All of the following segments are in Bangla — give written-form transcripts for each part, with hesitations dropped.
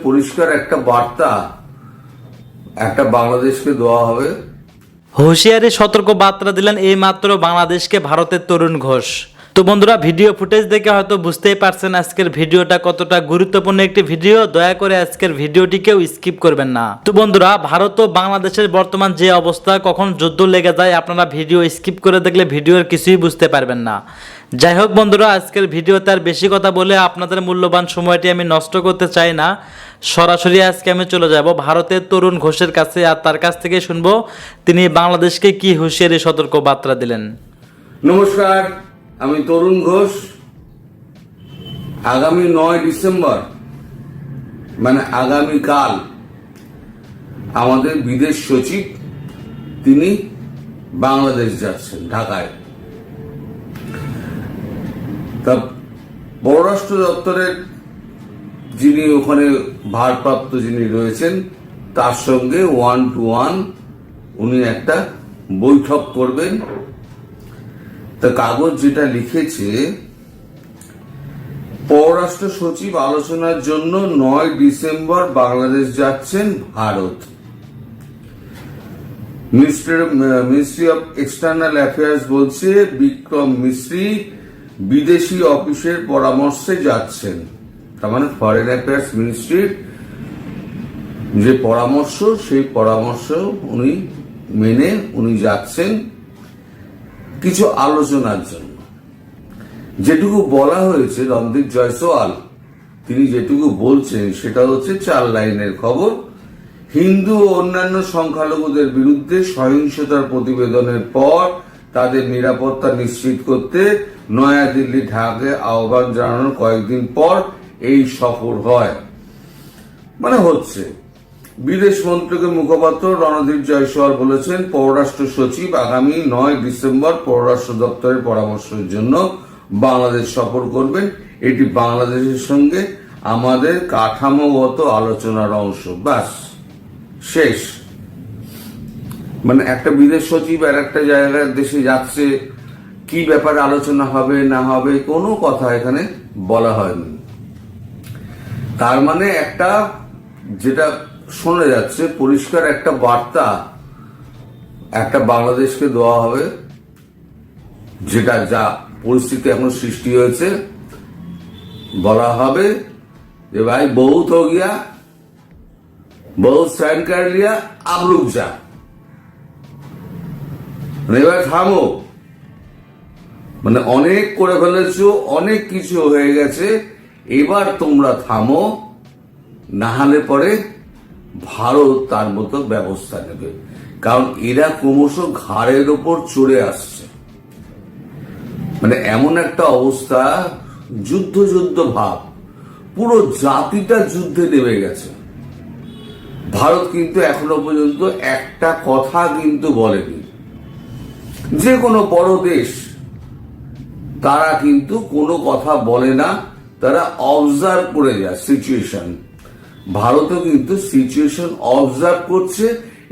পরিষ্কার একটা বার্তা একটা বাংলাদেশকে দেওয়া হবে। হুঁশিয়ারি সতর্ক বার্তা দিলেন এই মাত্র বাংলাদেশকে ভারতের তরুণ ঘোষ। তো বন্ধুরা, ভিডিও ফুটেজ দেখে হয়তো বুঝতেই পারছেন আজকের ভিডিওটা কতটা গুরুত্বপূর্ণ একটি ভিডিও। দয়া করে আজকের ভিডিওটিকেও স্কিপ করবেন না। তো বন্ধুরা, ভারত ও বাংলাদেশের বর্তমান যে অবস্থা, কখন যুদ্ধ লেগে যায়, আপনারা ভিডিও স্কিপ করে দেখলে ভিডিওর কিছুই বুঝতে পারবেন না। যাই হোক বন্ধুরা, আজকের ভিডিওতে আর বেশি কথা বলে আপনাদের মূল্যবান সময়টি আমি নষ্ট করতে চাই না। সরাসরি আজকে আমি চলে যাব ভারতের তরুণ ঘোষের কাছে, আর তার কাছ থেকে শুনবো তিনি বাংলাদেশকে কি হুঁশিয়ারি সতর্ক বার্তা দিলেন। নমস্কার, আমি তরুণ ঘোষ। আগামী 9 ডিসেম্বর মানে আগামীকাল আমাদের বিদেশ সচিব তিনি বাংলাদেশ যাচ্ছেন, ঢাকায়। তা পররাষ্ট্র দপ্তরের যিনি ওখানে ভারপ্রাপ্ত যিনি রয়েছেন তার সঙ্গে 1-to-1 উনি একটা বৈঠক করবেন। তা কাগজ যেটা লিখেছে, পররাষ্ট্র সচিব আলোচনার জন্য 9 ডিসেম্বর বাংলাদেশ যাচ্ছেন Bharat. Ministry of external affairs বলছে বিক্রম মিশ্রি বিদেশি অফিসের পরামর্শে যাচ্ছেন। তার মানে ফরেন অ্যাফেয়ার্স মিনিস্ট্রির যে পরামর্শ, সেই পরামর্শ উনি মেনে উনি যাচ্ছেন কিছু আলোচনার জন্য। যেটুকু বলা হয়েছে, রণদীপ জয়সওয়াল তিনি যেটুকু বলছেন সেটা হচ্ছে 4 লাইনের খবর। হিন্দু ও অন্যান্য সংখ্যালঘুদের বিরুদ্ধে সহিংসতার প্রতিবেদনের পর তাদের নিরাপত্তা নিশ্চিত করতে নয়াদিল্লি ঢাকায় আহ্বান জানানোর কয়েকদিন পর এই সফর হয়, মানে হচ্ছে। বিদেশ মন্ত্রকের মুখপাত্র রণদীপ জয়সওয়াল বলেছেন, পররাষ্ট্র সচিব আগামী 9 ডিসেম্বর পররাষ্ট্র দপ্তরের পরামর্শের জন্য বাংলাদেশ সফর করবেন। এটি বাংলাদেশের সঙ্গে আমাদের কাঠামোগত আলোচনার অংশ। ব্যাস, শেষ। মানে একটা বিদেশ সচিব আর একটা জায়গায় দেশে যাচ্ছে, কি ব্যাপারে আলোচনা হবে না হবে কোনো কথা এখানে বলা হয়নি। তার মানে একটা যেটা শোনা যাচ্ছে, পরিষ্কার একটা বার্তা একটা বাংলাদেশকে দেওয়া হবে, যেটা যা পরিস্থিতি এখন সৃষ্টি হয়েছে। বলা হবে যে ভাই বহুত হো গিয়া, বহুত সাইন কর লিয়া, আব রুক যা, এবার থামো। মানে অনেক করে ফেলেছো, অনেক কিছু হয়ে গেছে, এবার তোমরা থামো, না হলে পরে ভারত তার মতো ব্যবস্থা নেবে। কারণ এরা ক্রমশ ঘাড়ের ওপর চড়ে আসছে। মানে এমন একটা অবস্থা, যুদ্ধ যুদ্ধ ভাব, পুরো জাতিটা যুদ্ধে নেমে গেছে। ভারত কিন্তু এখনো পর্যন্ত একটা কথা কিন্তু বলেনি। যে কোনো বড় দেশ তারা কিন্তু কোনো কথা বলে না, তারা অবজার্ভ করে যায় সিচুয়েশন। ভারতও কিন্তু সিচুয়েশন অবজার্ভ করছে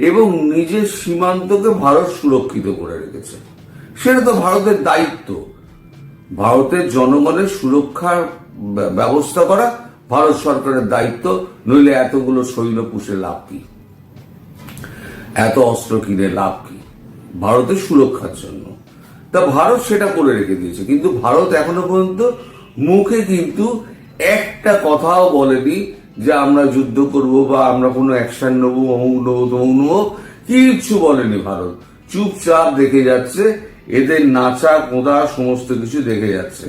এবং নিজের সীমান্তকে ভারত সুরক্ষিত করে রেখেছে। সেটা তো ভারতের দায়িত্ব। ভারতের জনগণের সুরক্ষার ব্যবস্থা করা ভারত সরকারের দায়িত্ব। নইলে এতগুলো সৈন্য পুষে লাভ কি, এত অস্ত্র কিনে লাভ কি ভারতের সুরক্ষার জন্য? তা ভারত সেটা করে রেখে দিয়েছে। কিন্তু ভারত এখনো পর্যন্ত মুখে কিন্তু একটা কথাও বলেনি যে আমরা যুদ্ধ করব বা আমরা কোনো অ্যাকশন নেবো, অমুক নেবো তমুক নেবো, কিচ্ছু বলেনি ভারত। চুপচাপ দেখে যাচ্ছে, এদের নাচা কোঁদা সমস্ত কিছু দেখে যাচ্ছে।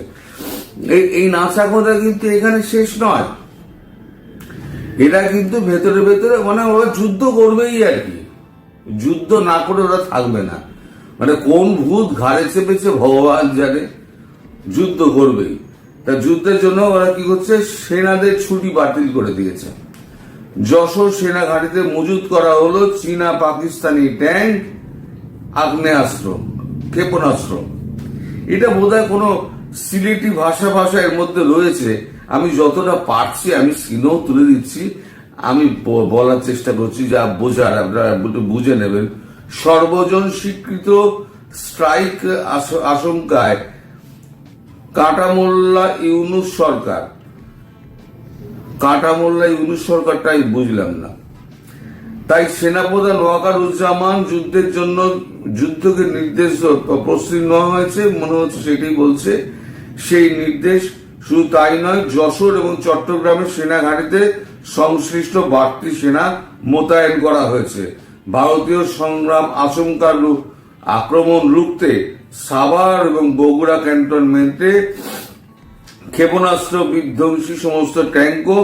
এই নাচা কোঁদা কিন্তু এখানে শেষ নয়। এরা কিন্তু ভেতরে ভেতরে মানে ওরা যুদ্ধ করবেই আর কি, যুদ্ধ না করে ওরা থাকবে না। মানে কোন ভূত ঘাড়ে চেপেছে ভগবান জানে, যুদ্ধ করবেই। তা যুদ্ধের জন্য ওরা কি করছে, সেনাদের ছুটি বাতিল করে দিয়েছে। যশোর সেনা ঘাঁটিতে মজুত করা হলো চীনা পাকিস্তানি ট্যাঙ্ক, আগ্নেয়াস্ত্র, ক্ষেপণাস্ত্র। এটা বোধহয় কোনো সিলেটি ভাষা এর মধ্যে রয়েছে। আমি যতটা পারছি আমি সিনেও তুলে দিচ্ছি, আমি বলার চেষ্টা করছি যা বোঝার, আপনারা বুঝে নেবেন। সর্বজন স্বীকৃত স্ট্রাইক আশঙ্কায় কাটামোল্লা ইউনুস সরকার কাঁটা মোল্লা ইউনূস সরকারটাই বুঝলাম না। তাই সেনাপ্রধান ওয়াকারুজ্জামান যুদ্ধের জন্য যুদ্ধকে নির্দেশ প্রস্তুতি নেওয়া হয়েছে, মনে হচ্ছে সেটাই বলছে। সেই নির্দেশ শুধু তাই নয়, যশোর এবং চট্টগ্রামের সেনা ঘাঁটিতে সংশ্লিষ্ট বাড়তি সেনা মোতায়েন করা হয়েছে। ভারতীয় সংগ্রাম আক্রমণ রুখতে সাভার এবং বগুড়া ক্যান্টনমেন্টে ক্ষেপণাস্ত্র বিধ্বংসী সমস্ত ট্যাঙ্কও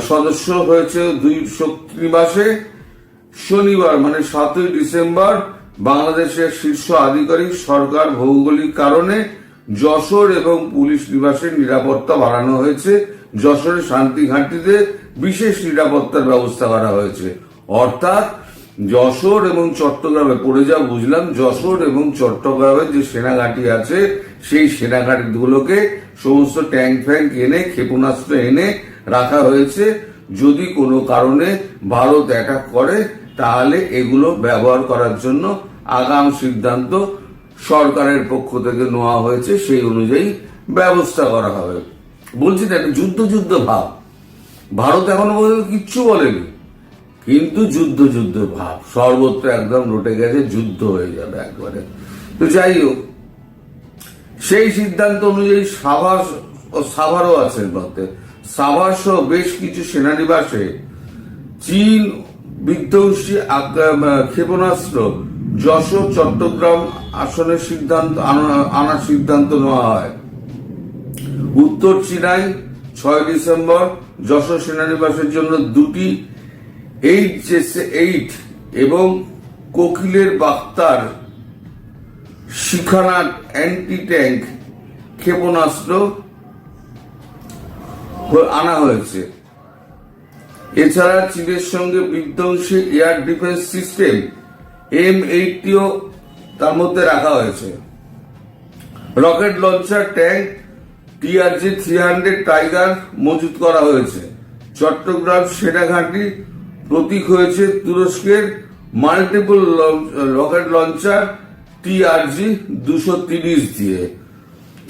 সদস্য হয়েছে দুই শক্তিনিবাসে। শনিবার মানে 7ই ডিসেম্বর বাংলাদেশের শীর্ষ আধিকারিক সরকার ভৌগোলিক কারণে যশোর এবং পুলিশ নিবাসের নিরাপত্তা বাড়ানো হয়েছে। যশোরের শান্তি ঘাঁটিতে বিশেষ নিরাপত্তার ব্যবস্থা করা হয়েছে। অর্থাৎ যশোর এবং চট্টগ্রামে পড়ে যা বুঝলাম, যশোর এবং চট্টগ্রামের যে সেনাঘাঁটি আছে সেই সেনাঘাঁটিগুলোকে সমস্ত ট্যাঙ্ক ফ্যাঙ্ক এনে ক্ষেপণাস্ত্র এনে রাখা হয়েছে। যদি কোনো কারণে ভারত অ্যাটাক করে তাহলে এগুলো ব্যবহার করার জন্য আগাম সিদ্ধান্ত সরকারের পক্ষ থেকে নেওয়া হয়েছে, সেই অনুযায়ী ব্যবস্থা করা হবে। বলছি না, যুদ্ধ ভাব। ভারত এখনো পর্যন্ত কিচ্ছু বলেনি, কিন্তু যুদ্ধ ভাব সর্বত্র একদম রটে গেছে, যুদ্ধ হয়ে যাবে একবারে। তো যাই হোক, সেই সিদ্ধান্ত অনুযায়ী সাভারও আছে মধ্যে, সাভার সহ বেশ কিছু সেনানিবাসে চীন বিধ্বংসী ক্ষেপণাস্ত্র যশোর চট্টগ্রাম আসনের আনার সিদ্ধান্ত নেওয়া হয়। উত্তর চীনায় 6 ডিসেম্বর যশোর সেনানিবাসের জন্য দুটি HJ-8 এবং কোকিলের বার্তার শিখানা অ্যান্টি ট্যাঙ্ক ক্ষেপণাস্ত্র আনা হয়েছে। এছাড়া চীনের সঙ্গে বিধ্বংসী এয়ার ডিফেন্স সিস্টেম M80ও তার মধ্যে রাখা হয়েছে। Rocket launcher tank TRJ-300 tiger মজুত করা হয়েছে। চট্টগ্রাম সেনাঘাঁটি প্রতীক হয়েছে তুরস্কের মাল্টিপল রকেট লঞ্চার TRJ-230 দিয়ে।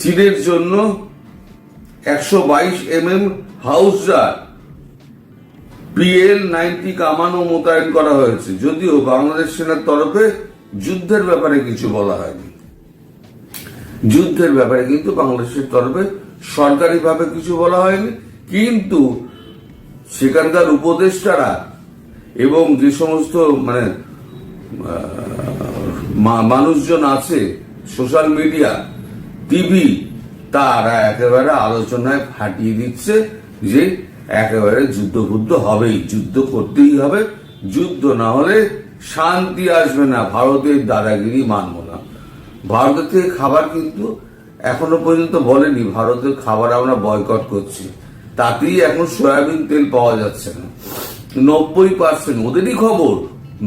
চীনের জন্য 122 mm হাউজার PL-90 কামানও মোতায়েন করা হয়েছে। যদিও বাংলাদেশ সেনার তরফে যুদ্ধের ব্যাপারে কিছু বলা হয়নি, যুদ্ধের ব্যাপারে কিন্তু বাংলাদেশের তরফে সরকারিভাবে কিছু বলা হয়নি। কিন্তু সেখানকার উপদেষ্টারা এবং যে সমস্ত মানুষজন আছে, সোশ্যাল মিডিয়া, টিভি, তারা একেবারে আলোচনায় ফাটিয়ে দিচ্ছে যে একেবারে যুদ্ধ হবেই, যুদ্ধ করতেই হবে, যুদ্ধ না হলে শান্তি আসবে না, ভারতের দাদাগিরি মানব না। ভারতের থেকে খাবার কিন্তু এখনো পর্যন্ত বলেনি ভারতের খাবার আমরা বয়কট করছি, তাতেই এখন সয়াবিন তেল পাওয়া যাচ্ছে না। 90% ওদেরই খবর,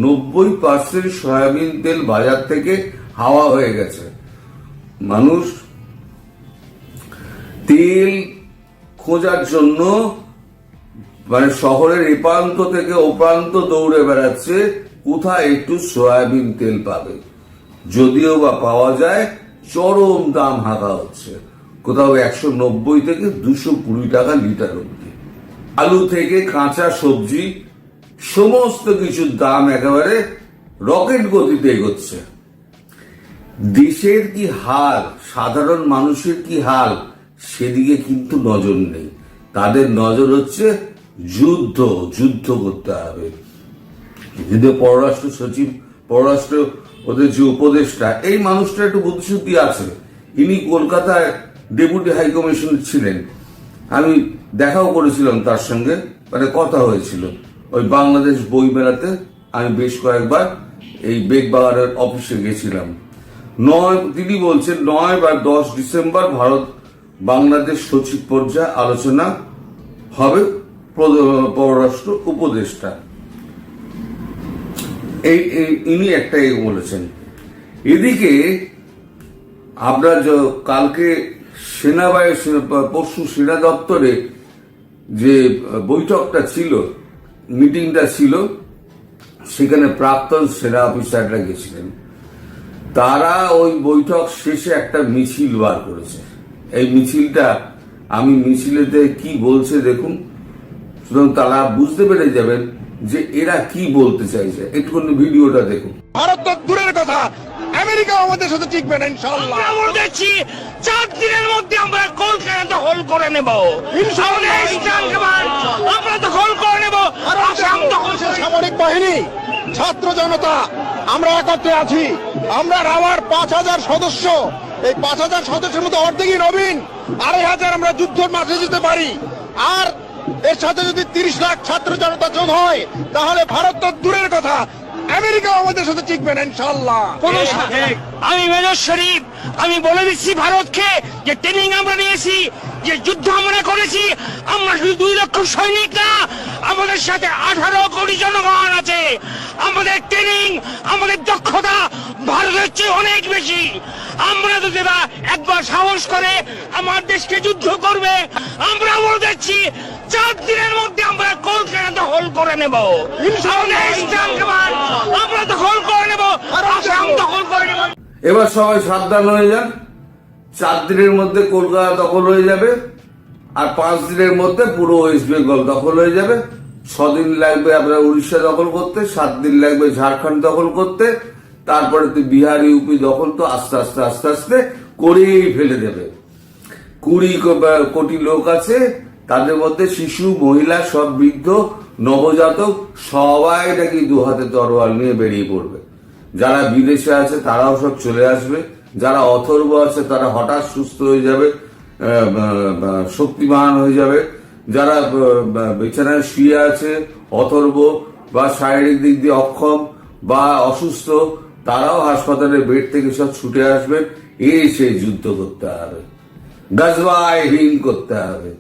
90% সয়াবিন তেল বাজার থেকে হাওয়া হয়ে গেছে। মানুষ তেল খোঁজার জন্য শহরের এ প্রান্ত থেকে ও প্রান্ত দৌড়ে বেড়াচ্ছে, কোথায় একটু সয়াবিন তেল পাবে। যদিও বা পাওয়া যায়, চরম দাম হাঁকা হচ্ছে, কোথাও 190 থেকে 220 টাকা লিটার অব্দি। আলু থেকে কাঁচা সবজি সমস্ত কিছুর দাম একেবারে রকেট গতিতে এগোচ্ছে। দেশের কি হাল, সাধারণ মানুষের কি হাল, সেদিকে কিন্তু নজর নেই। তাদের নজর হচ্ছে যুদ্ধ করতে হবে। কিন্তু পররাষ্ট্র সচিব, পররাষ্ট্র ওদের যে উপদেষ্টা, এই মানুষটা একটু বুদ্ধিশুদ্ধি আছে। ইনি কলকাতায় ডেপুটি হাই কমিশনার ছিলেন, আমি দেখাও করেছিলাম তার সঙ্গে, কথা হয়েছিল ওই বাংলাদেশ বই মেলাতে। আমি বেশ কয়েকবার এই বেগবাগানের অফিসে গেছিলাম। তিনি বলছেন 9 বা 10 ডিসেম্বর ভারত বাংলাদেশ সচিব পর্যায়ে আলোচনা হবে পররাষ্ট্র উপদেষ্টা। ইনি একটা বলেছেন। এদিকে আপনার কালকে পরশু সেনা দপ্তরে যে বৈঠকটা ছিল, মিটিংটা ছিল, সেখানে প্রাক্তন সেনা অফিসাররা গেছিলেন। তারা ওই বৈঠক শেষে একটা মিছিল বার করেছে। এই মিছিলটা, আমি মিছিলেতে কি বলছে দেখুন। সুতরাং তারা বুঝতে পেরে যাবেন যে এরা কি বলতে চাইছে। একটুখানি ভিডিওটা দেখুন। ভারত তো দূরের কথা, আমেরিকা আমাদের সাথে টিকবে না ইনশাআল্লাহ। আমরা বলতেছি 4 দিনের মধ্যে আমরা কলকাতা দখল করে নেব। আমাদের আমরা দখল করে নেব। আসাম দখল করে নেব। সামরিক বাহিনী, ছাত্র জনতা, আমরা একত্রে আছি। আমরা রাওয়ার 5,000 সদস্য, এই 5,000 সদস্যের মধ্যে অর্ধেকই নবীন, 2,500 আমরা যুদ্ধের মাঠে যেতে পারি। আর এর সাথে যদি 30 লাখ ছাত্র জনতা যোগ হয়, তাহলে ভারত তো দূরের কথা, আমেরিকা আমাদের সাথে টিকবে না ইনশাআল্লাহ। আমি মেজর শরীফ, আমি বলে দিচ্ছি ভারতকে যে ট্রেনিং আমরা নিয়েছি, যে যুদ্ধ আমরা করেছি, আমরা শুধু 2 লক্ষ সৈনিক না, আমাদের সাথে 18 কোটি জনগণ আছে। আমাদের ট্রেনিং, আমাদের দক্ষতা ভারতের চেয়ে অনেক বেশি। আমরা যদি বা একবার সাহস করে আমার দেশকে যুদ্ধ করবে, আমরা বলে দিচ্ছি 4 দিনের মধ্যে আমরা কলকাতা দখল করে নেব। আমরা দখল করে নেব, আসাম দখল করে নেব। এবার সবাই সাবধান হয়ে যান। 4 দিনের মধ্যে কলকাতা দখল হয়ে যাবে, আর 5 দিনের মধ্যে পুরো ওয়েস্ট বেঙ্গল দখল হয়ে যাবে। 6 দিন লাগবে আপনার উড়িষ্যা দখল করতে, 7 দিন লাগবে ঝাড়খণ্ড দখল করতে, তারপরে তো বিহার ইউপি দখল তো আস্তে আস্তে আস্তে আস্তে করেই ফেলে দেবে। 20 কোটি লোক আছে, তাদের মধ্যে শিশু, মহিলা, সব বৃদ্ধ, নবজাতক সবাই নাকি 2 হাতে তরোয়াল নিয়ে বেরিয়ে পড়বে। যারা বিদেশে আছে তারাও সব চলে আসবে, যারা অথর্ব আছে তারা হঠাৎ সুস্থ হয়ে যাবে, শক্তিমান হয়ে যাবে, যারা বিছানায় শুয়ে আছে অথর্ব বা শারীরিক দিক দিয়ে অক্ষম বা অসুস্থ, তারাও হাসপাতালের বেড থেকে সব ছুটে আসবেন। এসে যুদ্ধ করতে হবে, গজবায় হীন করতে হবে।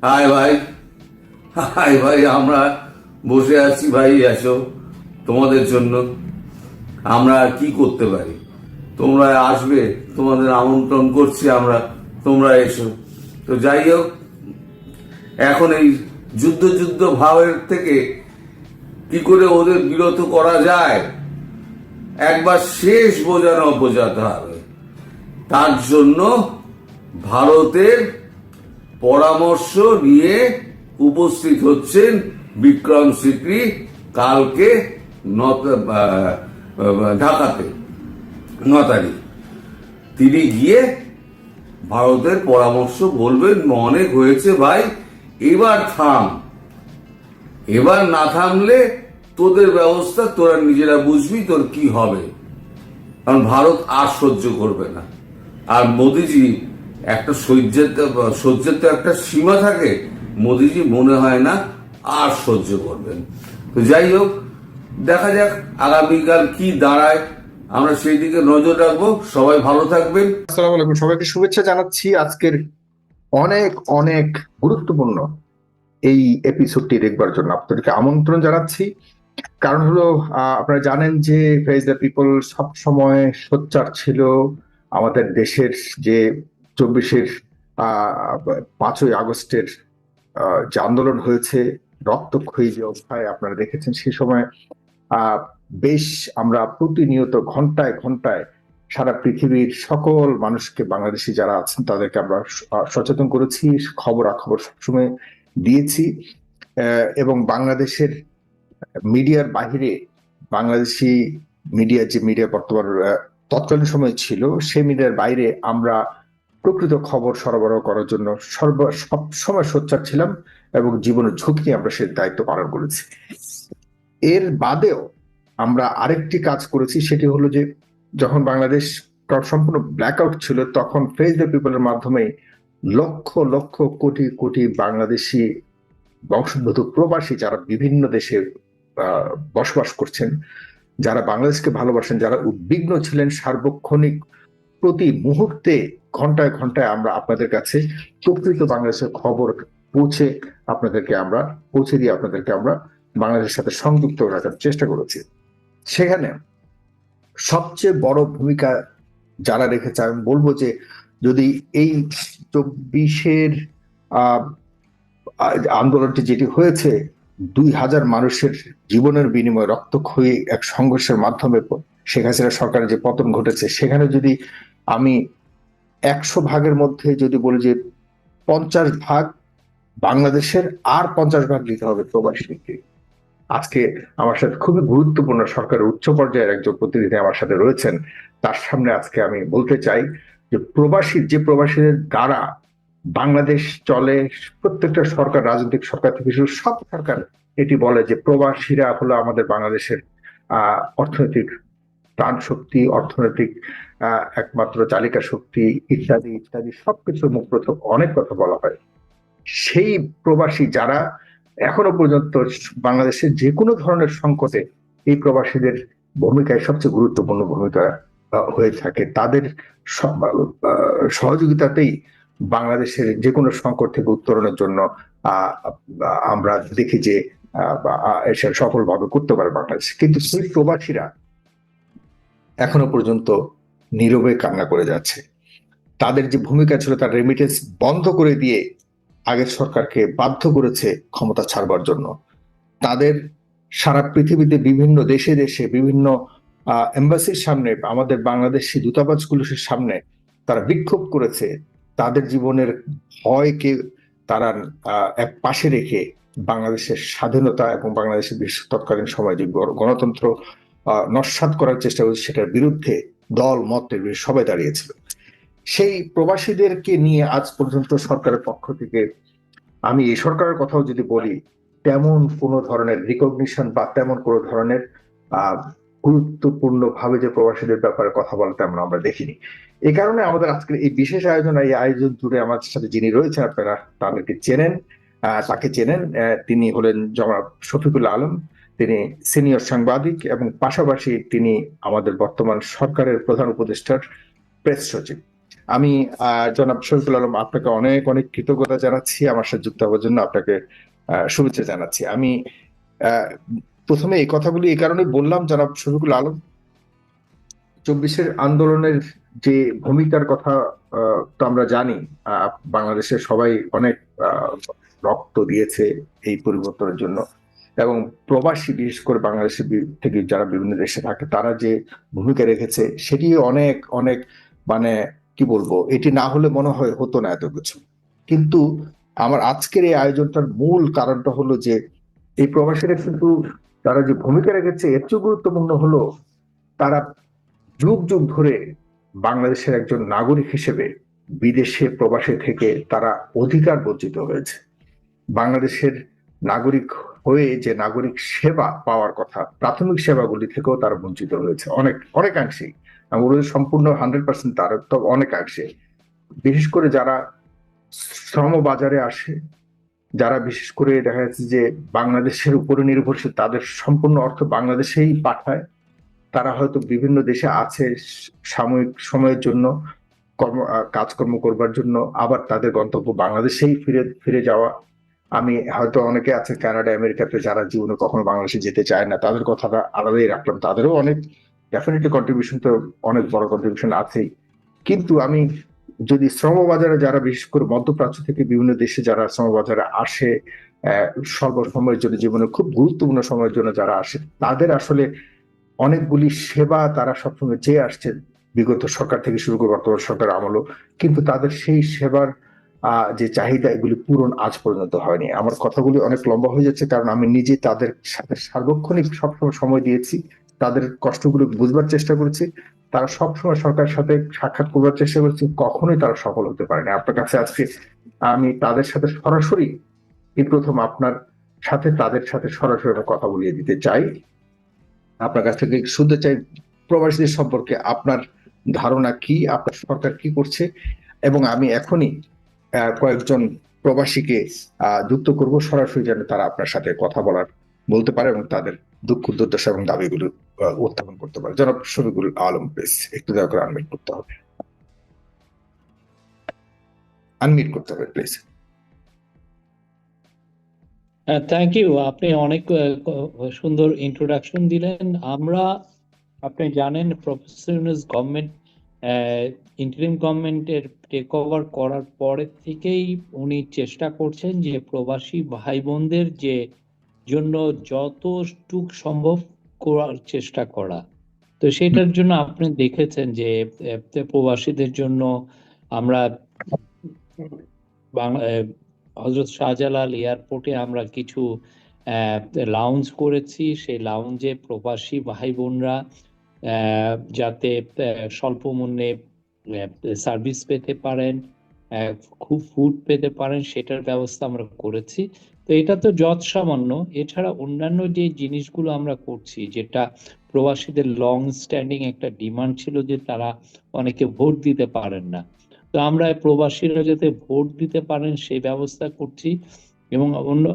হায় ভাই, হায় ভাই, আমরা বসে আছি ভাই, এসো তোমাদের জন্য। আমরা আর কি করতে পারি? তোমরা আসবে, তোমাদের আমন্ত্রণ করছি আমরা, তোমরা এসো। তো যাই হোক, এখন এই যুদ্ধ যুদ্ধ ভাবের থেকে কি করে ওদের বিরত করা যায়, একবার শেষ বোঝাতে হবে। তার জন্য ভারতের পরামর্শ নিয়ে উপস্থিত হচ্ছেন বিক্রম সিকরি কালকে ঢাকাতে 9 তারিখ। তিনি গিয়ে ভারতের পরামর্শ বলবেন, অনেক হয়েছে ভাই, এবার থাম, এবার না থামলে তোদের ব্যবস্থা তোরা নিজেরা বুঝবি তোর কি হবে। কারণ ভারত আর সহ্য করবে না। আর মোদিজি একটা সহ্যের তো একটা সীমা থাকে, মোদিজি মনে হয় না আর সহ্য করবেন। তো যাই হোক, দেখা যাক আগামীকাল কি দাঁড়ায়, আমরা সেই দিকে নজর রাখবো। সবাই ভালো থাকবেন। আসসালামু আলাইকুম, সবাইকে শুভেচ্ছা জানাচ্ছি। আজকের অনেক অনেক গুরুত্বপূর্ণ এই এপিসোডটি দেখবার জন্য আপনাদেরকে আমন্ত্রণ জানাচ্ছি। কারণ হলো আপনারা জানেন যে ফেস দ্য পিপল সব সময় সোচ্চার ছিল আমাদের দেশের যে 24-এর 5ই আগস্টের যে আন্দোলন হয়েছে রক্তক্ষয়ী যে অবস্থায় আপনারা দেখেছেন, সেই সময় বেশ আমরা প্রতিনিয়ত ঘন্টায় ঘন্টায় সারা পৃথিবীর সকল মানুষকে, বাংলাদেশি যারা আছেন তাদেরকে আমরা সচেতন করেছি, খবরাখবর সবসময় দিয়েছি। এবং বাংলাদেশের মিডিয়ার বাহিরে বাংলাদেশি মিডিয়া, যে মিডিয়া বর্তমান তৎকালীন সময় ছিল, সেই মিডিয়ার বাইরে আমরা প্রকৃত খবর সরবরাহ করার জন্য সব সময় সোচ্চার ছিলাম এবং জীবনের ঝুঁকি আমরা সে দায়িত্ব পালন করেছি। এর বাদেও আমরা আরেকটি কাজ করেছি, সেটি হলো যে যখন বাংলাদেশ সম্পূর্ণ ব্ল্যাকআউট ছিল, তখন ফেস দ্য পিপলের মাধ্যমে লক্ষ লক্ষ কোটি কোটি বাংলাদেশি বংশোদ্ভূত প্রবাসী যারা বিভিন্ন দেশে বসবাস করছেন, যারা বাংলাদেশকে ভালোবাসেন, যারা উদ্বিগ্ন ছিলেন সার্বক্ষণিক, প্রতি মুহূর্তে ঘন্টায় ঘন্টায় আমরা আপনাদের কাছে প্রকৃত বাংলাদেশের খবর পৌঁছে দিয়ে আপনাদেরকে আমরা বাংলাদেশের সাথে সংযুক্ত রাখার চেষ্টা করেছি। সেখানে সবচেয়ে বড় ভূমিকা যারা রেখেছে, আমি বলবো যে যদি এই 24-এর আন্দোলনটি যেটি হয়েছে, 2000 মানুষের জীবনের বিনিময়ে রক্তক্ষয়ী এক সংঘর্ষের মাধ্যমে শেখ হাসিনা সরকারের যে পতন ঘটেছে, সেখানে যদি আমি 100 ভাগের মধ্যে যদি বলি যে 50 ভাগ বাংলাদেশের আর 50 ভাগ দিতে হবে প্রবাসীকে। আজকে আমার সাথে খুবই গুরুত্বপূর্ণ সরকারের উচ্চ পর্যায়ের একজন প্রতিনিধি আমার সাথে রয়েছেন। তার সামনে আজকে আমি বলতে চাই যে প্রবাসীদের দ্বারা বাংলাদেশ চলে, প্রত্যেকটা সরকার, রাজনৈতিক সরকার থেকে শুরু সব সরকার এটি বলে যে প্রবাসীরা হলো আমাদের বাংলাদেশের অর্থনৈতিক প্রাণ শক্তি, অর্থনৈতিক একমাত্র চালিকা শক্তি, ইত্যাদি ইত্যাদি সবকিছু মুখ প্রথম অনেক কথা বলা হয়। সেই প্রবাসী যারা এখনো পর্যন্ত বাংলাদেশের যে কোনো ধরনের সংকটে এই প্রবাসীদের ভূমিকায় সবচেয়ে গুরুত্বপূর্ণ ভূমিকা হয়ে থাকে, তাদের সহযোগিতাতেই বাংলাদেশের যে কোনো সংকট থেকে উত্তরণের জন্য আমরা দেখি যে সেটা সফলভাবে করতে পারে বাংলাদেশ। কিন্তু সেই প্রবাসীরা এখনো পর্যন্ত নীরবে কান্না করে যাচ্ছে। তাদের যে ভূমিকা ছিল তার রেমিটেন্স বন্ধ করে দিয়ে আগের সরকারকে বাধ্য করেছে ক্ষমতা ছাড়বার জন্য। তাদের সারা পৃথিবীতে বিভিন্ন দেশে দেশে বিভিন্ন এম্বাসির সামনে, আমাদের বাংলাদেশি দূতাবাসগুলোর সামনে তারা বিক্ষোভ করেছে। তাদের জীবনের ভয়কে তারা এক পাশে রেখে বাংলাদেশের স্বাধীনতা এবং বাংলাদেশের তৎকালীন সময় যে গণতন্ত্র নস্যাৎ করার চেষ্টা করেছে সেটার বিরুদ্ধে দল মত সবাই দাঁড়িয়েছিল। সেই প্রবাসীদেরকে নিয়ে আজ পর্যন্ত সরকারের পক্ষ থেকে, আমি এই সরকারের কথাও যদি বলি, তেমন কোনো ধরনের রিকগনিশন বা তেমন কোনো ধরনের গুরুত্বপূর্ণ ভাবে যে প্রবাসীদের ব্যাপারে কথা বলা তেমন আমরা দেখিনি। এই কারণে আমাদের আজকের এই বিশেষ আয়োজন, এই আয়োজন জুড়ে আমাদের সাথে যিনি রয়েছেন আপনারা তাদেরকে চেনেন, তাকে চেনেন। তিনি হলেন জনাব শফিকুল আলম। তিনি সিনিয়র সাংবাদিক এবং পাশাপাশি তিনি আমাদের বর্তমান সরকারের প্রধান উপদেষ্টার প্রেস সচিব। আমি জনাব শফিকুল আলম, আপনাকে অনেক অনেক কৃতজ্ঞতা জানাচ্ছি আমার সাথে যুক্ত হওয়ার জন্য, আপনাকে শুভেচ্ছা জানাচ্ছি। আমি প্রথমে এই কথাগুলি এই কারণে বললাম, জনাব শফিকুল আলম, 24-এর আন্দোলনের যে ভূমিকার কথা তো আমরা জানি, বাংলাদেশের সবাই অনেক রক্ত দিয়েছে এই পরিবর্তনের জন্য, এবং প্রবাসী বিশেষ করে বাংলাদেশের থেকে যারা বিভিন্ন দেশে থাকে তারা যে ভূমিকা রেখেছে সেটি অনেক অনেক, মানে কি বলবো, এটি না হলে মনে হয় হতো না এত কিছু। কিন্তু আমার আজকের এই আয়োজনটার মূল কারণটা হলো যে এই প্রবাসীরা কিন্তু তারা যে ভূমিকা রেখেছে এর চেয়ে গুরুত্বপূর্ণ হলো তারা যুগ যুগ ধরে বাংলাদেশের একজন নাগরিক হিসেবে বিদেশে প্রবাসে থেকে তারা অধিকার বঞ্চিত হয়েছে। বাংলাদেশের নাগরিক হয়ে যে নাগরিক সেবা পাওয়ার কথা, প্রাথমিক সেবাগুলি থেকেও তারা বঞ্চিত হয়েছে অনেকাংশেই। আমি বলবো সম্পূর্ণ 100% তারা তো অনেকাংশে, বিশেষ করে যারা শ্রম বাজারে আসে, যারা বিশেষ করে দেখা যাচ্ছে যে বাংলাদেশের উপরে নির্ভরশীল, তাদের সম্পূর্ণ অর্থ বাংলাদেশেই পাঠায়। তারা হয়তো বিভিন্ন দেশে আছে সাময়িক সময়ের জন্য কাজকর্ম করবার জন্য, আবার তাদের গন্তব্য বাংলাদেশেই ফিরে যাওয়া। আমি হয়তো অনেকে আছে কানাডা আমেরিকাতে যারা জীবনে কখনো বাংলাদেশে যেতে চায় না, তাদের কথাটা আলাদাই রাখলাম, তাদেরও অনেক ডেফিনেটলি কন্ট্রিবিউশন, তো অনেক বড় কন্ট্রিবিউশন আছেই। কিন্তু আমি যদি শ্রমবাজারে যারা বিশেষ করে মধ্যপ্রাচ্য থেকে বিভিন্ন দেশে যারা শ্রমবাজারে আসে স্বল্প সময়ের জন্য, জীবনের খুব গুরুত্বপূর্ণ সময়ের জন্য যারা আসে, তাদের আসলে অনেকগুলি সেবা তারা সবসময় চেয়ে আসছে বিগত সরকার থেকে শুরু করে বর্তমান সরকার আমলও, কিন্তু তাদের সেই সেবার যে চাহিদা এগুলি পূরণ আজ পর্যন্ত হয়নি। আমার কথাগুলি অনেক লম্বা হয়ে যাচ্ছে কারণ আমি নিজে তাদের সাথে সার্বক্ষণিক সবসময় সময় দিয়েছি, তাদের কষ্টগুলো বুঝবার চেষ্টা করেছি। তারা সবসময় সরকারের সাথে সাক্ষাৎ করবার চেষ্টা করছে, কখনোই তারা সফল হতে পারেনি। আপনার কাছে আজকে আমি তাদের সাথে সরাসরি এই প্রথম আপনার সাথে তাদের সাথে সরাসরি কথা বলিয়ে দিতে চাই। আপনার কাছ থেকে শুনতে চাই প্রবাসীদের সম্পর্কে আপনার ধারণা কি, আপনার সরকার কি করছে, এবং আমি এখনই কয়েকজন প্রবাসীকে যুক্ত করব সরাসরি, যেন তারা আপনার সাথে কথা বলতে পারে এবং তাদের দুঃখ দুর্দশা এবং দাবিগুলো উত্থাপন করতে পারে। জনাব শফিকুল আলম, প্লিজ একটু দয়া করে আনমিউট করতে হবে, প্লিজ। Thank you. আপনি অনেক সুন্দর ইন্ট্রোডাকশন দিলেন। আপনি জানেন প্রফেসর ইউনূস গভর্নমেন্ট, ইন্টারিম গভর্নমেন্টের টেক ওভার করার পরের থেকেই উনি চেষ্টা করছেন যে প্রবাসী ভাই বোনদের জন্য যতটুক সম্ভব করার চেষ্টা করা। তো সেটার জন্য আপনি দেখেছেন যে প্রবাসীদের জন্য আমরা হজরত শাহজালাল এয়ারপোর্টে আমরা কিছু লাউঞ্জ করেছি। সেই লাউঞ্জে প্রবাসী ভাই বোনরা যাতে স্বল্প মূল্যে সার্ভিস পেতে পারেন, খুব ফুড পেতে পারেন, সেটার ব্যবস্থা আমরা করেছি। তো এটা তো যৎ সামান্য। এছাড়া অন্যান্য যে জিনিসগুলো আমরা করছি, যেটা প্রবাসীদের লং স্ট্যান্ডিং একটা ডিমান্ড ছিল যে তারা অনেকে ভোট দিতে পারেন না, তো আমরা প্রবাসীরা যাতে ভোট দিতে পারেন সেই ব্যবস্থা করছি। এবং অন্য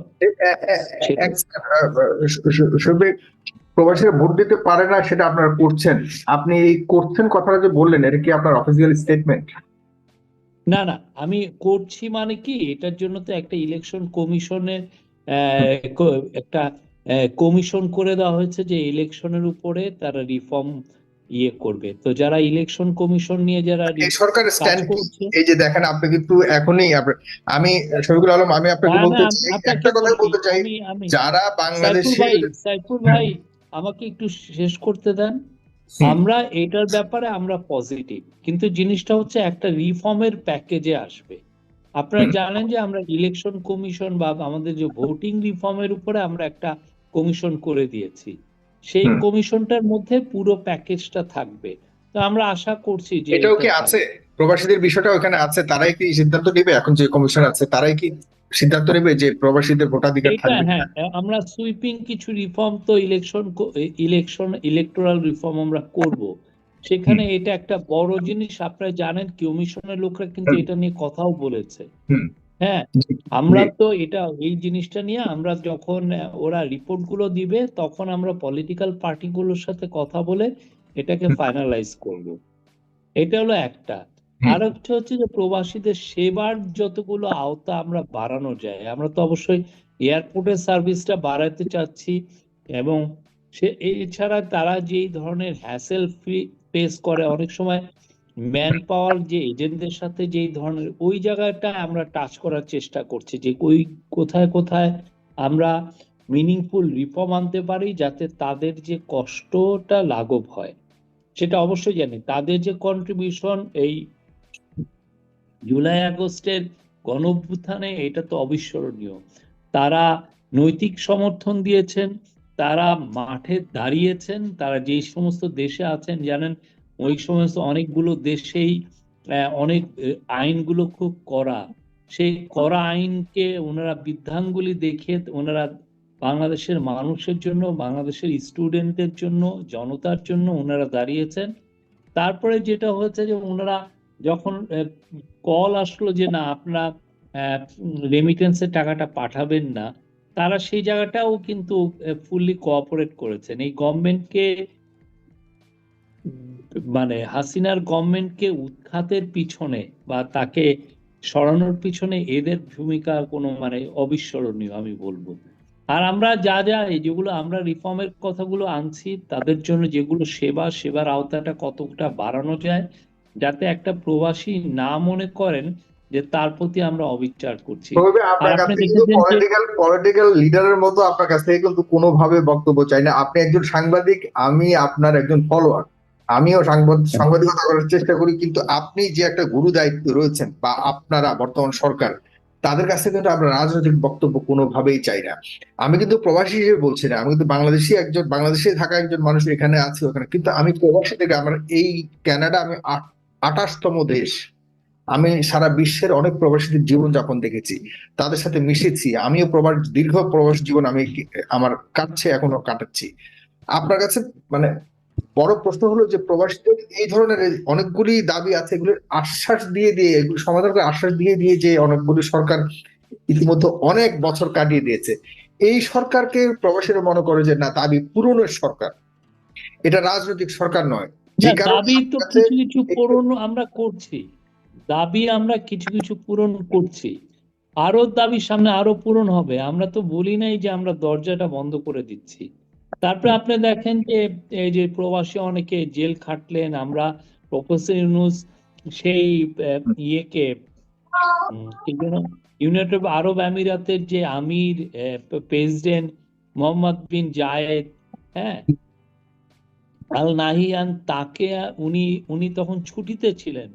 শফিক, প্রবাসীরা ভোট দিতে পারে না সেটা আপনারা করছেন, আপনি এই করছেন কথাটা যে বললেন, এটা কি আপনার অফিসিয়াল স্টেটমেন্ট? না না, আমি করছি মানে কি, এটার জন্য তো একটা ইলেকশন কমিশনের একটা কমিশন করে দেওয়া হয়েছে যে ইলেকশনের উপরে তারা রিফর্ম করবে। তো যারা ইলেকশন কমিশন নিয়ে যারা এই সরকারের কাজ স্ট্যান্ড কি? করছে, এই যে দেখেন, আপনি কিন্তু এখনই আমি শফিকুল আলম, আমি আপনাকে না বলতে না, চাই, আপনাকে একটা কথাই বলছি, বলতে চাই, আমি যারা বাংলাদেশের সাইফুল ভাই আমাকে একটু শেষ করতে দেন। আমরা এটার ব্যাপারে আমরা পজিটিভ, কিন্তু জিনিসটা হচ্ছে একটা রিফর্মের প্যাকেজে আসবে। আপনারা জানেন যে আমরা ইলেকশন কমিশন বা আমাদের যে ভোটিং রিফর্মের উপরে আমরা একটা কমিশন করে দিয়েছি। সেই হুম। কমিশনটার মধ্যে পুরো প্যাকেজটা থাকবে। তো আমরা আশা করছি যে এটাও এটা কি থাকবে। আছে? প্রবাসীদের বিষয়টা ওখানে আছে, তারাই কি সিদ্ধান্ত নেবে? এখন যে কমিশন আছে তারাই কি সিদ্ধান্ত নেবে যে প্রবাসীদের ভোটাধিকার এটা থাকবে হ্যাঁ, কিনা? আমরা সুইপিং কিছু রিফর্ম তো ইলেকটোরাল রিফর্ম আমরা করব। সেখানে এটা একটা বড় জিনিস। আপনারা জানেন কমিশনের লোকরা কিন্তু হুম, এটা নিয়ে কথাও বলেছে। হুম, হ্যাঁ, জি, আমরা জি, তো এটা এই জিনিসটা নিয়ে আমরা যখন ওরা রিপোর্ট গুলো দিবে তখন আমরা পলিটিক্যাল পার্টিগুলোর সাথে কথা বলে এটাকে হুম, ফাইনালাইজ করব। এটা হলো একটা। হুম, আর একটা হচ্ছে যে প্রবাসীদের সেবার যতগুলো আওতা আমরা বাড়ানো যায়, আমরা তো অবশ্যই এয়ারপোর্টের সার্ভিসটা বাড়াতে চাচ্ছি। এবং এছাড়া তারা যেই ধরনের হ্যাসেল ফেস করে অনেক সময়, ম্যান পাওয়ার যে এজেন্টদের সাথে যেই ধরনের, ওই জায়গাটা আমরা টাচ করার চেষ্টা করছি যে ওই কোথায় কোথায় আমরা মিনিংফুল রিফর্ম আনতে পারি যাতে তাদের যে কষ্টটা লাঘব হয়। সেটা অবশ্যই জানি তাদের যে কন্ট্রিবিউশন এই জুলাই আগস্টের গণ অভ্যুত্থানে, এটা তো অবিস্মরণীয়। তারা নৈতিক সমর্থন দিয়েছেন, তারা মাঠে দাঁড়িয়েছেন, তারা যেই সমস্ত দেশে আছেন জানেন ওই সমস্ত অনেকগুলো দেশেই অনেক আইনগুলো খুব কড়া। সেই কড়া আইনকে ওনারা বৃদ্ধাঙ্গুলি দেখিয়ে ওনারা বাংলাদেশের মানুষের জন্য, বাংলাদেশের স্টুডেন্টদের জন্য, জনতার জন্য ওনারা দাঁড়িয়েছেন। তারপরে যেটা হচ্ছে যে ওনারা যখন কল আসলো যে না আপনারা রেমিটেন্সের টাকাটা পাঠাবেন না, তারা সেই জায়গাটাও কিন্তু ফুললি কোঅপারেট করেছেন। এই গভর্নমেন্টকে মানে হাসিনার গভর্নমেন্টকে উৎখাতের পিছনে বা তাকে সরানোর পিছনে এদের ভূমিকা কোনো মানে অবিস্মরণীয় আমি বলবো। আর আমরা যা যা এই যেগুলো আমরা রিফর্মের কথাগুলো আনছি তাদের জন্য, যেগুলো সেবার আওতাটা কতটা বাড়ানো যায় যাতে একটা প্রবাসী না মনে করেন যে তার প্রতি আমরা অবিচার করছি। তবে আর আপনার কাছ আপনি থেকে কিন্তু দেখেছেন যে পলিটিক্যাল লিডারের মতো আপনার কাছ থেকে কিন্তু কোনোভাবে বক্তব্য চাই না। আপনি একজন সাংবাদিক, আমি আপনার একজন ফলোয়ার, আমিও সাংবাদিকতা করার চেষ্টা করি, কিন্তু আপনি যে একটা গুরু দায়িত্ব রয়েছেন বা আপনারা বর্তমান সরকার, তাদের কাছ থেকে কিন্তু আমরা রাজনৈতিক বক্তব্য কোনোভাবেই চাই না। আমি কিন্তু প্রবাসী হিসেবে বলছি না, আমি কিন্তু বাংলাদেশে থাকা একজন মানুষ, এখানে আছি ওখানে, কিন্তু আমি প্রবাসী থেকে আমার এই ক্যানাডা, আমি 28তম দেশ, আমি সারা বিশ্বের অনেক প্রবাসীদের জীবনযাপন দেখেছি, তাদের সাথে মিশেছি, আমিও দীর্ঘ প্রবাস জীবন আমি আমার কাটছে, এখনো কাটাচ্ছি। আপনার কাছে মানে বড় প্রশ্ন হলো যে প্রবাসীদের এই ধরনের অনেকগুলি দাবি আছে, এগুলোর আশ্বাস দিয়ে দিয়ে, এগুলো সমাধান করে আশ্বাস দিয়ে দিয়ে যে অনেকগুলি সরকার ইতিমধ্যে অনেক বছর কাটিয়ে দিয়েছে, এই সরকারকে প্রবাসীরা মনে করে যে না, দাবি পূরণের সরকার, এটা রাজনৈতিক সরকার নয়। যে না, কারণে দাবি তো আপনার কাছে কিছু কিছু একটু পূরণ আমরা করছি, দাবি আমরা কিছু কিছু পূরণ করছি, আরো দাবি সামনে আরো পূরণ হবে। আমরা তো বলি নাই যে আমরা দরজাটা বন্ধ করে দিচ্ছি। তারপরে আপনি দেখেন যে এই যে প্রবাসী অনেকে জেল খাটলেন, আমরা প্রফেসর ইউনূস সেই ইয়েকে কি যেন ইউনাইটেড আরব আমিরাতের যে আমির প্রেসিডেন্ট মোহাম্মদ বিন জায়েদ, হ্যাঁ, আল নাহিয়ান, তাকে উনি উনি তখন ছুটিতে ছিলেন।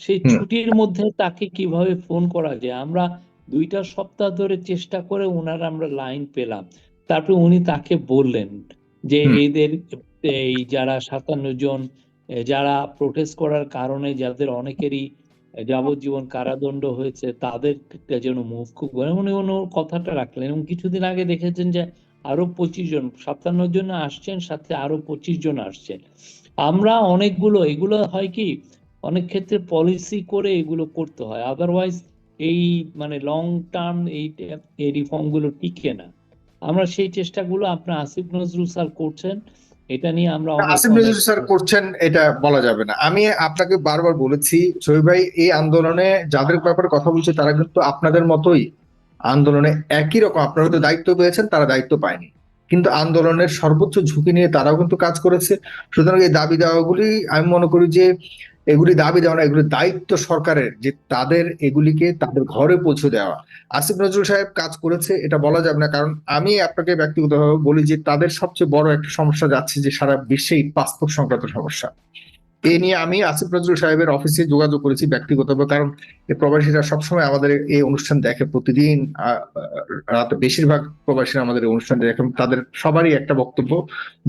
সেই ছুটির মধ্যে তাকে কিভাবে ফোন করা যায়, আমরা 2টা সপ্তাহ ধরে চেষ্টা করে ওনার আমরা লাইন পেলাম। তারপরে উনি তাকে বললেন যে হুম। এদের এই যারা 57 জন যারা প্রোটেস্ট করার কারণে যাদের অনেকেরই যাবজ্জীবন কারাদণ্ড হয়েছে তাদের যেন মুভ করে উনি ওনার কথাটা রাখলেন। এবং কিছুদিন আগে দেখেছেন যে আরো 25 জন 57 জন আসছেন, সাথে আরো 25 জন আসছেন। আমরা অনেকগুলো এগুলো হয় কি অনেক ক্ষেত্রে পলিসি করে এগুলো করতে হয়, আদারওয়াইজ এই মানে লং টার্ম এই রিফর্ম গুলো টিকে না। আমরা সেই চেষ্টাগুলো আপনার আসিফ নজরুল স্যার করছেন, এটা নিয়ে আমরা অনেক আসিফ অনেক নজরুল স্যার করছেন এটা বলা যাবে না। আমি আপনাকে বারবার বলেছি শহীদ ভাই, এই আন্দোলনে যাদের ব্যাপারে কথা বলছে তারা কিন্তু আপনাদের মতোই আন্দোলনে একই রকম, আপনারা তো দায়িত্ব পেয়েছেন, তারা দায়িত্ব পায়নি, কিন্তু আন্দোলনের সর্বোচ্চ ঝুঁকি নিয়ে তারাও কিন্তু কাজ করেছে। সুতরাং এই দাবি দেওয়াগুলি আমি মনে করি যে এগুলি দাবি দেওয়া না, এগুলি দায়িত্ব সরকারের, যে তাদের এগুলিকে তাদের ঘরে পৌঁছে দেওয়া। আসিফ নজরুল সাহেব কাজ করেছে এটা বলা যাবে না, কারণ আমি আপনাকে ব্যক্তিগতভাবে বলি যে তাদের সবচেয়ে বড় একটা সমস্যা যাচ্ছে যে সারা বিশ্বেই পাসপোর্ট সংক্রান্ত সমস্যা। এ নিয়ে আমি আসিফ নজরুল সাহেবের অফিসে যোগাযোগ করেছি ব্যক্তিগতভাবে, কারণ এই প্রবাসীরা সবসময় আমাদের এই অনুষ্ঠান দেখে প্রতিদিন, রাতে বেশিরভাগ প্রবাসীরা আমাদের এই অনুষ্ঠান দেখেন। তাদের সবারই একটা বক্তব্য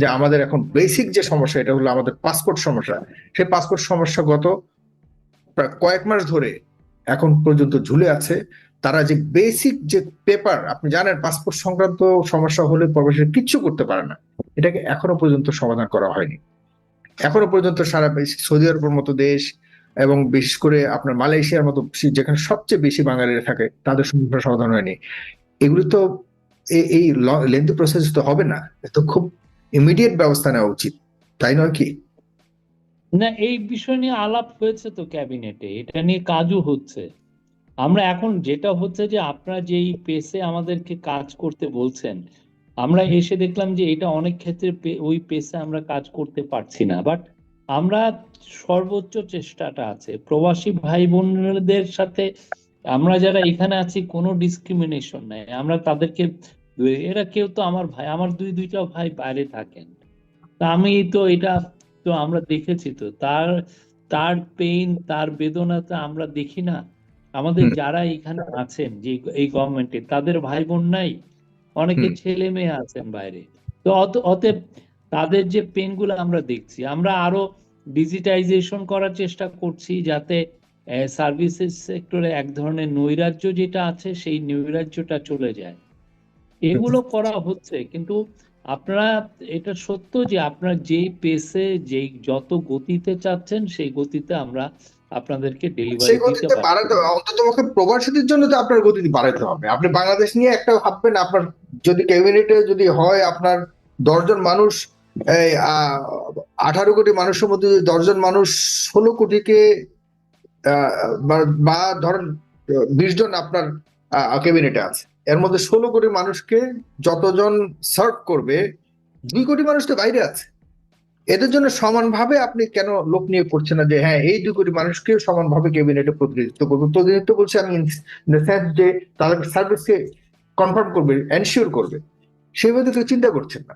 যে আমাদের এখন বেসিক যে সমস্যা এটা হলো আমাদের পাসপোর্ট সমস্যা। সেই পাসপোর্ট সমস্যা গত প্রায় কয়েক মাস ধরে এখন পর্যন্ত ঝুলে আছে। তারা যে বেসিক যে পেপার, আপনি জানেন পাসপোর্ট সংক্রান্ত সমস্যা হলে প্রবাসীরা কিচ্ছু করতে পারে না, এটাকে এখনো পর্যন্ত সমাধান করা হয়নি। এখনো পর্যন্ত সারা সৌদি আরবের মতো দেশ এবং বিশেষ করে আপনার মালয়েশিয়ার মতো যেখানে সবচেয়ে বেশি বাঙালিরা থাকে তাদের সমস্যার সমাধান হয়নি। এগুলি তো এই লেন্থি প্রসেস তো হবে না, তো খুব ইমিডিয়েট ব্যবস্থা নেওয়া উচিত, তাই নয় কি? না, এই বিষয় নিয়ে আলাপ হয়েছে তো ক্যাবিনেটে, এটা নিয়ে কাজও হচ্ছে। আমরা এখন যেটা হচ্ছে যে আপনারা যেই পেসে আমাদেরকে কাজ করতে বলছেন, আমরা এসে দেখলাম যে এটা অনেক ক্ষেত্রে ওই পেসে আমরা কাজ করতে পারছি না, বাট আমরা সর্বোচ্চ চেষ্টাটা আছে প্রবাসী ভাই বোনদের সাথে। আমরা যারা এখানে আছি কোনো ডিসক্রিমিনেশন নাই, আমরা তাদেরকে এরা কেউ তো আমার ভাই, আমার দুইটা ভাই বাইরে থাকেন, তা আমি তো এটা তো আমরা দেখেছি তো তার তার পেইন তার বেদনাটা আমরা দেখি না? আমাদের হুম, যারা এখানে আছেন যে এই গভর্নমেন্টে তাদের ভাই বোন নাই, অনেকে হুম। ছেলে মেয়ে আছেন বাইরে। তো অতএব তাদের যে পেন গুলো আমরা দেখছি, আমরা আরো ডিজিটাইজেশন করার চেষ্টা করছি যাতে সার্ভিসেস সেক্টরে এক ধরনের নৈরাজ্য যেটা আছে সেই নৈরাজ্যটা চলে যায়। এগুলো করা হচ্ছে, কিন্তু আপনারা এটা সত্য যে আপনারা যেই পেসে যেই যত গতিতে চাচ্ছেন সেই গতিতে আমরা আপনাদেরকে ডেলিভারি সেই দিতে গতিতে পারছি বাড়াতে না। হবে, অন্তত পক্ষে প্রবাসীদের জন্য তো আপনার গতি বাড়াতে হবে। আপনি বাংলাদেশ নিয়ে একটা ভাববেন, আপনার যদি ক্যাবিনেটে যদি হয় আপনার 10 জন মানুষ, এই 18 কোটি মানুষের মধ্যে 10 জন মানুষ 16 কোটিকে বা ধরেন 20 জন আপনার ক্যাবিনেটে আছে, এর মধ্যে 16 কোটি মানুষকে যতজন সার্ভ করবে, 2 কোটি মানুষ তো বাইরে আছে। এদের জন্য সমানভাবে আপনি কেন লোক নিয়োগ করছেন না যে হ্যাঁ এই 2 কোটি মানুষকে সমানভাবে ক্যাবিনেটে প্রতিনিধিত্ব করবে? প্রতিনিধিত্ব বলছে আমি ইন দ্য সেন্স যে তাদের সার্ভিসকে কনফার্ম করবে, এনশিওর করবে, সেভাবে তো চিন্তা করছেন না।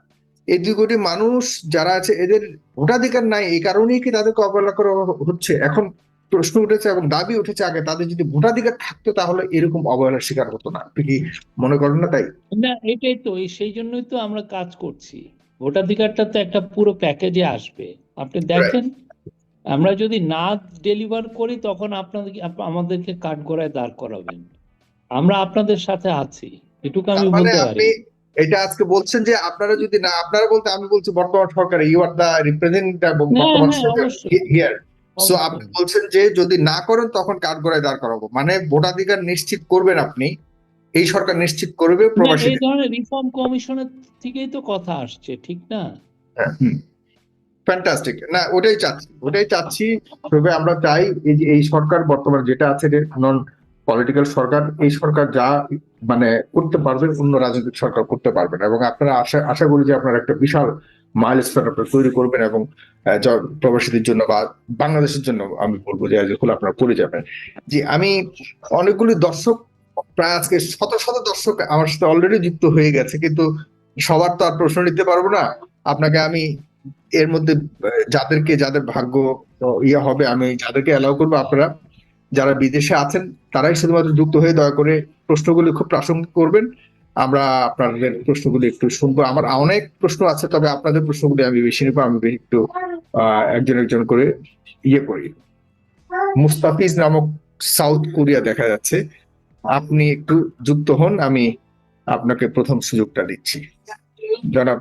এই 2 কোটি মানুষ যারা আছে এদের ভোটাধিকার নাই, এই কারণেই কি তাদেরকে অবহেলা করা হচ্ছে? এখন প্রশ্ন উঠেছে এবং দাবি উঠেছে, আগে তাদের যদি ভোটাধিকার থাকতো তাহলে এরকম অবহেলার শিকার হতো না। আপনি কি মনে করেন না তাই? না, এটাই তো, সেই জন্যই তো আমরা কাজ করছি। ভোটাধিকারটা তো একটা পুরো প্যাকেজে আসবে। আপনি Right. দেখেন, আমরা যদি না ডেলিভার করি তখন আমাদেরকে কাঠগড়ায় দাঁড় করাবেন। আমরা আপনাদের সাথে আছি, এটুকু তার আমি মানে বলতে পারি। আপনি এটা আজকে বলছেন যে আপনারা যদি না, আপনারা বলতে আমি বলছি বর্তমান সরকার, ইউ আর দা রিপ্রেজেন্টেটিভ হ্যাঁ বর্তমান হ্যাঁ, সরকার অবশ্যই হিয়ার। সো আপনি অবশ্যই। বলছেন যে যদি না করেন তখন কাঠগড়ায় দাঁড় করাবো, মানে ভোটাধিকার নিশ্চিত করবেন আপনি, এই সরকার নিশ্চিত করবে না, এই প্রবাসীদের। ধরনের রিফর্ম কমিশনের থেকেই তো কথা আসছে, ঠিক না? ফ্যান্টাস্টিক, না ওটাই চাচ্ছি, ওটাই চাচ্ছি। তবে আমরা চাই এই যে এই সরকার বর্তমান যেটা আছে নন পলিটিক্যাল সরকার, এই সরকার যা মানে করতে পারবে অন্য রাজনৈতিক সরকার করতে পারবে না। এবং আপনারা আশা আশা করি যে আপনারা একটা বিশাল মাইলস্টোন আপনারা তৈরি করবেন এবং প্রবাসীদের জন্য বা বাংলাদেশের জন্য আমি বলবো যে যেগুলো আপনারা করে যাবেন। যে আমি অনেকগুলি দর্শক, প্রায় আজকে শত শত দর্শক আমার সাথে অলরেডি যুক্ত হয়ে গেছে, কিন্তু সবার তো আর প্রশ্ন নিতে পারবো না। আপনাকে আমি এর মধ্যে যাদের ভাগ্য ইয়ে হবে আমি যাদেরকে অ্যালাউ করবো, আপনারা যারা বিদেশে আছেন তারাই শুধুমাত্র যুক্ত হয়ে দয়া করে প্রশ্নগুলি খুব প্রাসঙ্গিক করবেন। আমরা আপনাদের প্রশ্নগুলি একটু শুনবো। আমার অনেক প্রশ্ন আছে, তবে আপনাদের প্রশ্নগুলি আমি বেশি নেবো। আমি একটু একজন একজন করে ইয়ে করি। মুস্তাফিজ নামক সাউথ কোরিয়া দেখা যাচ্ছে, আপনি একটু যুক্ত হন, আমি আপনাকে প্রথম সুযোগটা দিচ্ছি। জনাব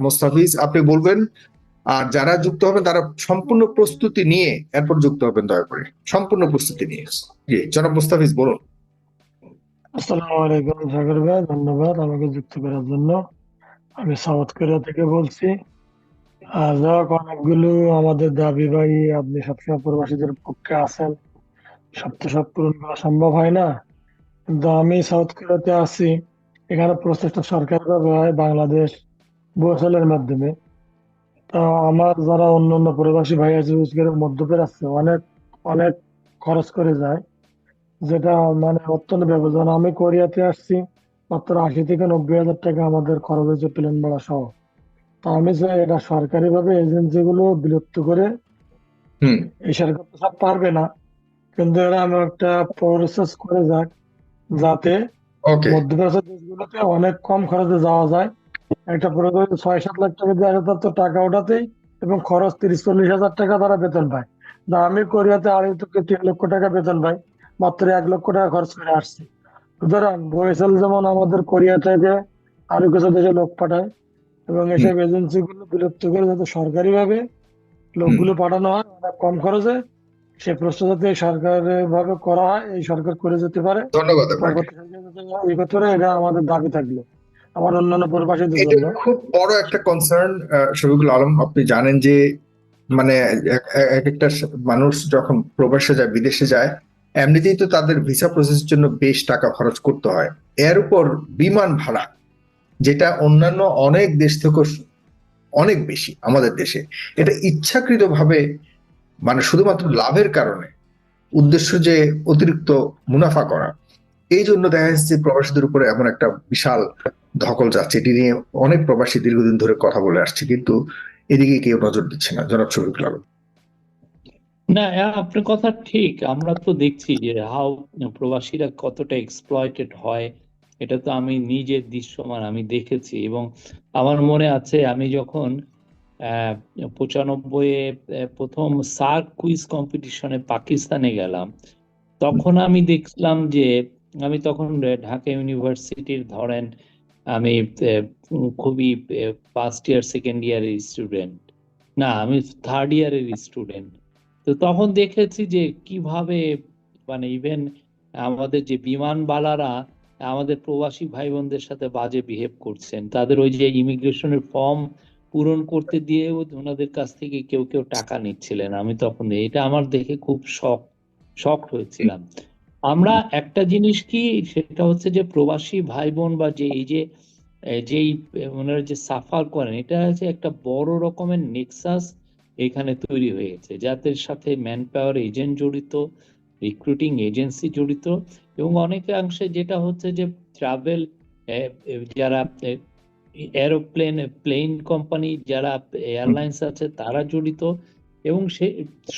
মুস্তাফিজ, আপনি বলবেন, আর যারা যুক্ত হবেন তারা সম্পূর্ণ প্রস্তুতি নিয়ে এরপর যুক্ত হবেন, দয়া করে সম্পূর্ণ প্রস্তুতি নিয়ে। জি জনাব মুস্তাফিজ বলুন। আসসালামু আলাইকুম সাগর ভাই, ধন্যবাদ আমাকে যুক্ত করার জন্য। আমি সাউথ কোরিয়া থেকে বলছি। যাক, অনেকগুলো আমাদের দাবি ভাই, আপনি সবসময় প্রবাসীদের পক্ষে আছেন, সব তো সব পূরণ করা সম্ভব হয় না, কিন্তু আমি সাউথ কোরিয়াতে আছি। এখানে প্রচেষ্টা সরকারিভাবে হয় বাংলাদেশ বৈশালের মাধ্যমে। তা আমার যারা অন্য অন্য প্রবাসী ভাই আছে, বিশেষ করে মধ্যপ্রাচ্যে অনেক অনেক খরচ করে যায়, যেটা মানে অত্যন্ত ব্যবধান। আমি কোরিয়াতে আসছি, মাত্র 80 থেকে 90 হাজার টাকা আমাদের খরচ হয়েছে প্লেন ভাড়া সহ। তা আমি চাই এটা সরকারিভাবে এজেন্সিগুলো বিলুপ্ত করে, হুম। এই সরকার তো সব পারবে না, কিন্তু এরা এমন একটা প্রসেস করে যাক যাতে ওকে। মধ্যপ্রাচ্যের দেশগুলোতে অনেক কম খরচে যাওয়া যায়। একটা প্রোগ্রাম 6-7 লাখ টাকা দিয়ে আসে, তার তো টাকা ওঠাতেই এবং খরচ 30-40 হাজার টাকা তারা বেতন পায়। না, আমি কোরিয়াতে 2.5 থেকে 3 লক্ষ টাকা বেতন পাই, মাত্র 1 লক্ষ টাকা খরচ করে আসছি। সুতরাং বরিশাল যেমন আমাদের কোরিয়া থেকে আরো কিছু দেশে লোক পাঠায়, এবং হুম, এসব এজেন্সি গুলো বিলুপ্ত করে যাতে সরকারি ভাবে হুম। লোকগুলো পাঠানো হয় অনেক কম খরচে, সে প্রশ্ন যাতে সরকারি ভাবে করা হয়, এই সরকার করে যেতে পারে। ধন্যবাদ আপনাকে। পরবর্তী সরকার যাতে এই করে, এটা আমাদের দাবি থাকলো আমার অন্যান্য প্রবাসীদের এটা জন্য। খুব বড় একটা কনসার্ন শফিকুল আলম। আপনি জানেন যে মানে এক একটা মানুষ যখন প্রবাসে যায়, বিদেশে যায়, এমনিতেই তো তাদের ভিসা প্রসেসের জন্য বেশ টাকা খরচ করতে হয়। এর উপর বিমান ভাড়া, যেটা অন্যান্য অনেক দেশ থেকে অনেক বেশি আমাদের দেশে, এটা ইচ্ছাকৃতভাবে মানে শুধুমাত্র লাভের কারণে, উদ্দেশ্য যে অতিরিক্ত মুনাফা করা, এই জন্য দেখা যাচ্ছে প্রবাসীদের উপরে এমন একটা বিশাল ধকল যাচ্ছে। এটি নিয়ে অনেক প্রবাসী দীর্ঘদিন ধরে কথা বলে আসছে, কিন্তু এদিকে কেউ নজর দিচ্ছে না। জনাব শফিকুল আলম। না, আপনার কথা ঠিক। আমরা তো দেখছি যে হাউ প্রবাসীরা কতটা এক্সপ্লয়েটেড হয়। এটা তো আমি নিজের দৃশ্যমান আমি দেখেছি, এবং আমার মনে আছে আমি যখন 95-এ প্রথম সার্ক কুইজ কম্পিটিশনে পাকিস্তানে গেলাম, তখন আমি দেখলাম যে আমি তখন ঢাকা ইউনিভার্সিটির ধরেন আমি খুবই ফার্স্ট ইয়ার সেকেন্ড ইয়ারের স্টুডেন্ট, না আমি থার্ড ইয়ারের স্টুডেন্ট। তো তখন দেখেছি যে কিভাবে মানে ইভেন আমাদের যে বিমানবালারা আমাদের প্রবাসী ভাই বোনদের সাথে বাজে বিহেভ করছেন। তাদের ওই যে ইমিগ্রেশনের ফর্ম পূরণ করতে দিয়ে ওনাদের কাছ থেকে কেউ কেউ টাকা নিচ্ছিলেন। আমি তখন এটা আমার দেখে খুব শক হয়েছিলাম। আমরা একটা জিনিস কি, সেটা হচ্ছে যে প্রবাসী ভাই বোন বা যে এই যে যেই ওনারা যে সাফার করেন, এটা হচ্ছে একটা বড় রকমের নেক্সাস এখানে তৈরি হয়ে গেছে, যাদের সাথে ম্যান পাওয়ার এজেন্ট জড়িত, রিক্রুটিং এজেন্সি জড়িত, এবং অনেকাংশে যেটা হচ্ছে যে ট্রাভেল যারা প্লেন কোম্পানি, যারা এয়ারলাইন্স আছে তারা জড়িত। এবং সে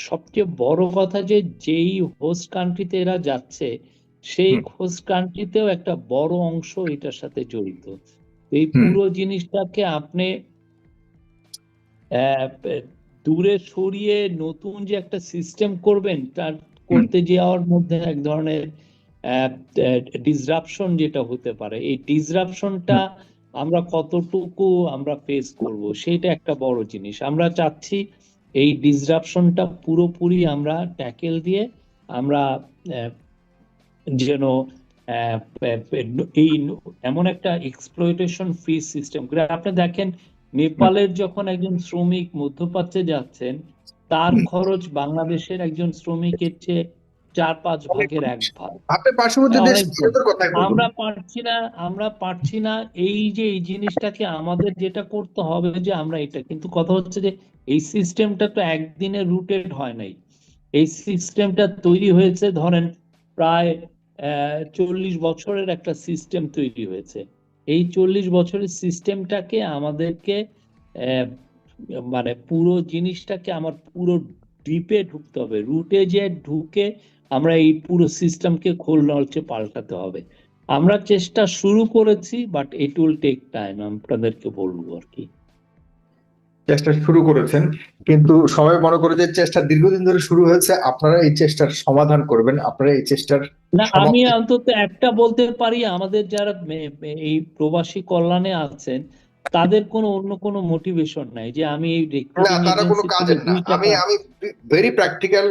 সবচেয়ে বড় কথা যে যেই হোস্ট কান্ট্রিতে এরা যাচ্ছে, সেই হোস্ট কান্ট্রিতেও একটা বড় অংশ এটার সাথে জড়িত। এই পুরো জিনিসটাকে আপনি দূরে সরিয়ে নতুন যে একটা সিস্টেম করবেন, তার করতে যাওয়ার মধ্যে এক ধরনের ডিসরাপশন যেটা হতে পারে, এই ডিসরাপশনটা আমরা কতটুকু আমরা ফেস করব, সেটা একটা বড় জিনিস। আমরা চাচ্ছি এই ডিসরাপশনটা পুরোপুরি আমরা ট্যাকেল দিয়ে আমরা যেন এই এমন একটা এক্সপ্লয়টেশন ফ্রি সিস্টেম করে। আপনি দেখেন নেপালের যখন একজন শ্রমিক মধ্যপ্রাচ্যে যাচ্ছেন, তার খরচ বাংলাদেশের একজন শ্রমিকের চেয়ে 4-5 ভাগের 1 ভাগ। আপনি পার্শ্ববর্তী দেশ অনেক ভারতের কথাই বলুন। আমরা পারছি না এই যে এই জিনিসটাকে আমাদের যেটা করতে হবে, যে আমরা এটা, কিন্তু কথা হচ্ছে যে এই সিস্টেমটা তো একদিনে রুটেড হয় নাই। এই সিস্টেমটা তৈরি হয়েছে ধরেন প্রায় 40 বছরের একটা সিস্টেম তৈরি হয়েছে। এই 40 বছরের সিস্টেমটাকে আমাদেরকে মানে পুরো জিনিসটাকে আমার পুরো ডিপে ঢুকতে হবে, রুটে যে ঢুকে আমরা এই পুরো সিস্টেমকে খোলনলচে পাল্টাতে হবে। আমরা চেষ্টা শুরু করেছি, but it will take time, আপনাদেরকে বলবো আর কি। চেষ্টা শুরু করেছেন, কিন্তু সবাই মনে করে যে চেষ্টা দীর্ঘদিন ধরে শুরু হয়েছে, আপনারা এই চেষ্টার সমাধান করবেন, আপনারা এই চেষ্টার না, আমি সমাপ্তি। অন্তত একটা বলতে পারি, আমাদের যারা এই প্রবাসী কল্যাণে আছেন তাদের অন্য কোনো মোটিভেশন নাই যে আমি এই না, রিক্রুটিং তারা কোনো এজেন্সি থেকে কাজের না। 2 আমি টাকা। আমি ভেরি প্র্যাকটিক্যাল,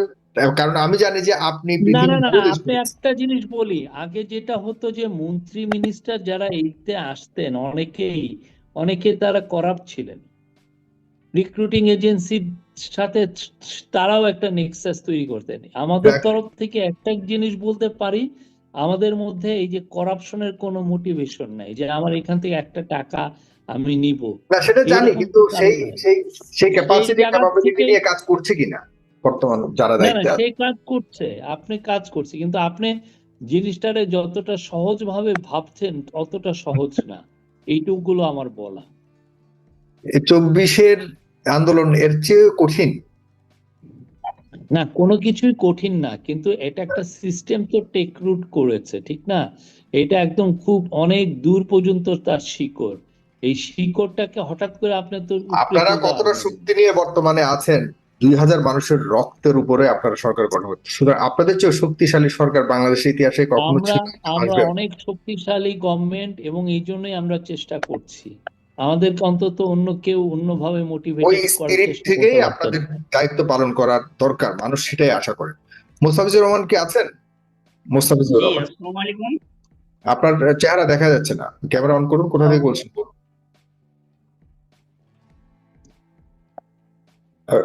কারণ আমি জানি যে আপনি না বিভিন্ন না না, দেশ আপনি একটা জিনিস বলি, আগে যেটা হতো যে মন্ত্রী মিনিস্টার যারা এইতে আসতেন অনেকে তারা করাপ্ট ছিলেন। রিক্রুটিং এজেন্সির সাথে তারাও একটা নেক্সাস তৈরি করতেন। আমাদের Exactly. তরফ থেকে একটা জিনিস বলতে পারি, আমাদের মধ্যে এই যে করাপশনের কোনো মোটিভেশন নাই যে আমার এখান থেকে একটা টাকা আমি নিব, না, সেটা জানি, এইরকম কিন্তু চালু সেই নাই। সেই সেই সেই ক্যাপাসিটি জায়গা ক্যাপাবিলিটি থেকে নিয়ে কাজ করছে কিনা বর্তমান যারা না না, দায়িত্বে আছে। সে কাজ করছে, আপনি কাজ করছে, কিন্তু আপনি জিনিসটারে যতটা সহজ ভাবে ভাবছেন অতটা সহজ না, এইটুকুগুলো আমার বলা। 24-এর আন্দোলন এর চেয়ে কঠিন। না, কোনো কিছুই কঠিন না, কিন্তু এটা একটা সিস্টেম তো টেক রুট করেছে, ঠিক না? এটা একদম খুব অনেক দূর পর্যন্ত তার শিকড়। এই শিকড়টাকে হঠাৎ করে আপনি তো উপড়ে আপনারা তুলতে কতটা পারবেন না। শক্তি নিয়ে বর্তমানে আছেন? 2000 মানুষের রক্তের উপরে আপনারা সরকার গঠন করছে, সুতরাং আপনাদের চেয়ে শক্তিশালী সরকার বাংলাদেশের ইতিহাসে কখনো আমরা ছিল না, আমরা আসবে না। অনেক শক্তিশালী গভর্নমেন্ট, এবং এই জন্যই আমরা চেষ্টা করছি। আমাদেরকে অন্তত অন্য কেউ অন্যভাবে ওই মোটিভেটেড করার স্পিরিট চেষ্টা করতে থেকেই পারতেন আপনাদের না। দায়িত্ব পালন করার দরকার, মানুষ সেটাই আশা করে। মোস্তাফিজুর রহমান কি আছেন? মোস্তাফিজুর জি, রহমান, আসসালামু আলাইকুম। আপনার চেহারা দেখা যাচ্ছে না, ক্যামেরা অন করুন। কোথা থেকে বলছেন?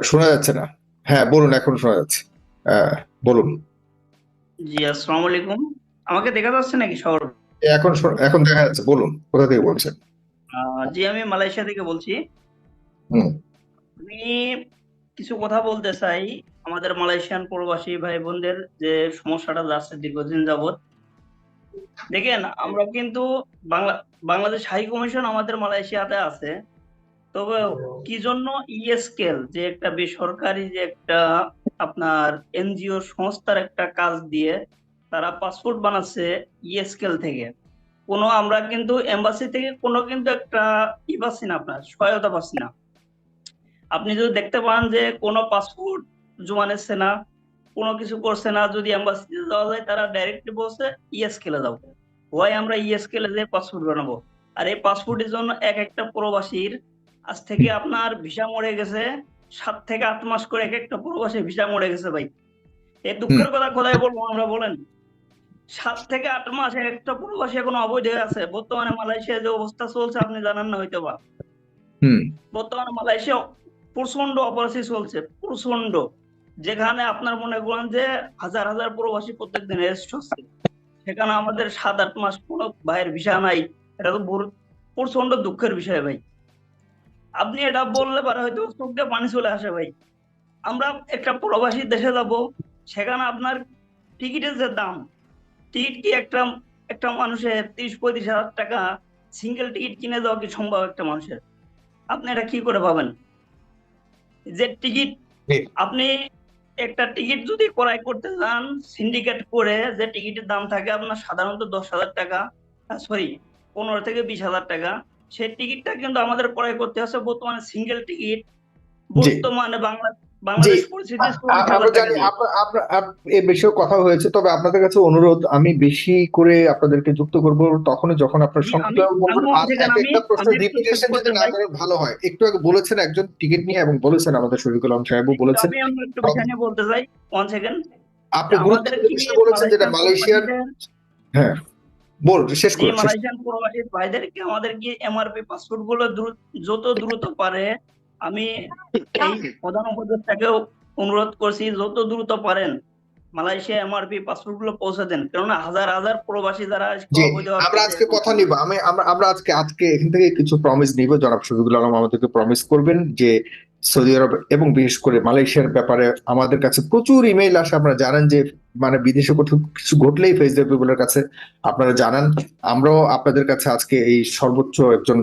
শোনা যাচ্ছে না। হ্যাঁ বলুন, এখন শোনা যাচ্ছে। বলুন। জি, আসসালামু আলাইকুম। আমাকে দেখা যাচ্ছে নাকি সবার? এখন দেখা যাচ্ছে, বলুন কোথা থেকে বলছেন? জি, আমি মালয়েশিয়া থেকে বলছি। হুম। আমি কিছু কথা বলতে চাই আমাদের মালয়েশিয়ান প্রবাসী ভাই বোনদের যে সমস্যাটা যাচ্ছে দীর্ঘদিন যাবত। দেখেন, আমরা কিন্তু বাংলাদেশ হাই কমিশন আমাদের মালয়েশিয়াতে আছে। তবে কি জন্য ইএসকেল যে একটা বেসরকারি যে একটা আপনার এনজিও সংস্থার একটা কাজ দিয়ে তারা পাসপোর্ট বানাচ্ছে ইএসকেল থেকে। আমরা কিন্তু এম্বাসি থেকে কিন্তু একটা পাচ্ছি না, আপনার সহায়তা পাচ্ছি না। আপনি যদি দেখতে পান যে কোনো পাসপোর্ট জমা নিচ্ছে না, কোনো কিছু করছে না, যদি এম্বাসিতে যাওয়া যায় তারা ডাইরেক্টলি বলছে ইএসকেলে যাও, হয় আমরা ইএসকেলে যে পাসপোর্ট বানাবো। আর এই পাসপোর্টের জন্য একটা প্রবাসীর আজ থেকে আপনার ভিসা মরে গেছে 7 থেকে 8 মাস করে একটা প্রবাসী ভিসা মরে গেছে ভাই। এই দুঃখের কথা কোথায় বলবো আমরা, বলেন? 7 থেকে 8 মাস একটা প্রবাসী এখনো অবৈধ আছে। বর্তমানে মালয়েশিয়ার যে অবস্থা চলছে আপনি জানেন না হয়তো বা। বর্তমানে মালয়েশিয়া প্রচন্ড অপরাধী চলছে, প্রচন্ড। যেখানে আপনার মনে করেন যে হাজার হাজার প্রবাসী প্রত্যেকদিন অ্যারেস্ট হচ্ছে, সেখানে আমাদের 7-8 মাস কোনো ভাইয়ের ভিসা নাই। এটা তো প্রচন্ড দুঃখের বিষয় ভাই। আপনি এটা বললে পারে হয়তো চোখ দিয়ে পানি চলে আসে ভাই। আমরা একটা প্রবাসী দেশে যাব, সেখানে আপনার টিকিটের যে দাম, টিকিট কি একটা মানুষের 30-35 হাজার টাকা সিঙ্গেল টিকিট কিনে দেওয়া কি সম্ভব একটা মানুষের? আপনি এটা কি করে পাবেন? যে টিকিট আপনি একটা টিকিট যদি ক্রয় করতে যান সিন্ডিকেট করে, যে টিকিটের দাম থাকে আপনার সাধারণত 10,000 টাকা, সরি 15 থেকে 20,000 টাকা, সেই টিকিটটা কিন্তু আমাদের ক্রয় করতে হচ্ছে বর্তমানে সিঙ্গেল টিকিট জি বর্তমানে জি, বাংলাদেশ পরিস্থিতি 40,000 আমরা টাকা জানি দিয়ে। এই বিষয়ে কথা হয়েছে, তবে আপনাদের কাছে অনুরোধ, আমি বেশি করে আপনাদেরকে যুক্ত করব তখনই যখন আপনার জি, সংক্ষিপ্ত আমি বলবেন। আর যেখানে এক একটা আমি প্রশ্নের একটু শেষ রিপিটেশন যদি করতে না চাই। করেন ভালো হয়। একটু আগে বলেছেন একজন টিকিট নিয়ে, এবং বলেছেন আমাদের শফিকুল আলম সাহেবও বলেছেন। আমি একটু বিষয় নিয়ে বলতে চাই, 1 সেকেন্ড। আপনি আমাদের গুরুত্বপূর্ণ কি বিষয় বলেছেন, যেটা মালয়েশিয়ান মালয়েশিয়ার। প্রবাসীদের, হ্যাঁ বল, শেষ জি, করুন, শেষ করুন। মালয়েশিয়ান প্রবাসী ভাইদেরকে আমাদের কি এমআরপি পাসপোর্ট গুলো যত দ্রুত পারে, আমি এই প্রধান উপদেষ্টাকেও অনুরোধ করছি যত দ্রুত পারেন মালয়েশিয়া এমআরপি পাসপোর্ট গুলো পৌঁছে দেন, কেননা হাজার হাজার প্রবাসী যারা জি, অবৈধ আমরা আসতেছে আজকে এখন কথা নিব। আমরা আজকে এখান থেকে কিছু প্রমিস নিব। জনাব শফিকুল আলম আমাদেরকে প্রমিস করবেন যে সৌদি আরব এবং বিশেষ করে মালয়েশিয়ার ব্যাপারে আমাদের কাছে প্রচুর ইমেইল আসে। আপনারা জানেন যে মানে বিদেশে কোথাও কিছু ঘটলেই ফেসবুক পিপলের কাছে আপনারা জানান। আমরাও আপনাদের কাছে আজকে এই সর্বোচ্চ একজন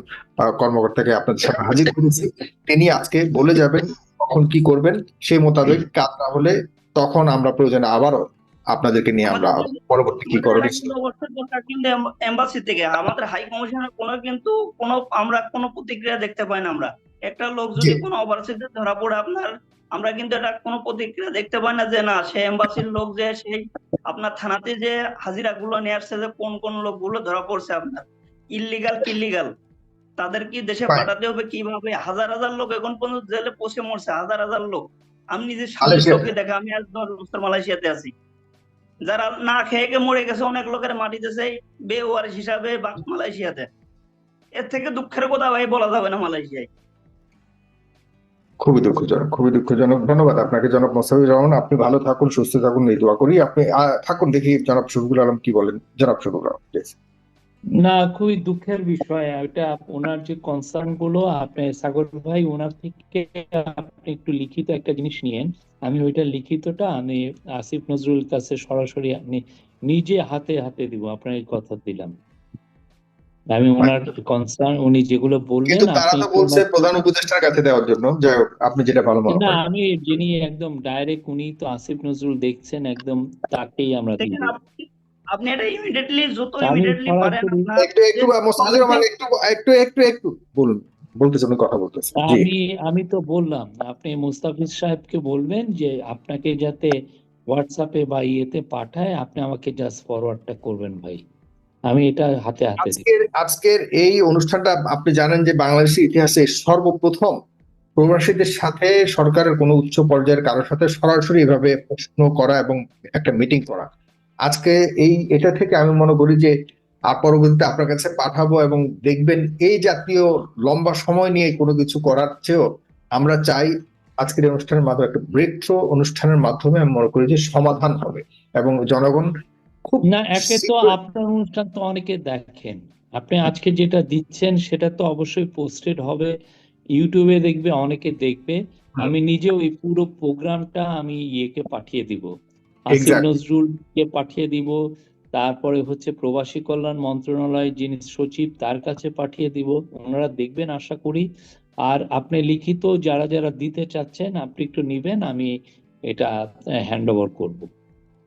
কর্মকর্তাকে আপনাদের সামনে হাজির করেছি। তিনি আজকে বলে যাবেন কখন কি করবেন, সেই মোতাবেক কাজ না হলে তখন আমরা প্রয়োজনে আবারও আপনাদেরকে নিয়ে আমরা আমাদের জন্য পরবর্তী কি আমাদের করণীয় হাই ছিল। অবস্থার দরকার কিন্তু এম্বাসি থেকে আমাদের হাই কমিশনের কোনো আমরা কোনো প্রতিক্রিয়া দেখতে পাই না। আমরা একটা লোক জি যদি কোনো অপারেশনে ধরা পড়ে আপনার, আমরা কিন্তু এটা কোনো প্রতিক্রিয়া দেখতে পাই না যে না সে এম্বাসির লোক যে সেই আপনার থানাতে যে হাজিরা গুলো নিয়ে আসছে যে কোন কোন লোকগুলো ধরা পড়ছে আপনার ইল্লিগাল কিল্লিগাল তাদের কি দেশে ফাইন। পাঠাতে হবে কিভাবে, হাজার হাজার লোক এখন পর্যন্ত জেলে পচে মরছে, হাজার হাজার লোক। আমি নিজে সামনে মালয়েশিয়া চোখে দেখা, আমি আজ 10 বছর মালয়েশিয়াতে আছি। যারা না খেয়ে খেয়ে মরে গেছে অনেক লোকের মাটিতে সেই বেওয়ারিশ হিসাবে মালয়েশিয়াতে। এর থেকে দুঃখের কথা ভাই বলা যাবে না মালয়েশিয়ায়। খুবই দুঃখজনক, খুবই দুঃখজনক। ধন্যবাদ আপনাকে জনাব মোস্তাফিজুর রহমান। আপনি ভালো থাকুন, সুস্থ থাকুন, এই দোয়া করি। আপনি থাকুন, দেখি জনাব শফিকুল আলম কি বলেন। জনাব শফিকুল আলম প্লিজ। না, খুবই দুঃখের বিষয় এটা। ওনার যে কনসার্ন গুলো আপনি সাগর ভাই ওনার থেকে আপনি একটু লিখিত একটা জিনিস নিয়েন। আমি ওইটা লিখিতটা আমি আসিফ নজরুল কাছে সরাসরি আপনি নিজে হাতে হাতে দিব, আপনার কথা দিলাম। আমি ওনার কনসার্ন উনি যেগুলো বললেন কিন্তু তারা আপনি তো একটু বলছে ওনার প্রধান উপদেষ্টার কাছে দেওয়ার জন্য। যাই হোক, আপনি যেটা ভালো মনে না, করেন। আমি যিনি একদম ডাইরেক্ট উনি তো আসিফ নজরুল দেখছেন একদম, তাকেই আমরা দিব। দেখেন আপনি এটা ইমিডিয়েটলি যত আমি ইমিডিয়েটলি পারেন সরাসরি আপনার একটু যে একটু মোস্তাফিজুর রহমান একটু একটু একটু একটু বলুন, বলতেছেন, উনি কথা বলতেছেন। জি আমি আমি তো বললাম আপনি মুস্তাফিজ সাহেবকে বলবেন যে আপনাকে যাতে হোয়াটসঅ্যাপে বা ইয়েতে পাঠায়, আপনি আমাকে জাস্ট ফরওয়ার্ডটা করবেন ভাই। আমি এটা হাতে হাতে দিব। আজকের এই অনুষ্ঠানটা আপনি জানেন যে বাংলাদেশের ইতিহাসে সর্বপ্রথম প্রবাসীদের সাথে সরকারের কোনো উচ্চ পর্যায়ের কারোর সাথে সরাসরি এভাবে প্রশ্ন করা এবং একটা মিটিং করা। আজকে এটা থেকে আমি মনে করি যে পরবর্তীতে আপনার কাছে পাঠাবো এবং দেখবেন এই জাতীয় লম্বা সময় নিয়ে কোনো কিছু করার চেয়েও আমরা চাই আজকের এই অনুষ্ঠানের মাধ্যমে একটা ব্রেক থ্রো অনুষ্ঠানের মাধ্যমে আমি মনে করি যে সমাধান হবে এবং জনগণ খুব না, একে তো আপনার অনুষ্ঠান তো অনেকে দেখেন, আপনি আজকে যেটা দিচ্ছেন সেটা তো অবশ্যই পোস্টেড হবে, ইউটিউবে দেখবে, অনেকে দেখবে। আমি নিজেও এই পুরো প্রোগ্রামটা আমি ইয়েকে পাঠিয়ে দিব, আসিফ এক্স্যাক্টলি নজরুলকে পাঠিয়ে দিব। তারপরে হচ্ছে প্রবাসী কল্যাণ মন্ত্রণালয় যিনি সচিব তার কাছে পাঠিয়ে দিব, ওনারা দেখবেন আশা করি। আর আপনি লিখিত যারা যারা দিতে চাচ্ছেন আপনি একটু নিবেন, আমি এটা হ্যান্ড ওভার করবো।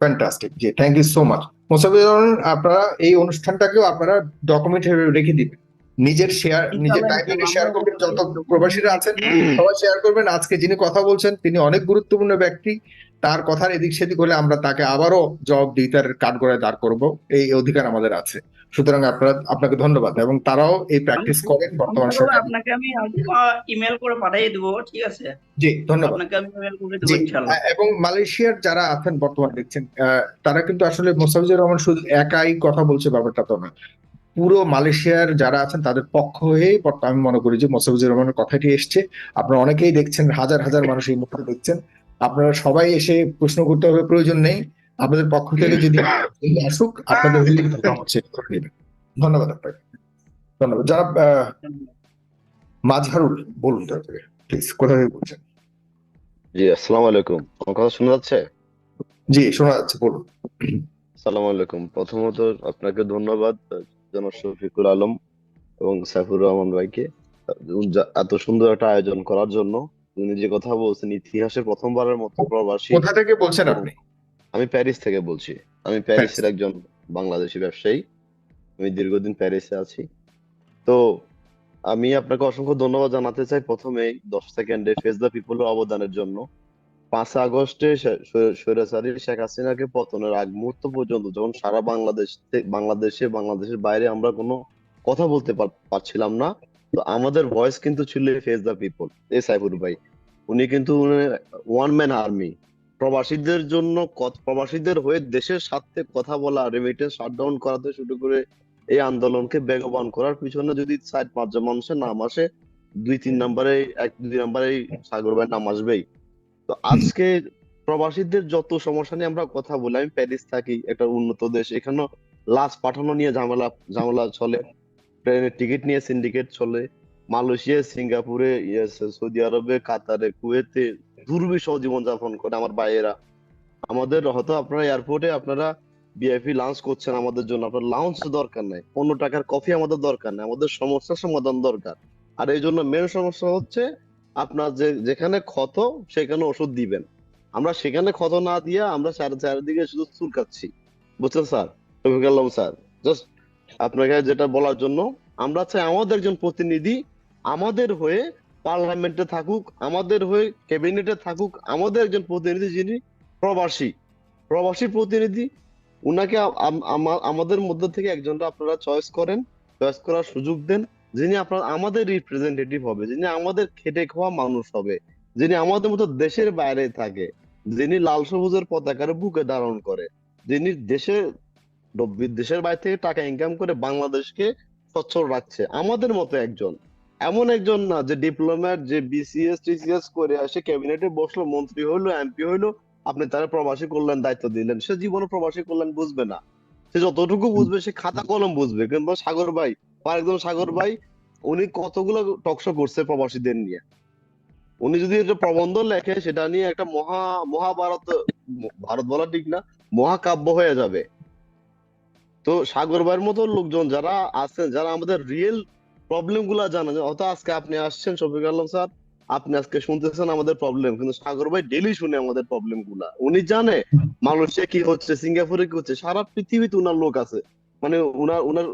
ফ্যান্টাস্টিক, জি thank you so much. Mosafir Rahman, আপনারা এই অনুষ্ঠানটাকেও আপনারা ডকুমেন্ট রেখে দিবেন, নিজের নিজের ইনশাআল্লাহ টাইমলাইনে ইনশাআল্লাহ শেয়ার আমরা করবেন, যত এটা প্রবাসীরা আছেন সবাই শেয়ার করবেন। আজকে যিনি কথা বলছেন তিনি অনেক গুরুত্বপূর্ণ ব্যক্তি, তার কথার এদিক সেদিক হলে আমরা তাকে আবারও জবাবদিহিতার কাঠগড়ায় দাঁড় করব, এই অধিকার আমাদের আছে। সুতরাং আপনাকে ধন্যবাদ, এবং তারাও এই প্র্যাকটিস করেন বর্তমান সময়ে। আপনাকে আমি ইমেল করে পাঠিয়ে দিব, ঠিক আছে? জি ধন্যবাদ। আপনাকে আমি ইমেল করে দেবো জি ইনশাআল্লাহ। এবং মালয়েশিয়ার যারা আছেন বর্তমানে দেখছেন, তারা কিন্তু আসলে মোস্তাফিজুর রহমান শুধু একাই কথা বলছে ব্যাপারটা তো না, পুরো মালয়েশিয়ার যারা আছেন তাদের পক্ষ হয়েই আমি মনে করি যে মোস্তাফিজুর রহমানের কথাটি এসছে। আপনারা অনেকেই দেখছেন, হাজার হাজার মানুষ এই মুহূর্তে দেখছেন। আপনারা সবাই এসে প্রশ্ন করতে হবে প্রয়োজন নেই, আপনাদের পক্ষ থেকে যদি আসুক আপনাদের করে নেবেন। ধন্যবাদ আপনাকে, ধন্যবাদ। যারা মাঝহারুল বলুন তারপরে প্লিজ, কোথা থেকে বলছেন? জি, আসসালামু আলাইকুম। আমার কথা শোনা যাচ্ছে? জি শোনা যাচ্ছে, বলুন। আসসালামু আলাইকুম। প্রথমত আপনাকে ধন্যবাদ জনাব শফিকুল আলম এবং সাইফুর রহমান ভাইকে এত সুন্দর একটা আয়োজন করার জন্য। উনি যে কথা বলছেন, ইতিহাসের প্রথমবারের মতো প্রবাসী। কোথা থেকে বলছেন এবং আপনি? আমি প্যারিস থেকে বলছি। আমি প্যারিসের একজন বাংলাদেশি ব্যবসায়ী। আমি দীর্ঘদিন প্যারিসে আছি। তো আমি আপনাকে অসংখ্য ধন্যবাদ জানাতে চাই প্রথমেই 10 সেকেন্ডে ফেস দ্য পিপলের অবদানের জন্য। 5 আগস্টে স্বৈরাচারী শেখ হাসিনাকে পতনের আগ মুহূর্ত পর্যন্ত যখন সারা বাংলাদেশের বাইরে আমরা কোনো কথা বলতে পারছিলাম না, তো আমাদের ভয়েস কিন্তু ছিল ফেস দ্য পিপল। এই সাইফুর ভাই উনি কিন্তু ওয়ান ম্যান আর্মি, প্রবাসীদের জন্য প্রবাসীদের হয়ে দেশের স্বার্থে কথা বলা, রেমিটেন্স শাটডাউন করাতে শুরু করে এই আন্দোলনকে বেগবান করার পিছনে যদি 4-5 জন মানুষের নাম আসে, 2-3 নম্বরে 1-2 নম্বরে সাগর ভাই নাম আসবেই। তো আজকে প্রবাসীদের যত সমস্যা নিয়ে আমরা কথা বলি, আমি প্যারিস থাকি, একটা উন্নত দেশ, এখানে লাশ পাঠানো নিয়ে ঝামেলা চলে, ট্রেনের টিকিট নিয়ে সিন্ডিকেট চলে, মালয়েশিয়া, সিঙ্গাপুরে, সৌদি আরবে, কাতারে, কুয়েতে দুর্বিষহ জীবনযাপন করে আমার ভাইয়েরা। আমাদের হয়তো আপনারা এয়ারপোর্টে আপনারা ভিআইপি লাঞ্চ করছেন আমাদের জন্য, আপনার লাউঞ্জ দরকার নাই, 15 টাকার কফি আমাদের দরকার নাই, আমাদের সমস্যার সমাধান দরকার। আর এই জন্য মেন সমস্যা হচ্ছে আপনার যেখানে ক্ষত সেখানে ওষুধ দিবেন। আমরা সেখানে ক্ষত না দিয়ে আমরা চারিদিকে শুধু চুলকাচ্ছি, বুঝছেন sir, Rafiq Alam sir? Just আপনাকে যেটা বলার জন্য, আমরা চাই আমাদের একজন প্রতিনিধি আমাদের হয়ে পার্লামেন্টে থাকুক, আমাদের হয়ে ক্যাবিনেটে থাকুক, আমাদের একজন প্রতিনিধি যিনি প্রবাসী প্রবাসী প্রতিনিধি। উনাকে আমাদের মধ্য থেকে একজনটা আপনারা চয়েস করেন, চয়েস করার সুযোগ দেন, যিনি আপনার আমাদের রিপ্রেজেন্টেটিভ হবে, যিনি আমাদের খেটে খাওয়া মানুষ হবে, যিনি আমাদের মতো দেশের বাইরে থাকে, যিনি লাল সবুজের পতাকার বুকে ধারণ করে, যিনি দেশের বাইরে থেকে টাকা ইনকাম করে বাংলাদেশকে সচ্ছল রাখছে, আমাদের মতো একজন। এমন একজন না যে ডিপ্লোম্যাট, যে বিসিএস টিসিএস করে আসে ক্যাবিনেটে বসলো, মন্ত্রী হইলো, এমপি হইলো, আপনি তারা প্রবাসী কল্যাণ দায়িত্ব দিলেন, সে জীবনে প্রবাসী কল্যাণ বুঝবে না। সে যতটুকু বুঝবে সে খাতা কলম বুঝবে। কিন্তু সাগর ভাই, একজন সাগর ভাই, উনি কতগুলো টকশো করছে প্রবাসীদের নিয়ে। উনি যদি একটা প্রবন্ধ লেখে সেটা নিয়ে একটা মহাভারত, ভারত বলা ঠিক না, মহাকাব্য হয়ে যাবে। তো সাগর ভাইয়ের মতো লোকজন যারা আছেন, যারা আমাদের রিয়েল প্রবলেম গুলা জানেন, অত আজকে আপনি আসছেন শফিক আলম স্যার, আপনি আজকে শুনতেছেন আমাদের প্রবলেম, কিন্তু সাগর ভাই ডেইলি শুনে আমাদের প্রবলেম গুলা। উনি জানে মালয়েশিয়া কি হচ্ছে, সিঙ্গাপুরে কি হচ্ছে, সারা পৃথিবীতে উনার লোক আছে, মানে উনার উনার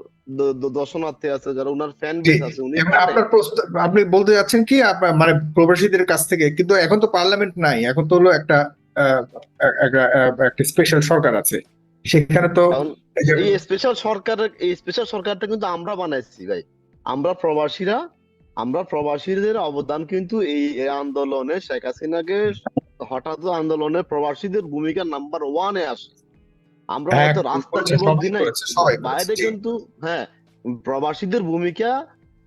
দর্শনার্থী আছে, যারা উনার ফ্যান জি। বেস আছে, উনি এবং জানে। আপনার প্রশ্ন, আপনি বলতে যাচ্ছেন কি মানে প্রবাসীদের কাছ থেকে, কিন্তু এখন তো পার্লামেন্ট নাই, এখন তো হলো একটা আহ, একটা স্পেশাল সরকার আছে, সেখানে তো কারণ এই যে- এই স্পেশাল সরকারটা কিন্তু আমরা বানাইছি ভাই। আমরা প্রবাসীরা, আমরা প্রবাসীদের অবদান কিন্তু এই আন্দোলনে, শেখ হাসিনাকে হঠাৎ আন্দোলনে প্রবাসীদের ভূমিকা নাম্বার 1-এ আসে। আমরা হ্যাঁ, হয়তো রাস্তা করেছে, কি বলছি সবাই নাই, করেছে, সবাই করেছে, বাইরে জি। কিন্তু হ্যাঁ, প্রবাসীদের ভূমিকা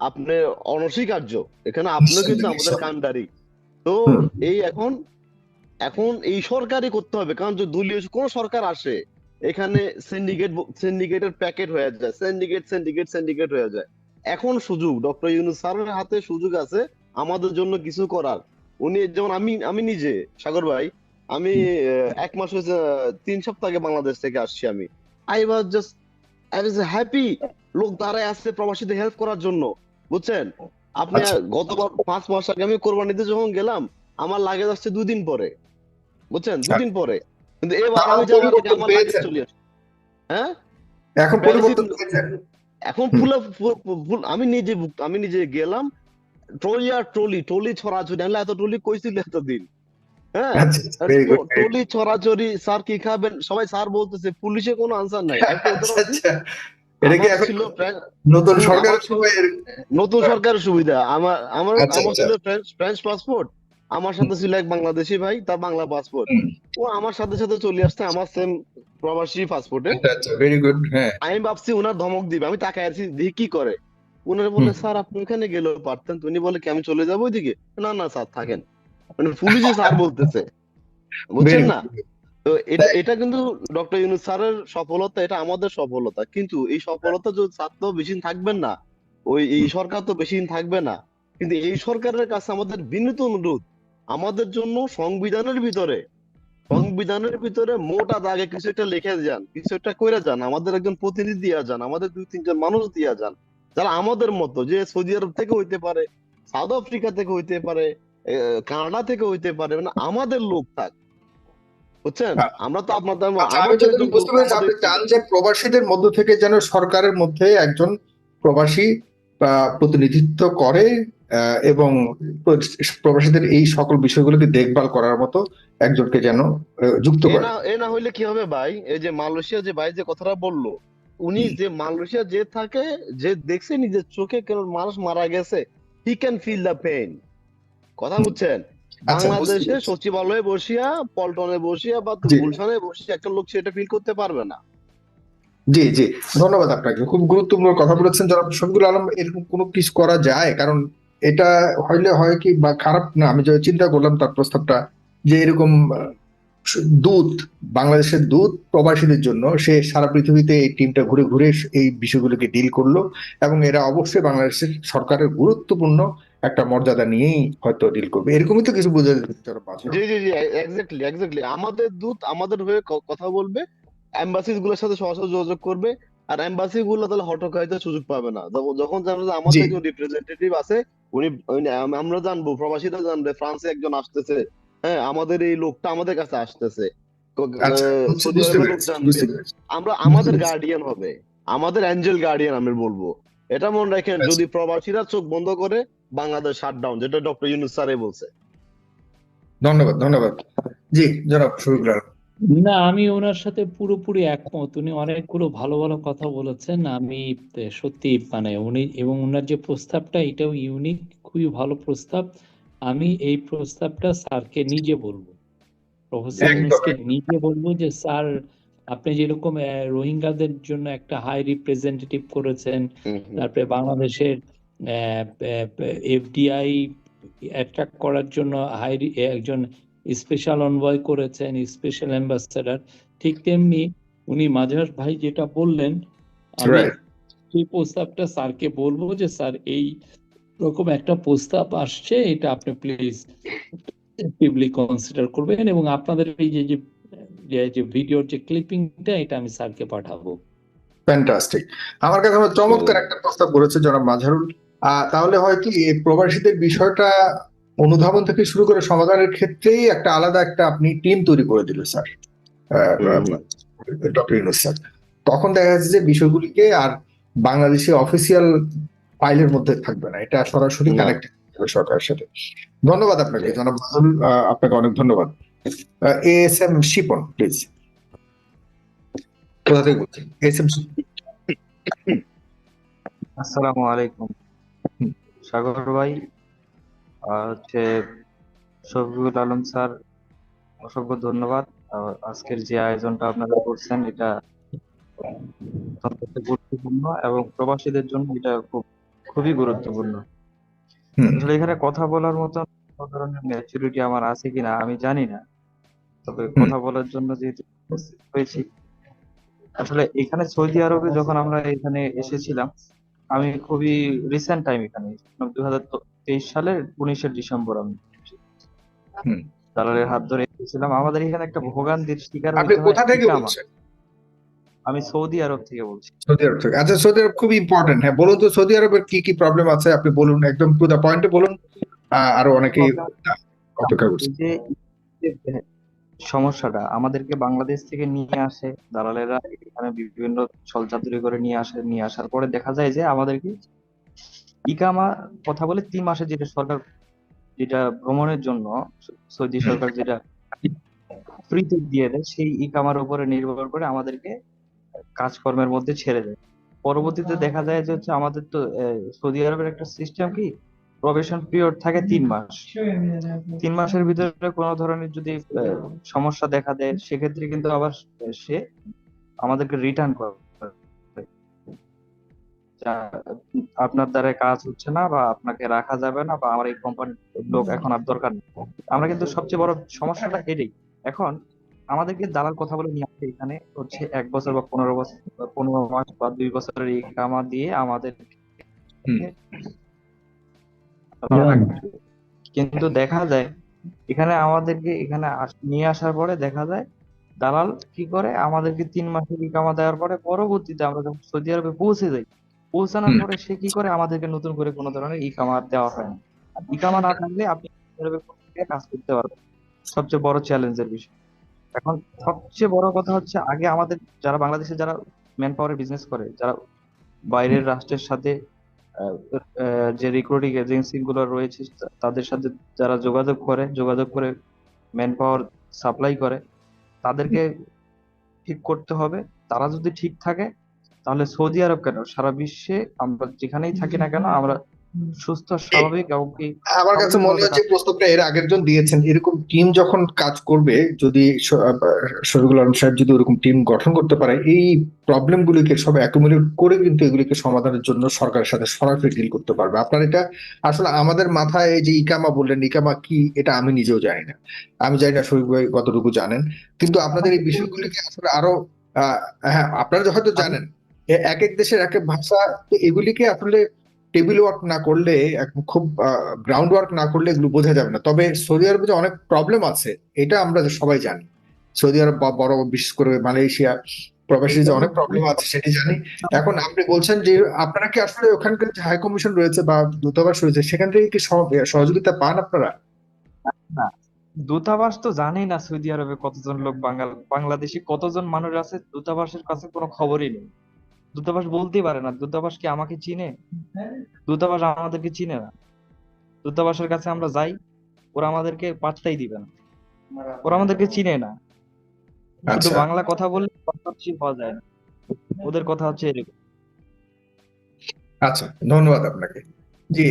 আপনি অনস্বীকার্য। এখানে আপনিও কিন্তু নিঃসন্দেহে, আমাদের নিঃসন্দেহে। কান্ডারি। তো হুম। এই এখন এখন এই সরকারই করতে হবে, কারণ যদি দলীয় কোন সরকার আসে এখানে সিন্ডিকেটের প্যাকেট হয়ে যায়, সিন্ডিকেট হয়ে যায়। এখন সুযোগ ডক্টর ইউনূস স্যারের হাতে, সুযোগ আছে আমাদের জন্য কিছু করার। উনি যেমন, আমি নিজে সাগর ভাই, আমি 1 মাস হয়েছে, 3 সপ্তাহ আগে বাংলাদেশ থেকে আসছি। আই ওয়াজ হ্যাপি, লোক দাঁড়ায় আসছে প্রবাসীদের হেল্প করার জন্য, বুঝছেন? আপনি আচ্ছা, গতবার 5 মাস আগে আমি কোরবানিতে যখন গেলাম, আমার লাগেজ আসছে 2 দিন পরে, বুঝছেন, আচ্ছা। 2 দিন পরে। কিন্তু এবার তাও আমি যাওয়ার আগে পরিবর্তন আমার লাগেজ পেয়েছেন, চলে আসছে। হ্যাঁ, এখন প্যারিসে পরিবর্তন পেয়েছেন। এখন হুম। আমি নিজে গেলাম, ট্রলি আর ট্রলি ট্রলি ছড়াছড়ি, আমি বললাম, এত ট্রলি কইছিল এতদিন? হ্যাঁ, আচ্ছা, ভেরি গুড। ট্রলি ছড়াছড়ি, স্যার কি খাবেন, সবাই স্যার বলতেছে, পুলিশে কোনো আনসার নাই। আমি তো ওদের আচ্ছা, আচ্ছা, এটা কি আমার এখন ছিল নতুন আমার সরকারের ছিল সময় নতুন সরকারের সুবিধা। আমার আমার আচ্ছা, আমার আচ্ছা। ছিল ফ্রেঞ্চ পাসপোর্ট, আমার হুম, সাথে ছিল এক বাংলাদেশি ভাই, তার বাংলা পাসপোর্ট। হুম। ও আমার সাথে সাথে চলে আসছে আমার সেম প্রবাসী পাসপোর্টে। আচ্ছা, আচ্ছা, ভেরি গুড। হ্যাঁ। আমি ভাবছি উনার ধমক দিবে, আমি তাকায় আছি দেখি কি করে। উনার বলে, হুম। স্যার আপনি ওখানে গেলেও পারতেন। তো উনি বলে কি আমি চলে যাবো ওইদিকে? না না স্যার থাকেন, মানে পুলিশে স্যার বলতেছে, ভেরি বুঝছেন না? গুড। তো এটা এটা কিন্তু ডক্টর ইউনূস স্যারের সফলতা, এটা আমাদের সফলতা। কিন্তু এই সফলতা যদি স্যার তো বেশি দিন থাকবেন না, এই সরকার তো বেশি দিন থাকবে না। কিন্তু এই সরকারের কাছে আমাদের বিনীত অনুরোধ, আমাদের জন্য সংবিধানের ভিতরে মোটা দাগে কিছু একটা লিখে যান, কিছু একটা করে যান, আমাদের একজন প্রতিনিধি দিয়া যান, আমাদের 2-3 জন মানুষ দিয়া যান, যারা আমাদের মতো, যে সৌদি আরব থেকে হইতে পারে, সাউথ আফ্রিকা থেকে হইতে পারে, কানাডা থেকে হইতে পারে, মানে আমাদের লোক থাক, বুঝছেন? আমরা তো আপনাদের, আচ্ছা, আমি আমাদের যতটুকু একজন লোক বুঝতে পেরেছি, আমাদের আপনি চান যে প্রবাসীদের মধ্য থেকে যেন সরকারের মধ্যে একজন প্রবাসী প্রতিনিধিত্ব করে, এবং প্রবাসীদের এই সকল বিষয়গুলোকে দেখভাল করার মতো একজনকে যেন যুক্ত করে। এ না হইলে কি হবে ভাই? এই যে মালয়েশিয়া যে ভাই যে কথাটা বললো, উনি যে মালয়েশিয়া যে থাকে, যে দেখছে নিজের চোখে কেন মানুষ মারা গেছে, he can feel the pain. কথা হুম। বুঝছেন? আচ্ছা, বুঝতে বাংলাদেশে পেরেছি। সচিবালয়ে বসিয়া, পল্টনে বসিয়া বা জি, গুলশানে বসিয়া একটা লোক সেটা ফিল করতে পারবে না। জি, জি। ধন্যবাদ আপনাকে, খুব গুরুত্বপূর্ণ কথা বলেছেন জনাব শফিকুল আলম। এরকম কোনো কিছু করা যায়? কারণ এটা হইলে হয় কি, বা খারাপ না, আমি যে চিন্তা করলাম তার প্রস্তাবটা, যে এরকম দূত, বাংলাদেশের দূত প্রবাসীদের জন্য, সে সারা পৃথিবীতে এই টিমটা ঘুরে ঘুরে এই বিষয়গুলোকে ডিল করলো, এবং এরা অবশ্যই বাংলাদেশের সরকারের গুরুত্বপূর্ণ একটা মর্যাদা নিয়েই হয়তো ডিল করবে, এরকমই তো কিছু বোঝা যাচ্ছে ওরা বাঁচলো। জি জি জি, এক্স্যাক্টলি আমাদের দূত আমাদের হয়ে কথা বলবে, এম্বাসি গুলোর সাথে সরাসরি যোগাযোগ করবে, আর এম্বাসি গুলো তাহলে হটকারিতে সুযোগ পাবে না। যখন জানবে যে জি। আমাদের একজন রিপ্রেজেন্টেটিভ আছে, আমরা জানবো, প্রবাসীরা জানবে ফ্রান্সে একজন আসতেছে, হ্যাঁ, আমাদের এই লোকটা আমাদের কাছে আসতেছে, আচ্ছা, সৌদি বুঝতে আরবের লোক পেরেছি, জানবে, বুঝতে পেরেছি, আমরা বুঝতে আমাদের পেরেছি। গার্ডিয়ান হবে, আমাদের অ্যাঞ্জেল গার্ডিয়ান আমি বলবো। এটা মনে রাখেন, আচ্ছা, যদি প্রবাসীরা চোখ বন্ধ করে বাংলাদেশ শাটডাউন, যেটা ডক্টর ইউনূস স্যারই বলছে। ধন্যবাদ, ধন্যবাদ। জি, জনাব শফিকুল আলম। না, আমি ওনার সাথে পুরোপুরি একমত। উনি অনেকগুলো ভালো ভালো কথা বলেছেন। আমি সত্যি মানে উনি এবং ওনার যে প্রস্তাবটা এটাও ইউনিক, খুবই ভালো প্রস্তাব। আমি এই প্রস্তাবটা স্যারকে নিজে বলবো, প্রফেসর একদম ইউনূসকে একদম। নিজে বলবো যে স্যার, আপনি যেরকম রোহিঙ্গাদের জন্য একটা হাই রিপ্রেজেন্টেটিভ করেছেন, হুম, হুম। তারপরে বাংলাদেশের এফডিআই অ্যাট্রাক্ট করার জন্য একজন স্পেশাল অনভয় করেছেন, স্পেশাল অ্যাম্বাসেডর, ঠিক তেমনি উনি মাঝার ভাই যেটা বললেন, আমি রাইট। সেই প্রস্তাবটা স্যারকে বলবো যে স্যার এই রকম একটা প্রস্তাব আসছে, এটা আপনি প্লিজ অ্যাক্টিভলি কনসিডার করবেন, এবং আপনাদের এই যে যে ভিডিওর যে ক্লিপিংটা এটা আমি স্যারকে পাঠাবো। ফ্যান্টাস্টিক। আমার কাছে আমার চমৎকার একটা প্রস্তাব করেছে জনাব মাঝারুল। তাহলে হয় কি, এই প্রবাসীদের বিষয়টা অনুধাবন থেকে শুরু করে সমাধানের ক্ষেত্রেই একটা আলাদা একটা আপনি টিম তৈরি করে দিল স্যার, হুম, হুম। Doctor Yunus sir. তখন দেখা যাচ্ছে যে বিষয়গুলিকে আর বাংলাদেশি অফিসিয়াল ফাইলের মধ্যে থাকবে না, এটা সরাসরি না, কানেক্টেড হবে সরকারের সাথে। ধন্যবাদ আপনাকে জি। জনাব মাঝারুল, আপনাকে অনেক ধন্যবাদ। ASM শিপন প্লিজ, কোথা থেকে বলছেন? ASM শিপন। আসসালামু আলাইকুম হুম, সাগর ভাই, হচ্ছে শফিকুল আলম স্যার, অসংখ্য ধন্যবাদ। আজকের যে আয়োজনটা আপনারা করছেন এটা অত্যন্ত গুরুত্বপূর্ণ এবং প্রবাসীদের জন্য এটা খুবই গুরুত্বপূর্ণ। হুম, আসলে এখানে কথা বলার মতো কোনো ধরনের ম্যাচুরিটি আমার আছে কিনা আমি জানি না, তবে হুম, কথা বলার জন্য যেহেতু উপস্থিত হয়েছি, আসলে এখানে সৌদি আরবে যখন আমরা এখানে এসেছিলাম, আমি খুবই রিসেন্ট টাইম এখানে এসেছিলাম, 2023 সালের 19শে ডিসেম্বর আমি হুম। দালালের হাত ধরে এসেছিলাম। আমাদের এখানে একটা ভোগান্তির শিকার আপনি হইতে হয় কোথা থেকে ইকামা। বলছেন? আমি সৌদি আরব থেকে বলছি। সৌদি আরব থেকে। আচ্ছা, সৌদি আরব খুবই ইম্পর্টেন্ট। হ্যাঁ, বলুন তো সৌদি আরবের কি কি প্রবলেম আছে, আপনি বলুন, একদম টু দা পয়েন্টে বলুন। আরো অনেকেই প্রবলেম অপেক্ষা করছে। এই যে সমস্যাটা আমাদেরকে বাংলাদেশ থেকে নিয়ে আসে দালালেরা, এখানে বিভিন্ন ছলচাতুরি করে নিয়ে আসার পরে দেখা যায় যে আমাদেরকে ইকামা কথা বলে 3 মাসে, যেটা সরকার যেটা ভ্রমণের জন্য সৌদি হুম, সরকার যেটা ফ্রিতে দিয়ে দেয়, সেই ইকামার উপরে নির্ভর করে আমাদেরকে কাজকর্মের মধ্যে ছেড়ে দেয়। পরবর্তীতে দেখা যায় যে হচ্ছে আমাদের তো সৌদি আরবের একটা সিস্টেম কি, প্রবেশন পিরিয়ড থাকে 3 মাস। 3 মাসের ভিতরে কোনো ধরনের যদি সমস্যা দেখা দেয়, সেক্ষেত্রে কিন্তু আবার সে আমাদেরকে রিটার্ন করে, যা আপনার দ্বারা কাজ হচ্ছে না, বা আপনাকে রাখা যাবে না, বা আমার এই কোম্পানির লোক এখন আর দরকার নেই। আমরা কিন্তু সবচেয়ে বড় সমস্যাটা এটাই। এখন আমাদেরকে দালাল কথা বলে নিয়ে আসে এখানে হচ্ছে 1 বছর বা 15 বছর বা 15 মাস বা 2 বছরের ইকামা দিয়ে আমাদের হুম, কিন্তু দেখা যায় এখানে আমাদেরকে এখানে নিয়ে আসার পরে দেখা যায় দালাল কি করে, আমাদেরকে 3 মাসের ইকামা দেওয়ার পরে পরবর্তীতে আমরা যখন সৌদি আরবে পৌঁছে যাই, পৌঁছানোর হুম। পরে সে কি করে, আমাদেরকে নতুন করে কোনো ধরনের ইকামা আর দেওয়া হয় না। আর ইকামা না থাকলে আপনি সৌদি আরবে কোনো জায়গায় কাজ করতে পারবেন না। সবচেয়ে বড় চ্যালেঞ্জের বিষয়। এখন সবচেয়ে বড় কথা হচ্ছে, আগে আমাদের যারা বাংলাদেশে যারা ম্যান পাওয়ারের বিজনেস করে, যারা বাইরের রাষ্ট্রের সাথে আহ, যে রিক্রুটিং এজেন্সি গুলো রয়েছে তাদের সাথে যারা যোগাযোগ করে ম্যান পাওয়ার সাপ্লাই করে, তাদেরকে ঠিক করতে হবে। তারা যদি ঠিক থাকে, তাহলে সৌদি আরব কেন, সারা বিশ্বে আমরা যেখানেই থাকি না কেন, আমরা সুস্থ স্বাভাবিক এবং কি আমার কাছে মনে স্বাভাবিকভাবে হচ্ছে কাজ এই প্রস্তাবটা এর আগের জন দিয়েছেন। এরকম টিম যখন কাজ করবে, যদি শফিকুল আলম সাহেব যদি ওরকম টিম গঠন করতে পারে, এই প্রবলেম গুলিকে সব অ্যাকুমুলেট করে কিন্তু এগুলিকে সমাধানের জন্য সরকারের সাথে সরাসরি ডিল করতে পারবে। আপনার এটা আসলে আমাদের মাথায়, এই যে ইকামা বললেন, ইকামা কি এটা আমি নিজেও জানি না। আমি জানি না শফিক ভাই কতটুকু জানেন, কিন্তু আপনাদের এই বিষয়গুলিকে আসলে আরো আহ হ্যাঁ, আপনারা হয়তো জানেন, এক এক দেশের এক এক ভাষা, তো এগুলিকে আসলে টেবিল ওয়ার্ক না করলে, খুব গ্রাউন্ড ওয়ার্ক না করলে এগুলো বোঝা যাবে না। তবে সৌদি আরবে যে অনেক প্রবলেম আছে, এটা আমরা সবাই জানি। সৌদি আরব বা বড়, বিশেষ করে মালয়েশিয়া, প্রবাসী যে অনেক প্রবলেম আছে সেটি জানি। এখন আপনি বলছেন যে আপনারা কি আসলে ওখানকার যে হাই কমিশন রয়েছে বা দূতাবাস রয়েছে, সেখান থেকে কি সহযোগিতা পান আপনারা? না, দূতাবাস তো জানেই না সৌদি আরবে কতজন লোক বাংলাদেশি কতজন মানুষ আছে, দূতাবাসের কাছে কোনো খবরই নেই। দূতাবাস বলতেই পারে না। দূতাবাস কি আমাকে চিনে? দূতাবাস আমাদেরকে চিনে না। দূতাবাসের কাছে আমরা যাই, ওরা আমাদেরকে পাত্তাই দিবে না, ওরা আমাদেরকে চিনে না। শুধু আচ্ছা বাংলা কথা বললে কথা বেশি পাওয়া যায় না, ওদের কথা হচ্ছে এরকম। আচ্ছা, ধন্যবাদ আপনাকে। জি,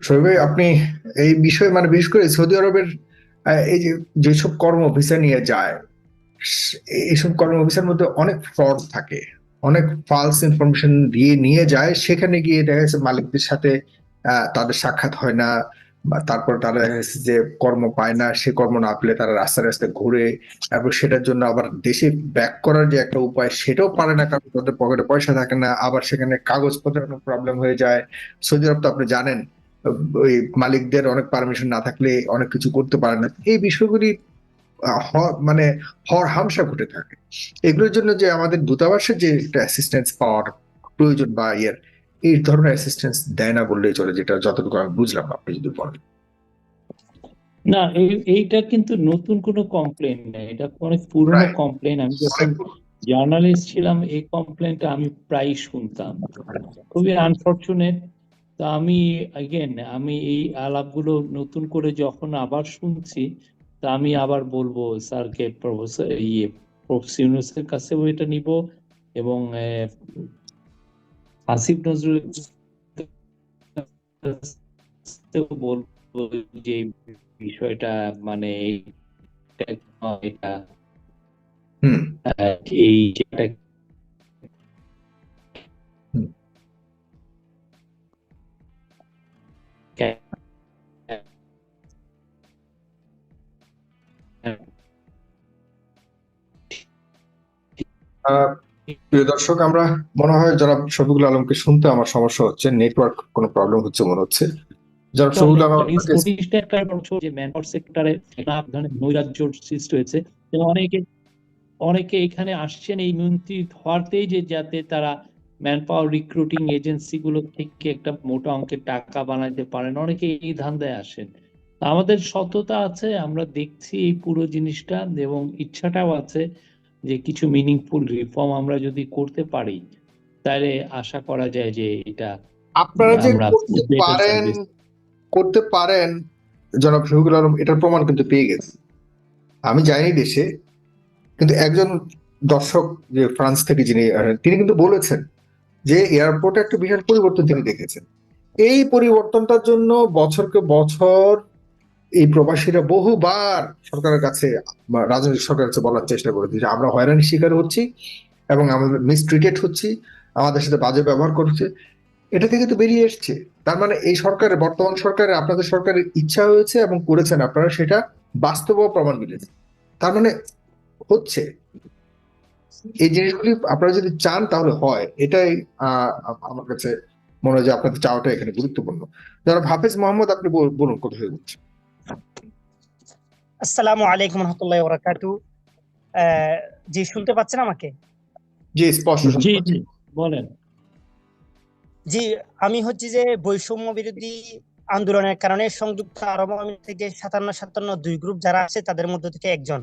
শোয়েব ভাই, আপনি এই বিষয়ে মানে বিশেষ করে সৌদি আরবের এই যে যেসব কর্ম ভিসা নিয়ে যায়, এইসব কর্ম ভিসার মধ্যে অনেক ফ্রড থাকে, অনেক ফালস ইনফরমেশন দিয়ে নিয়ে যায়, সেখানে গিয়ে দেখা যাচ্ছে মালিকদের সাথে তাদের সাক্ষাৎ হয় না, বা তারপর তারা দেখা যাচ্ছে যে কর্ম পায় না, সে কর্ম না পেলে তারা রাস্তায় রাস্তায় ঘুরে, এবং সেটার জন্য আবার দেশে ব্যাক করার যে একটা উপায় সেটাও পারে না, কারণ তাদের পকেটে পয়সা থাকে না, আবার সেখানে কাগজপত্রের অনেক প্রবলেম হয়ে যায়। সৌদি আরব তো আপনি জানেন, ওই মালিকদের অনেক পারমিশন না থাকলে অনেক কিছু করতে পারে না। এই বিষয়গুলি মানে হামসা ঘটে থাকে। এগুলোর জন্য যে আমাদের দূতাবাসের যে একটা অ্যাসিস্ট্যান্স পাওয়ার প্রয়োজন, বা এই ধরনের অ্যাসিস্ট্যান্স দেয় না বললেই চলে, যেটা যতটুকু আমি বুঝলাম, আপনি যদি বলেন। না, এইটা কিন্তু নতুন কোনো কমপ্লেন না, এটা অনেক পুরনো Right. কমপ্লেন। আমি যখন জার্নালিস্ট ছিলাম এই কমপ্লেনটা আমি প্রায় শুনতাম। খুবই আনফরচুনেট। তো আমি আমি এই আলাপগুলো নতুন করে যখন আবার শুনছি, তা আমি আবার বলবো স্যারকে, প্রফেসর ইউনূসের কাছেও এটা নিব, এবং আসিফ নজরুল কাছেও বলবো যে এই বিষয়টা মানে এটা হুম এই যেটা হুম। প্রিয় দর্শক, আমরা মনে হয় জনাব শফিকুল আলমকে শুনতে আমার সমস্যা হচ্ছে, নেটওয়ার্ক কোনো প্রবলেম হচ্ছে মনে হচ্ছে। জনাব শফিকুল আলম নিউজ আপনাকে- নোটিশটা একটা অংশ যে ম্যানপাওয়ার সেক্টরে একটা ধরনের নৈরাজ্য সৃষ্টি হয়েছে, এবং অনেকে এখানে আসছেন এই মন্ত্রী হওয়াতেই, যে যাতে তারা ম্যানপাওয়ার রিক্রুটিং এজেন্সি গুলো থেকে একটা মোটা অঙ্কের টাকা বানাইতে পারেন, অনেকে এই ধান্দায় আসেন। আমাদের সততা আছে, আমরা দেখছি এই পুরো জিনিসটা, এবং ইচ্ছাটাও আছে যে কিছু মিনিংফুল রিফর্ম আমরা যদি করতে পারি, তাহলে আশা করা যায় যে এটা আপনারা যে আমরা বেটার সার্ভিস। করতে পারেন জনাব শফিকুল আলম, এটার প্রমাণ কিন্তু পেয়ে গেছে। আমি যাইনি দেশে, কিন্তু একজন দর্শক যে ফ্রান্স থেকে যিনি তিনি কিন্তু বলেছেন যে এয়ারপোর্টে একটা বিশাল পরিবর্তন তিনি দেখেছেন। এই পরিবর্তনটার জন্য বছরকে বছর এই প্রবাসীরা বহুবার সরকারের কাছে বা রাজনৈতিক সরকারের কাছে বলার চেষ্টা করেছে যে আমরা হয়রানির শিকার হচ্ছি এবং আমরা মিসট্রিটেড হচ্ছি, আমাদের সাথে বাজে ব্যবহার করছে। এটা থেকে তো বেরিয়ে এসছে। তার মানে এই সরকারের, বর্তমান সরকারের, আপনাদের সরকারের ইচ্ছা হয়েছে এবং করেছেন আপনারা, সেটা বাস্তব প্রমাণ মিলেছে। তার মানে হচ্ছে এই জিনিসগুলি আপনারা যদি চান তাহলে হয়, এটাই আমার কাছে মনে হয় যে আপনাদের চাওয়াটা এখানে গুরুত্বপূর্ণ। যারা হাফেজ মোহাম্মদ, আপনি বলুন কোথায় হয়ে যাচ্ছে। আসসালামু আলাইকুম রহমতুল্লাহ বরাকাতু। জি, শুনতে পাচ্ছেন আমাকে? জি, স্পষ্ট শুনতে জি পাচ্ছি। জি, বলেন। জি, আমি হচ্ছে যে বৈষম্য বিরোধী আন্দোলনের কারণে সংযুক্ত আরব আমিরাত থেকে 57 দুই গ্রুপ যারা আছে তাদের মধ্য থেকে একজন।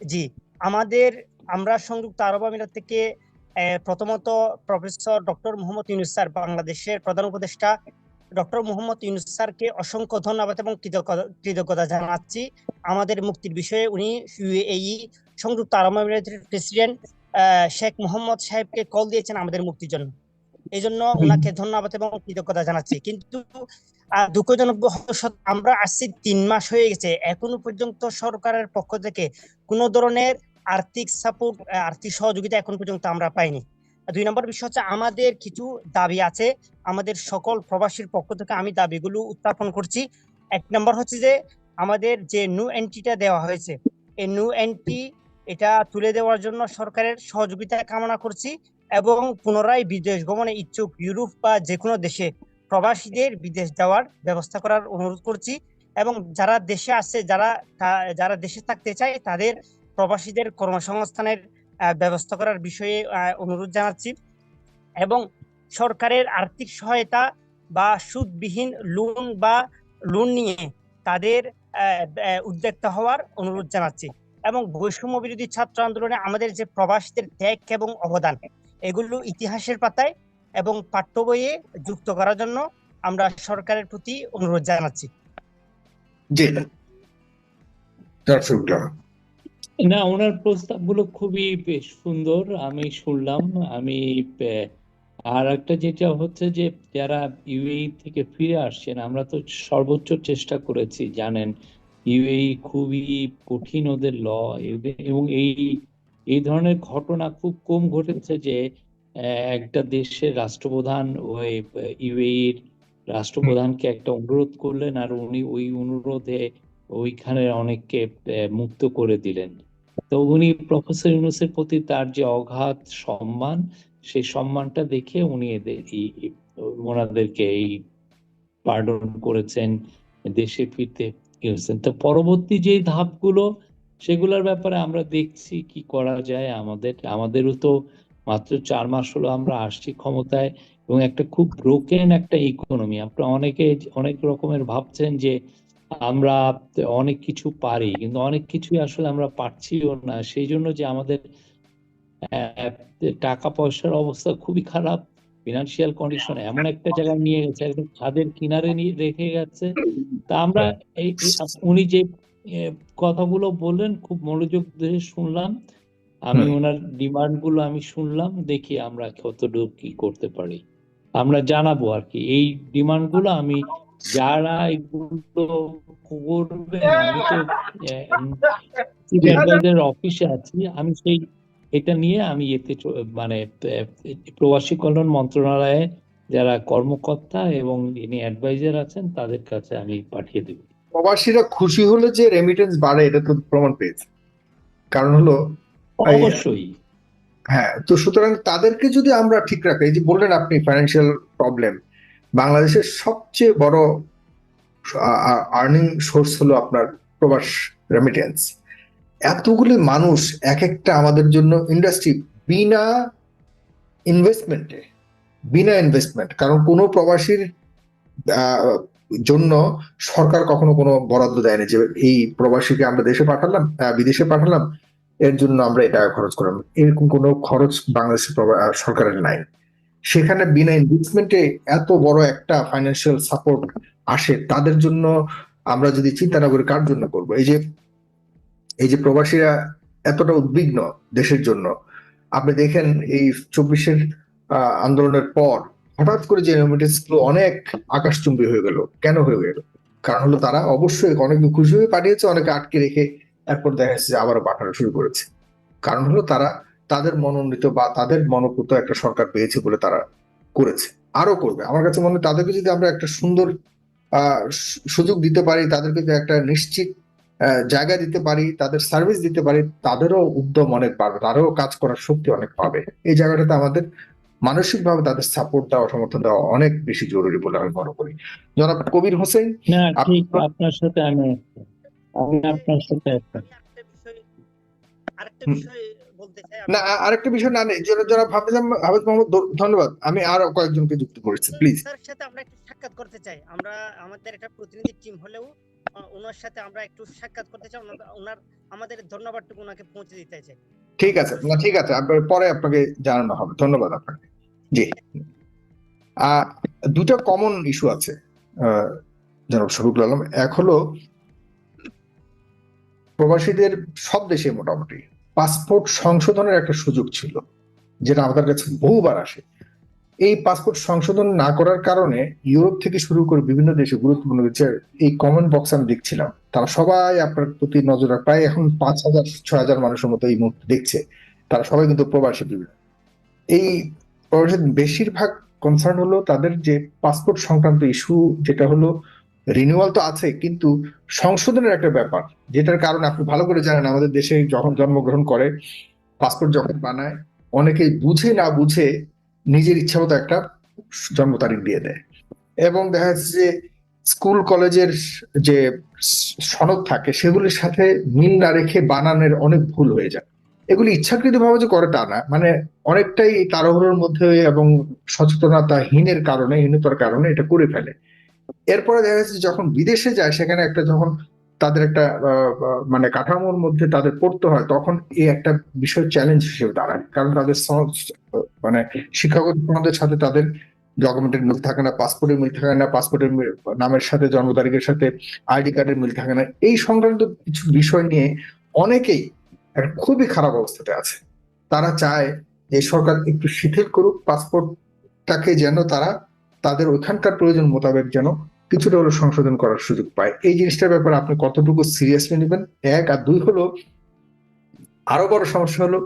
জি, আমরা সংযুক্ত আরব আমিরাত থেকে প্রথমত professor doctor Mohammad Yunus sir, বাংলাদেশের প্রধান উপদেষ্টা ডক্টর মোহাম্মদ ইউনূস স্যারকে অসংখ্য ধন্যবাদ এবং কৃতজ্ঞতা জানাচ্ছি। আমাদের মুক্তির বিষয়ে উনি ইউএই সংযুক্ত আরব আমিরাতের প্রেসিডেন্ট শেখ মোহাম্মদ সাহেবকে কল দিয়েছেন আমাদের মুক্তির জন্য। এই জন্য ওনাকে ধন্যবাদ এবং কৃতজ্ঞতা জানাচ্ছি। কিন্তু দুঃখজনক আমরা আসছি 3 মাস হয়ে গেছে, এখনো পর্যন্ত সরকারের পক্ষ থেকে কোনো ধরনের আর্থিক সাপোর্ট, আর্থিক সহযোগিতা এখন পর্যন্ত আমরা পাইনি। 2 নম্বর বিষয় হচ্ছে আমাদের কিছু দাবি আছে, আমাদের সকল প্রবাসীর পক্ষ থেকে আমি দাবিগুলো উত্থাপন করছি। 1 নম্বর হচ্ছে যে আমাদের যে নিউ এন্ট্রিটা দেওয়া হয়েছে, এই নিউ এন্ট্রি এটা তুলে দেওয়ার জন্য সরকারের সহযোগিতা কামনা করছি, এবং পুনরায় বিদেশ গমনে ইচ্ছুক ইউরোপ বা যে কোনো দেশে প্রবাসীদের বিদেশ যাওয়ার ব্যবস্থা করার অনুরোধ করছি, এবং যারা দেশে আছে, যারা দেশে থাকতে চায় তাদের প্রবাসীদের কর্মসংস্থানের ব্যবস্থা করার বিষয়ে অনুরোধ জানাচ্ছি। এবং সরকারের আর্থিক সহায়তা বা সুদবিহীন লোন বা লোন নিয়ে তাদের উদ্যোক্তা হওয়ার অনুরোধ জানাচ্ছি। এবং বৈষম্য বিরোধী ছাত্র আন্দোলনে আমাদের যে প্রবাসীদের ত্যাগ এবং অবদান, এগুলো ইতিহাসের পাতায় এবং পাঠ্য বইয়ে যুক্ত করার জন্য আমরা সরকারের প্রতি অনুরোধ জানাচ্ছি। জি দর্শক, না, ওনার প্রস্তাবগুলো খুবই বেশ সুন্দর, আমি শুনলাম। আমি আর একটা যেটা হচ্ছে যে যারা ইউএই থেকে ফিরে আসছেন, আমরা তো সর্বোচ্চ চেষ্টা করেছি, জানেন ইউএই খুবই কঠিন ওদের ল, এবং এই ধরনের ঘটনা খুব কম ঘটেছে যে একটা দেশের রাষ্ট্রপ্রধান ওই ইউএইর রাষ্ট্রপ্রধানকে একটা অনুরোধ করলেন আর উনি ওই অনুরোধে ওইখানে অনেককে মুক্ত করে দিলেন। তো উনি প্রফেসর ইউনূসের প্রতি তার যে অগাধ সম্মান, সেই সম্মানটা দেখে উনি ওনাদেরকে এই পার্ডন করেছেন, দেশে ফিরতে গেছেন। তো পরবর্তী যে ধাপগুলো, সেগুলোর ব্যাপারে আমরা দেখছি কি করা যায়। আমাদেরও তো মাত্র 4 মাস হলো আমরা আসছি ক্ষমতায়, এবং একটা খুব ব্রোকেন একটা ইকোনমি। আপনারা অনেকে অনেক রকমের ভাবছেন যে আমরা অনেক কিছু পারি, কিন্তু অনেক কিছুই আসলে আমরা পারছিও না। সেই জন্য যে আমাদের টাকা পয়সার অবস্থা খুবই খারাপ, ফিনান্সিয়াল কন্ডিশন এমন একটা জায়গায় নিয়ে গেছে, একদম খাদের কিনারে নিয়ে রেখে গেছে। তা আমরা উনি যে কথাগুলো বললেন খুব মনোযোগ দিয়ে শুনলাম। আমি ওনার ডিমান্ড গুলো আমি শুনলাম, দেখি আমরা কতটুকু কি করতে পারি, আমরা জানাবো আর কি। এই ডিমান্ড গুলো আমি, যারা এগুলো করবেন, আমি তো চিফ অ্যাডভাইজার অফিসে আছি, আমি এটা নিয়ে আমি মানে প্রবাসী কল্যাণ মন্ত্রণালয়ে যারা কর্মকর্তা এবং যিনি অ্যাডভাইজার আছেন তাদের কাছে আমি পাঠিয়ে দেব। প্রবাসীরা খুশি হলে যে রেমিটেন্স বাড়ে এটা তো প্রমাণ পেয়েছে। কারণ হলো অবশ্যই, হ্যাঁ, তো সুতরাং তাদেরকে যদি আমরা ঠিক রাখি, এই যে বললেন আপনি ফাইন্যান্সিয়াল প্রবলেম, বাংলাদেশের সবচেয়ে বড় আর্নিং সোর্স হলো আপনার প্রবাস রেমিটেন্স। এতগুলি মানুষ, এক একটা আমাদের জন্য ইন্ডাস্ট্রি, বিনা ইনভেস্টমেন্ট, কারণ কোনো প্রবাসীর জন্য সরকার কখনো কোনো বরাদ্দ দেয়নি যে এই প্রবাসীকে আমরা বিদেশে পাঠালাম, এর জন্য আমরা এই টাকা খরচ করলাম, এরকম কোনো খরচ বাংলাদেশের সরকারের নাই। সেখানে বিনা ইনভেস্টমেন্টে এত বড় একটা ফাইন্যান্সিয়াল সাপোর্ট আসে, তাদের জন্য আমরা যদি চিন্তা না করি কার জন্য করবো? এই যে প্রবাসীরা এতটা উদ্বিগ্ন দেশের জন্য, আপনি দেখেন এই 24-এর আন্দোলনের পর হঠাৎ করে যে রেমিটেন্স গুলো অনেক আকাশচুম্বী হয়ে গেল। কেন হয়ে গেল? কারণ হলো তারা অবশ্যই অনেক খুশি হয়ে পাঠিয়েছে, অনেকে আটকে রেখে এরপর দেখা যাচ্ছে যে আবারও পাঠানো শুরু করেছে। কারণ হলো তাদের মনোনীত বা তাদের মনোপুত একটা সরকার পেয়েছে বলে তারা করেছে, আরো করবে। আমার কাছে মনে হয় তাদেরকে যদি আমরা একটা সুন্দর সুযোগ দিতে পারি, তাদেরকে যদি একটা নিশ্চিত জায়গা দিতে পারি, তাদের সার্ভিস দিতে পারি, তাদেরও উদ্যম অনেক বাড়বে, তারাও কাজ করার শক্তি অনেক পাবে। এই জায়গাটাতে আমাদের মানসিকভাবে তাদের সাপোর্ট দেওয়া, সমর্থন দেওয়া অনেক বেশি জরুরি বলে আমি মনে করি। জনাব কবির হোসেন, না ঠিক, আপনার সাথে আমি আপনার সাথে আরেকটা বিষয় বলতে চাই। না, আরেকটা বিষয় না নেই, জনাব হাফিজ মোহাম্মদ, ধন্যবাদ। আমি আরো কয়েকজনকে যুক্ত করেছি, প্লিজ। স্যার সাথে আমরা একটু সাক্ষাৎ করতে চাই, আমরা আমাদের একটা প্রতিনিধি টিম হলেও ওনার সাথে আমরা একটু সাক্ষাৎ করতে চাই, ওনার আমাদের ধন্যবাদটুকু ওনাকে পৌঁছে দিতে চাই। ঠিক আছে, ঠিক আছে, পরে আপনাকে জানানো হবে। ধন্যবাদ আপনাকে। জি, দুটো কমন ইস্যু আছে জনাব শফিকুল আলম। এক হলো প্রবাসীদের সব দেশে মোটামুটি পাসপোর্ট সংশোধনের একটা সুযোগ ছিল, যেটা আমাদের কাছে বহুবার আসে। এই পাসপোর্ট সংশোধন না করার কারণে ইউরোপ থেকে শুরু করে বিভিন্ন দেশে গুরুত্বপূর্ণ এই কমেন্ট বক্স আমি দেখছিলাম, তারা সবাই আপনার প্রতি নজর রাখে। প্রায় এখন 5,000-6,000 মানুষের মতো এই মুহূর্তে দেখছে, তারা সবাই কিন্তু প্রবাসী। এই প্রবাসীর বেশিরভাগ কনসার্ন হলো তাদের যে পাসপোর্ট সংক্রান্ত ইস্যু, যেটা হলো রিনিউয়াল তো আছে, কিন্তু সংশোধনের একটা ব্যাপার, যেটার কারণে আপনি ভালো করে জানেন আমাদের দেশে যখন জন্মগ্রহণ করে, পাসপোর্ট যখন বানায়, অনেকেই বুঝে না বুঝে নিজের ইচ্ছা মতো একটা জন্ম তারিখ দিয়ে দেয়, এবং দেখা যাচ্ছে যে স্কুল কলেজের যে সনদ থাকে সেগুলির সাথে মিল না রেখে বানানোর অনেক ভুল হয়ে যায়। এগুলি ইচ্ছাকৃত ভাবে যে করে তা না, মানে অনেকটাই তাড়াহুড়োর মধ্যে এবং সচেতনতাহীনতার কারণে এটা করে ফেলে। এরপরে দেখা যাচ্ছে যখন বিদেশে যায় সেখানে একটা যখন তাদের একটা মানে কাঠামোর মধ্যে তাদের পড়তে হয়, তখন এই একটা বিষয় চ্যালেঞ্জ হিসেবে দাঁড়ায়, কারণ তাদের মানে শিক্ষাগত সনদের সাথে তাদের ডকুমেন্টের মিল থাকে না, পাসপোর্টের মিল থাকে না, পাসপোর্টের নামের সাথে জন্ম তারিখের সাথে আইডি কার্ডের মিল থাকে না। এই সংক্রান্ত কিছু বিষয় নিয়ে অনেকেই একটা খুবই খারাপ অবস্থাতে আছে। তারা চায় এই সরকার একটু শিথিল করুক পাসপোর্টটাকে, যেন তারা তাদের ওইখানকার প্রয়োজন মোতাবেক যেন কিছুটা হলো সংশোধন করার সুযোগ পায়। এই জিনিসটার ব্যাপারে আপনি কতটুকু সিরিয়াসলি নেবেন, এক। আর দুই হলো, আরো বড় সমস্যা হলো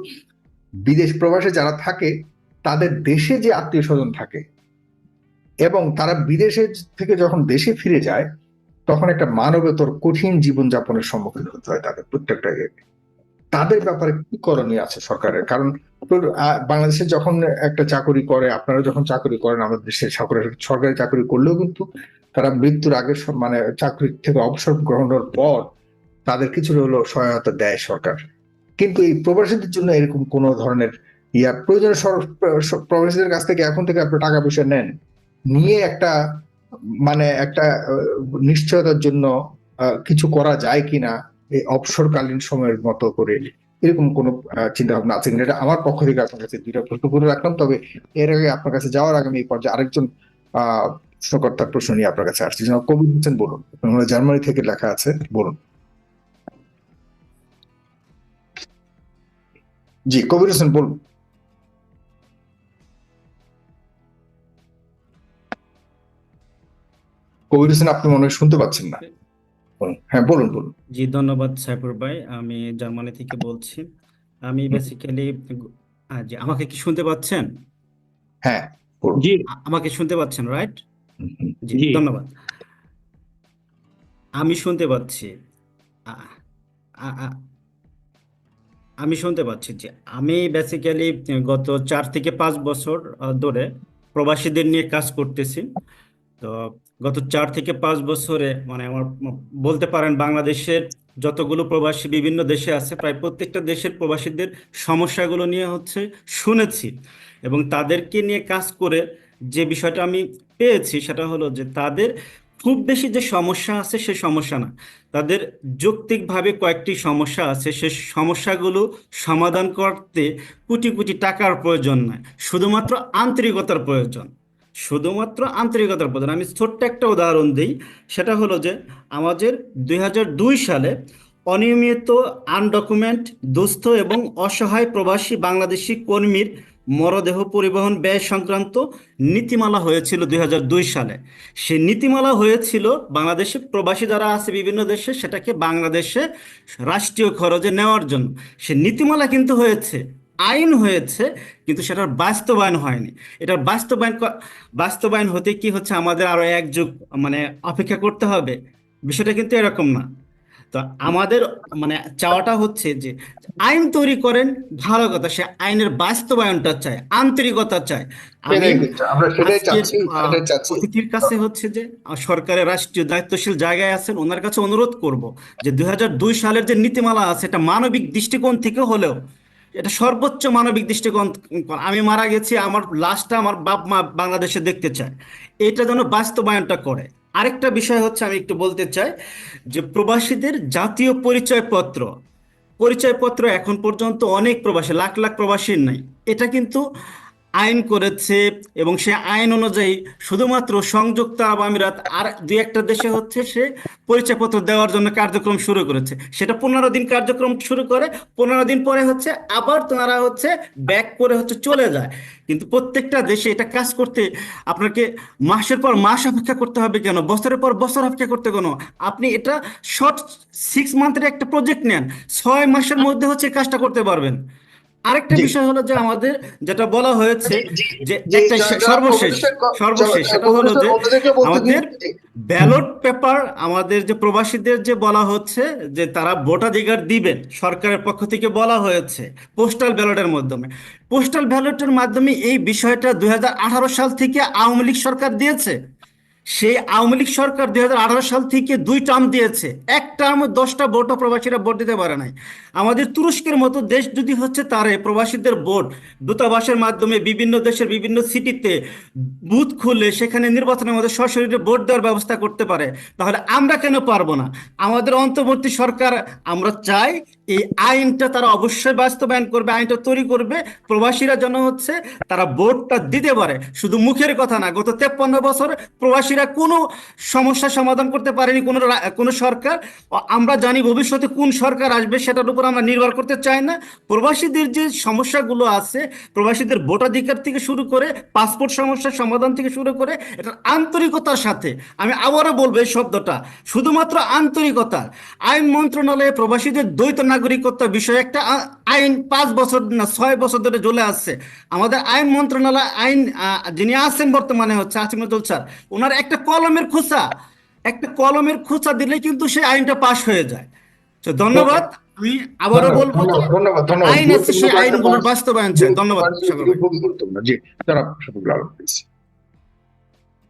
বিদেশ প্রবাসে যারা থাকে তাদের দেশে যে আত্মীয় স্বজন থাকে এবং তারা বিদেশে থেকে যখন দেশে ফিরে যায় তখন একটা মানবেতর কঠিন জীবনযাপনের সম্মুখীন হতে হয় তাদের প্রত্যেকটা তাদের ব্যাপারে কি করণীয় আছে সরকারের? কারণ বাংলাদেশে যখন একটা চাকরি করে, আপনারা যখন চাকরি করেন আমাদের দেশে সরকারি চাকরি করলেও কিন্তু তারা মৃত্যুর আগে মানে চাকরি থেকে অবসর গ্রহণের পর তাদের কিছু হলো সহায়তা দেয় সরকার, কিন্তু এই প্রবাসীদের জন্য এরকম কোনো ধরনের প্রয়োজনে প্রবাসীদের কাছ থেকে এখন থেকে আপনি টাকা পয়সা নেন, নিয়ে একটা মানে একটা নিশ্চয়তার জন্য কিছু করা যায় কিনা এই অবসরকালীন সময়ের মতো করে, এরকম কোন চিন্তা ভাবনা আছে কিনা? এটা আমার পক্ষ থেকে আপনার কাছে দুইটা প্রশ্ন করে রাখলাম। তবে এর আগে আপনার কাছে যাওয়ার আগে আমি এই পর্যায়ে আরেকজন প্রশ্নকর্তার প্রশ্ন নিয়ে আপনার কাছে আসছি। কবির হোসেন বলুন, জার্মানি থেকে লেখা আছে, বলুন। জি কবির হোসেন বলুন। কবির হোসেন আপনি মনে হয় শুনতে পাচ্ছেন না। হ্যাঁ বলুন বলুন। জি ধন্যবাদ সাইফুর ভাই, আমি জার্মানি থেকে বলছি। আমি বেসিক্যালি জি, আমাকে কি শুনতে পাচ্ছেন? হ্যাঁ জি আমাকে শুনতে পাচ্ছেন, রাইট? জি জি ধন্যবাদ। আমি শুনতে পাচ্ছি। আ- আ- আ- আমি শুনতে পাচ্ছি যে আমি বেসিক্যালি গত 4 থেকে 5 বছর ধরে প্রবাসীদের নিয়ে কাজ করতেছি। তো গত 4 থেকে 5 বছরে মানে আমার বলতে পারেন বাংলাদেশের যতগুলো প্রবাসী বিভিন্ন দেশে আছে প্রায় প্রত্যেকটা দেশের প্রবাসীদের সমস্যাগুলো নিয়ে শুনেছি এবং তাদেরকে নিয়ে কাজ করে যে বিষয়টা আমি পেয়েছি সেটা হলো যে তাদের খুব বেশি যে সমস্যা আছে সে সমস্যা না, তাদের যৌক্তিকভাবে কয়েকটি সমস্যা আছে, সে সমস্যাগুলো সমাধান করতে কোটি কোটি টাকার প্রয়োজন নয়, শুধুমাত্র আন্তরিকতার প্রয়োজন। শুধুমাত্র আন্তরিকতার প্রয়োজন। আমি ছোট্ট একটা উদাহরণ দিই, সেটা হলো যে আমাদের 2002 সালে অনিয়মিত আনডকুমেন্ট দুস্থ এবং অসহায় প্রবাসী বাংলাদেশি কর্মীর মরদেহ পরিবহন ব্যয় সংক্রান্ত নীতিমালা হয়েছিল 2002 সালে। সেই নীতিমালা হয়েছিল বাংলাদেশে প্রবাসী যারা আছে বিভিন্ন দেশে সেটাকে বাংলাদেশে রাষ্ট্রীয় খরচে নেওয়ার জন্য। সে নীতিমালা কিন্তু হয়েছে, আইন হয়েছে, কিন্তু সেটার বাস্তবায়ন হয়নি। এটার বাস্তবায়ন হতে কি হচ্ছে আমাদের আরো 1 যুগ মানে অপেক্ষা করতে হবে, বিষয়টা কিন্তু এরকম না। তো আমাদের মানে চাওয়াটা হচ্ছে যে আইন তৈরি করেন ভালো কথা, সে আইনের বাস্তবায়নটা চাই, আন্তরিকতা চাই। আমি আমরা সেটাই আজকের চাচ্ছি। অতিথির কাছে হচ্ছে যে সরকারের রাষ্ট্রীয় দায়িত্বশীল জায়গায় আছেন, ওনার কাছে অনুরোধ করব যে 2002 সালের যে নীতিমালা আছে এটা মানবিক দৃষ্টিকোণ থেকে হলেও, এটা সর্বোচ্চ মানবিক দৃষ্টিকোণ, আমি মারা গেছি আমার লাশটা আমার বাপ মা বাংলাদেশে দেখতে চায়, এটা যেন বাস্তবায়নটা করে। আরেকটা বিষয় হচ্ছে আমি একটু বলতে চাই যে প্রবাসীদের জাতীয় পরিচয়পত্র এখন পর্যন্ত অনেক প্রবাসী, লাখ লাখ প্রবাসীর নাই। এটা কিন্তু আইন করেছে এবং সে আইন অনুযায়ী শুধুমাত্র সংযুক্ত আরব আমিরাত আর 2-1টা দেশে সে পরিচয়পত্র দেওয়ার জন্য কার্যক্রম শুরু করেছে। সেটা 15 দিন কার্যক্রম শুরু করে, 15 দিন পরে আবার তারা ব্যাক করে চলে যায়। কিন্তু প্রত্যেকটা দেশে এটা কাজ করতে আপনাকে মাসের পর মাস অপেক্ষা করতে হবে কেন, বছরের পর বছর অপেক্ষা করতে কেন? আপনি এটা শর্ট 6 মান্থের একটা প্রজেক্ট নেন, 6 মাসের মধ্যে কাজটা করতে পারবেন। আরেকটা বিষয় হলো যে আমাদের যেটা বলা হয়েছে যে একটা সর্বশেষ সেটা হলো যে আমাদের ব্যালট পেপার, আমাদের যে প্রবাসীদের যে বলা হচ্ছে যে তারা ভোটাধিকার দিবেন, সরকারের পক্ষ থেকে বলা হয়েছে পোস্টাল ব্যালটের মাধ্যমে এই বিষয়টা 2018 সাল থেকে আওয়ামী লীগ সরকার দিয়েছে। সেই আওয়ামী লীগ সরকার 2018 সাল থেকে 2 টার্ম দিয়েছে, এক টার্মে 10টা ভোটও প্রবাসীরা ভোট দিতে পারে নাই। আমাদের তুরস্কের মতো দেশ যদি হচ্ছে তারে প্রবাসীদের ভোট দূতাবাসের মাধ্যমে বিভিন্ন দেশের বিভিন্ন সিটিতে বুথ খুলে সেখানে নির্বাচনের মধ্যে সশরীরে ভোট দেওয়ার ব্যবস্থা করতে পারে, তাহলে আমরা কেন পারবো না? আমাদের অন্তর্বর্তী সরকার, আমরা চাই এই আইনটা তারা অবশ্যই বাস্তবায়ন করবে, আইনটা তৈরি করবে, প্রবাসীরা যেন হচ্ছে তারা ভোটটা দিতে পারে। শুধু মুখের কথা না, গত 53 বছর প্রবাসীরা কোনো সমস্যা সমাধান করতে পারেনি কোনো সরকার। আমরা জানি ভবিষ্যতে কোন সরকার আসবে সেটার উপর আমরা নির্ভর করতে চাই না। প্রবাসীদের যে সমস্যাগুলো আছে, প্রবাসীদের ভোটাধিকার থেকে শুরু করে পাসপোর্ট সমস্যার সমাধান থেকে শুরু করে, এটা আন্তরিকতার সাথে, আমি আবারও বলবো এই শব্দটা, শুধুমাত্র আন্তরিকতা। আইন মন্ত্রণালয়ে প্রবাসীদের দ্বৈত নাগরিকত্ব বিষয়ে একটা আইন 5 বছর না 6 বছর ধরে চলে আসছে। আমাদের আইন মন্ত্রণালয় আইন যিনি আছেন বর্তমানে হচ্ছে আসিফুজ্জামান স্যার, ওনার একটা কলমের খোঁচা দিলে কিন্তু সেই আইনটা পাশ হয়ে যায়। তো ধন্যবাদ। আমি আবারও বলবো যে ধন্যবাদ ধন্যবাদ আইন আছে, সেই আইনগুলোর বাস্তবায়ন চাই। ধন্যবাদ সাগর ভাই। খুবই গুরুত্বপূর্ণ। জি, জনাব শফিকুল আলম, please।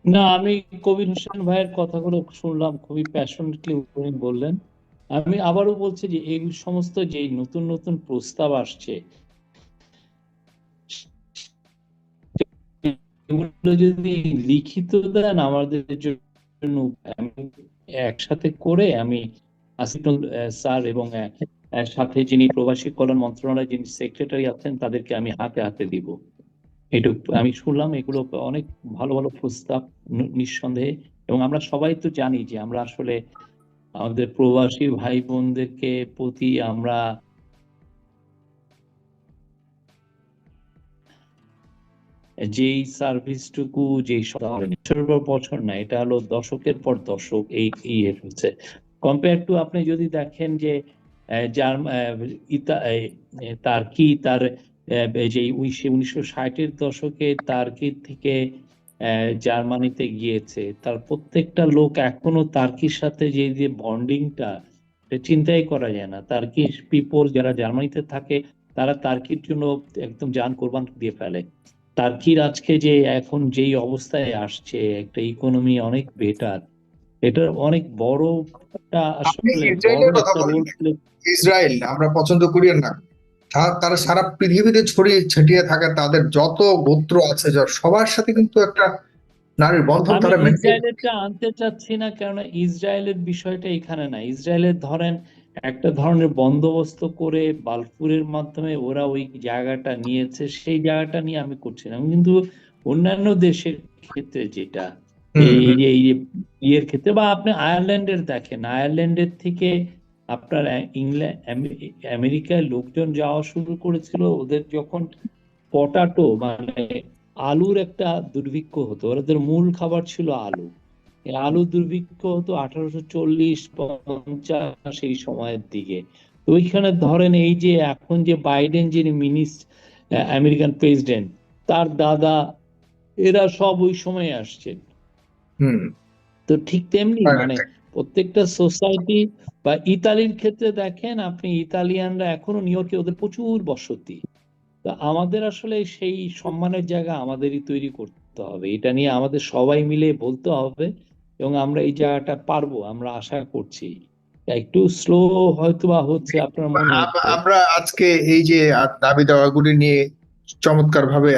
না, আমি কবির হোসেন ভাইয়ের কথাগুলো শুনলাম, খুবই প্যাশনেটলি উনি বললেন। আমি আবারও বলছি যে এই সমস্ত যে নতুন নতুন প্রস্তাব আসছে, এগুলো যদি লিখিত দেন আমাদের জন্য, আমি একসাথে করে আমি আসিফুল স্যার এবং সাথে যিনি প্রবাসী কল্যাণ মন্ত্রণালয়ের যিনি সেক্রেটারি আছেন তাদেরকে আমি হাতে হাতে দিব। এটুকু আমি শুনলাম, এগুলো অনেক ভালো ভালো প্রস্তাব নিঃসন্দেহে। এবং আমরা সবাই তো জানি যে আমরা আসলে আমাদের প্রবাসী ভাই বোনদেরকে প্রতি আমরা যেই সার্ভিসটুকু, যেই বছরের পর বছর না, এটা হলো দশকের পর দশক এই হচ্ছে। কম্পেয়ার টু আপনি যদি দেখেন যে তার্কি, তার যে 1960-এর দশকে তার্কি থেকে জার্মানিতে গিয়েছে, তার প্রত্যেকটা লোক এখনো তার্কির সাথে যে বন্ডিংটা চিন্তাই করা যায় না। তার্কি পিপল যারা জার্মানিতে থাকে তারা তার্কির জন্য একদম জান কোরবান দিয়ে ফেলে। টার্কির আজকে যে এখন যেই অবস্থায় আসছে, একটা ইকোনমি অনেক বেটার, এটার অনেক বড় একটা আপনি আসলে বড় ইসরায়েলের কথা একটা বলেন। Role play. ইসরায়েল আমরা পছন্দ করি না, তারা সারা পৃথিবীতে ছড়িয়ে ছিটিয়ে থাকে, তাদের যত গোত্র আছে সবার সাথে কিন্তু একটা নারীর বন্ধন আমি তারা মেনটেন। ইসরায়েলেরটা আনতে চাচ্ছি না, কেননা ইসরায়েলের বিষয়টা এখানে না। ইসরায়েলের ধরেন একটা ধরনের বন্দোবস্ত করে বাল্ফুরের মাধ্যমে ওরা ওই জায়গাটা নিয়েছে, সেই জায়গাটা নিয়ে আমি করছি না। আমি কিন্তু অন্যান্য দেশের ক্ষেত্রে যেটা এই যে ইয়ের ক্ষেত্রে, বা আপনি আয়ারল্যান্ডের দেখেন, আয়ারল্যান্ডের থেকে আপনার আমেরিকায় লোকজন যাওয়া শুরু করেছিল ওদের যখন পটাটো মানে আলুর একটা দুর্ভিক্ষ হতো। ওদের মূল খাবার ছিল আলু। এই আলু দুর্ভিক্ষ হতো 1840-50 এই সময়ের দিকে। তো ওইখানে ধরেন এই যে এখন যে বাইডেন যিনি আমেরিকান প্রেসিডেন্ট, তার দাদা, এরা সব ওই সময় আসছেন। তো ঠিক তেমনি মানে প্রত্যেকটা সোসাইটি, বা ইতালির ক্ষেত্রে দেখেন আপনি, ইতালিয়ানরা এখনো নিউ ইয়র্কে, ওদের প্রচুর বসতি। তো আমাদের আসলে সেই সম্মানের জায়গা আমাদেরই তৈরি করতে হবে। এটা নিয়ে আমাদের সবাই মিলে বলতে হবে, এবং আমরা এই জায়গাটা পারবো, আমরা আশা করছি। একটু স্লো হয়তো বা হচ্ছে, আপনার মনে হচ্ছে। আমরা আজকে এই যে দাবি দাওয়াগুলি নিয়ে চমৎকার ভাবে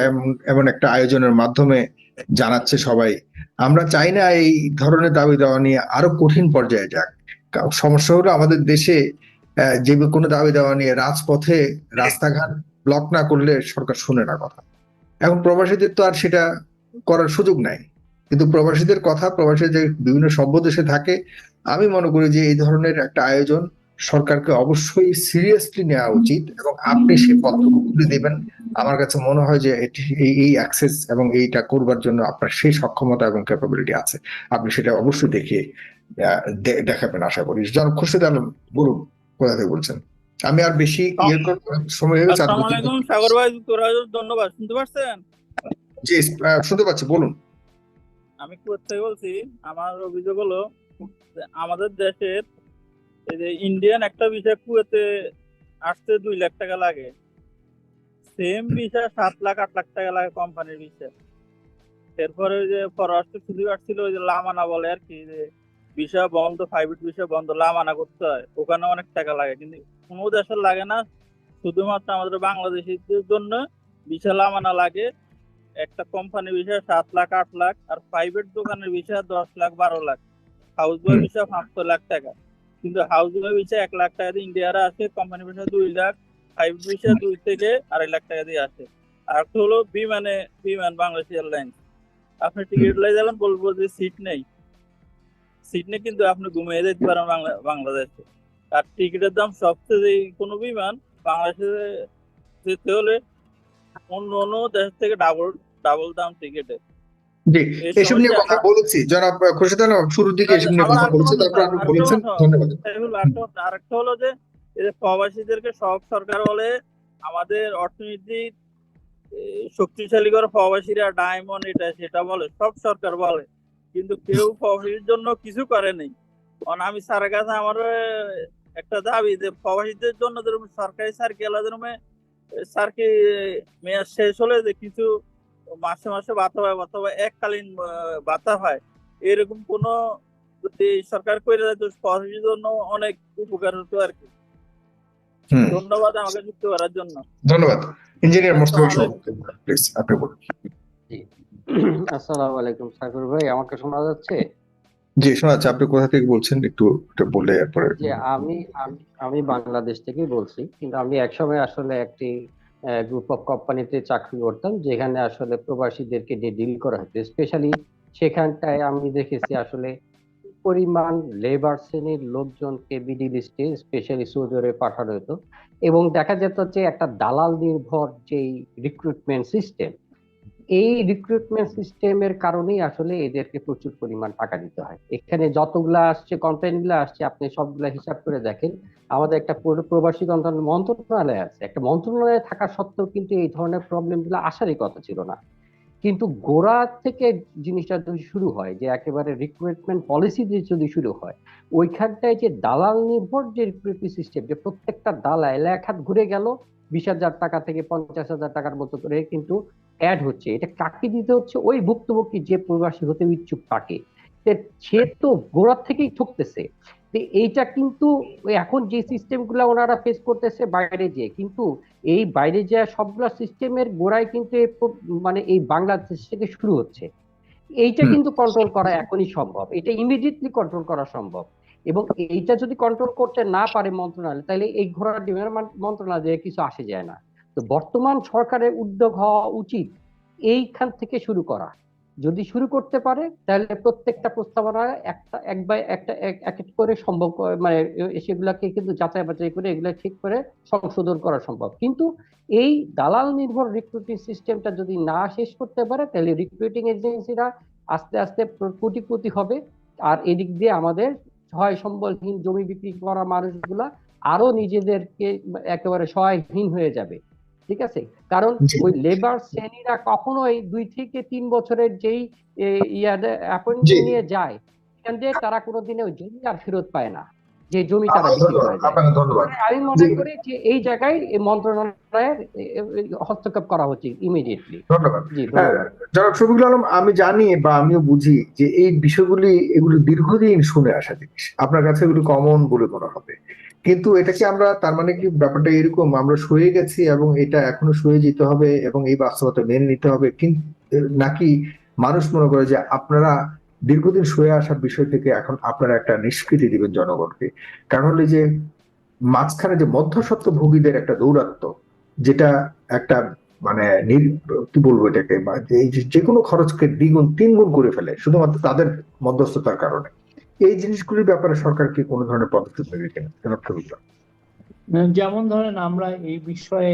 এমন একটা আয়োজনের মাধ্যমে জানাচ্ছে সবাই। আমরা চাই না এই ধরনের দাবি দেওয়া নিয়ে আরো কঠিন পর্যায়ে যাক। সমস্যা হলো আমাদের দেশে যে কোনো দাবি দেওয়া নিয়ে রাজপথে রাস্তাঘাট ব্লক না করলে সরকার শুনে না কথা। এখন প্রবাসীদের তো আর সেটা করার সুযোগ নাই, কিন্তু প্রবাসীদের কথা, প্রবাসী যে বিভিন্ন সভ্য দেশে থাকে, আমি মনে করি যে এই ধরনের একটা আয়োজন সরকারকে অবশ্যই সিরিয়াসলি নেওয়া উচিত, এবং আপনি সেই পথটুকু খুলে দেবেন। আমার কাছে মনে হয় যে এই অ্যাক্সেস এবং এইটা করবার জন্য আপনার সেই সক্ষমতা এবং ক্যাপাবিলিটি আছে, আপনি সেটা অবশ্যই দেখাবেন আশা করি। জন খুরশিদ আলম, বলুন কোথা থেকে বলছেন? আমি আর বেশি সময় হয়ে গেছে। আসসালামু আলাইকুম সাগর ভাই, ধন্যবাদ। শুনতে পাচ্ছেন? জি, শুনতে পাচ্ছি, বলুন। আমি কুয়েত থেকে বলছি। আমার অভিযোগ হলো আমাদের দেশের এই যে ইন্ডিয়ান একটা ভিসা কুয়েতে আসতে 2 লাখ টাকা লাগে, সেম ভিসা 7 লাখ 8 লাখ টাকা লাগে কোম্পানির ভিসা। এরপরে ওই যে পররাষ্ট্র সচিব আসছিল ওই যে লামানা বলে আর কি, যে ভিসা বন্ধ, প্রাইভেট ভিসা বন্ধ, লামানা করতে হয়, ওখানে অনেক টাকা লাগে, কিন্তু কোনো দেশের লাগে না, শুধুমাত্র আমাদের বাংলাদেশিদের জন্য ভিসা লামানা লাগে। একটা কোম্পানি ভিসা 7 লাখ 8 লাখ, আর প্রাইভেট দোকানের ভিসা 10 লাখ 12 লাখ, হাউস বয় ভিসা 500 লাখ টাকা। কিন্তু হাউস বয় ভিসা 1 লাখ টাকা দিয়ে ইন্ডিয়ারা আসে, company visa 2 lakh, private visa 2 থেকে 2.5 লাখ টাকা দিয়ে আসে। আর একটা হলো বিমান বাংলাদেশ এয়ারলাইন্স, আপনি টিকিট লাই যাবেন, বলবো যে সিট নেই, কিন্তু আপনি ঘুমিয়ে যেতে পারেন বাংলাদেশে। আর টিকিটের দাম সবচেয়ে কোনো বিমান বাংলাদেশে যেতে হলে অন্য দেশ থেকে ডাবল দাম টিকিটের। জি, এই এসব নিয়ে সমস্যা কথা বলেছি জনাব খুরশিদ আলম, শুরুর দিকে এসব নিয়ে আমার কথা আরেকটা বলেছি, কথা তারপর আপনি বলেছেন। ধন্যবাদ। আরেকটা হলো যে এই যে প্রবাসীদেরকে সব সরকার বলে আমাদের অর্থনীতি শক্তিশালী করে প্রবাসীরা, ডায়মন্ড এটা সেটা বলে, সব সরকার বলে, কিন্তু কেউ প্রবাসীর জন্য কিছু করে নেই। কারণ আমি স্যারের কাছে আমার একটা দাবি যে প্রবাসীদের জন্য যেরকম সরকারি সার্কেল স্যারকে মেয়াদ শেষ হলে যে কিছু মাসে মাসে ভাতা হয় অথবা এককালীন ভাতা হয়, এরকম কোন যদি সরকার করে দেয় তো প্রবাসীর জন্য অনেক উপকার হতো আর কি। ধন্যবাদ আমাকে যুক্ত করার জন্য। ধন্যবাদ। ইঞ্জিনিয়ার মোস্তফা সরোয়ার, প্লিজ আপনি বলুন। আসসালামু আলাইকুম সাকির ভাই, আমাকে শোনা যাচ্ছে? জি, শোনা যাচ্ছে। আপনি কোথা থেকে বলছেন একটু বলে এরপরে। যে আমি বাংলাদেশ থেকেই বলছি, কিন্তু আমি একসময় আসলে একটি গ্রুপ অফ কোম্পানিতে চাকরি করতাম, যেখানে আসলে প্রবাসীদেরকে নিয়ে ডিল করা হতো। স্পেশালি সেখানটায় আমি দেখেছি আসলে পরিমাণ লেবার শ্রেণীর লোকজনকে মিডিল ইস্টে স্পেশালি সৌদি আরবে পাঠানো হতো, এবং দেখা যেত যে একটা দালাল নির্ভর যেই রিক্রুটমেন্ট সিস্টেম, এই রিক্রুটমেন্ট সিস্টেমের কারণেই আসলে এদেরকে প্রচুর পরিমাণ টাকা দিতে হয়। এখানে যতগুলা আসছে, কমপ্লেনগুলো আসছে, আপনি সবগুলা হিসাব করে দেখেন, আমাদের একটা প্রবাসী মন্ত্রণালয় আছে, একটা মন্ত্রণালয়ে থাকা সত্ত্বেও কিন্তু এই ধরনের প্রবলেমগুলো আসারই কথা ছিল না। কিন্তু গোড়া থেকে জিনিসটা যদি শুরু হয়, যে একেবারে রিক্রুটমেন্ট পলিসি যদি শুরু হয়, ওইখানটায় যে দালাল নির্ভর যে রিক্রুটমেন্ট সিস্টেম, যে প্রত্যেকটা দালাল এক হাত ঘুরে গেল 20,000 টাকা থেকে 50,000 টাকার মতো করে কিন্তু অ্যাড হচ্ছে। এটা কাকে দিতে হচ্ছে? ওই ভুক্তভোগী যে প্রবাসী হতে ইচ্ছুক তাকে। সে তো গোড়ার থেকেই ঠকতেছে। এইটা কিন্তু এখন যে সিস্টেম গুলা ওনারা ফেস করতেছে বাইরে যেয়ে, কিন্তু এই বাইরে যে সবগুলা সিস্টেমের গোড়ায় কিন্তু মানে এই বাংলাদেশ থেকে শুরু হচ্ছে। এইটা কিন্তু কন্ট্রোল করা এখনই সম্ভব, এটা ইমিডিয়েটলি কন্ট্রোল করা সম্ভব। এবং এইটা যদি কন্ট্রোল করতে না পারে মন্ত্রণালয়, তাহলে এই ঘোড়ার ডিমের মন্ত্রণালয়ে কিছু আসে যায় না। তো বর্তমান সরকারের উদ্যোগ হওয়া উচিত এইখান থেকে শুরু করা। যদি শুরু করতে পারে তাহলে প্রত্যেকটা প্রস্তাবনা এক করে সম্ভব, মানে সেগুলাকে কিন্তু যাচাই বাছাই করে এগুলা ঠিক করে সংশোধন করা সম্ভব। কিন্তু এই দালাল নির্ভর রিক্রুটিং সিস্টেমটা যদি না শেষ করতে পারে, তাহলে রিক্রুটিং এজেন্সিরা আস্তে আস্তে কোটিপতি হবে, আর এদিক দিয়ে আমাদের সহায় সম্বলহীন জমি বিক্রি করা মানুষগুলা আরো নিজেদেরকে একেবারে সহায়হীন হয়ে যাবে। ঠিক আছে, কারণ ওই লেবার শ্রেণীরা কখনোই 2 থেকে 3 বছরের যেই অ্যাপয়েন্টমেন্ট নিয়ে যায়, সেখান দিয়ে তারা কোনোদিনে ওই জমি আর ফেরত পায় না, যে জমি তারা বিক্রি করে যায়। আমি মনে করি যে এই জায়গায় মন্ত্রণালয়ের হস্তক্ষেপ করা উচিত ইমিডিয়েটলি। ধন্যবাদ। জি, ধন্যবাদ। জনাব শফিকুল আলম, আমি জানি বা আমিও বুঝি যে এই বিষয়গুলি এগুলো দীর্ঘদিন শুনে আসা জিনিস, আপনার কাছে এগুলো কমন বলে মনে হবে, কিন্তু এটাকে আমরা, তার মানে কি ব্যাপারটা এরকম আমরা সয়ে গেছি এবং এটা এখনো সয়ে যেতে হবে এবং এই বাস্তবতা মেনে নিতে হবে, কিন্তু নাকি মানুষ মনে করে যে আপনারা দীর্ঘদিন সয়ে আসার বিষয় থেকে এখন আপনারা একটা নিষ্কৃতি দিবেন জনগণকে? কারণ হলে যে মাঝখানে যে মধ্যস্বত্ব ভোগীদের একটা দৌরাত্ম, যেটা একটা মানে কি বলবো এটাকে, যে কোনো খরচকে 2-3 গুণ করে ফেলে শুধুমাত্র তাদের মধ্যস্থতার কারণে, এই জিনিসগুলির ব্যাপারে সরকার কি কোনো ধরনের পদক্ষেপ নেবে কিনা? যেমন ধরেন আমরা এই বিষয়ে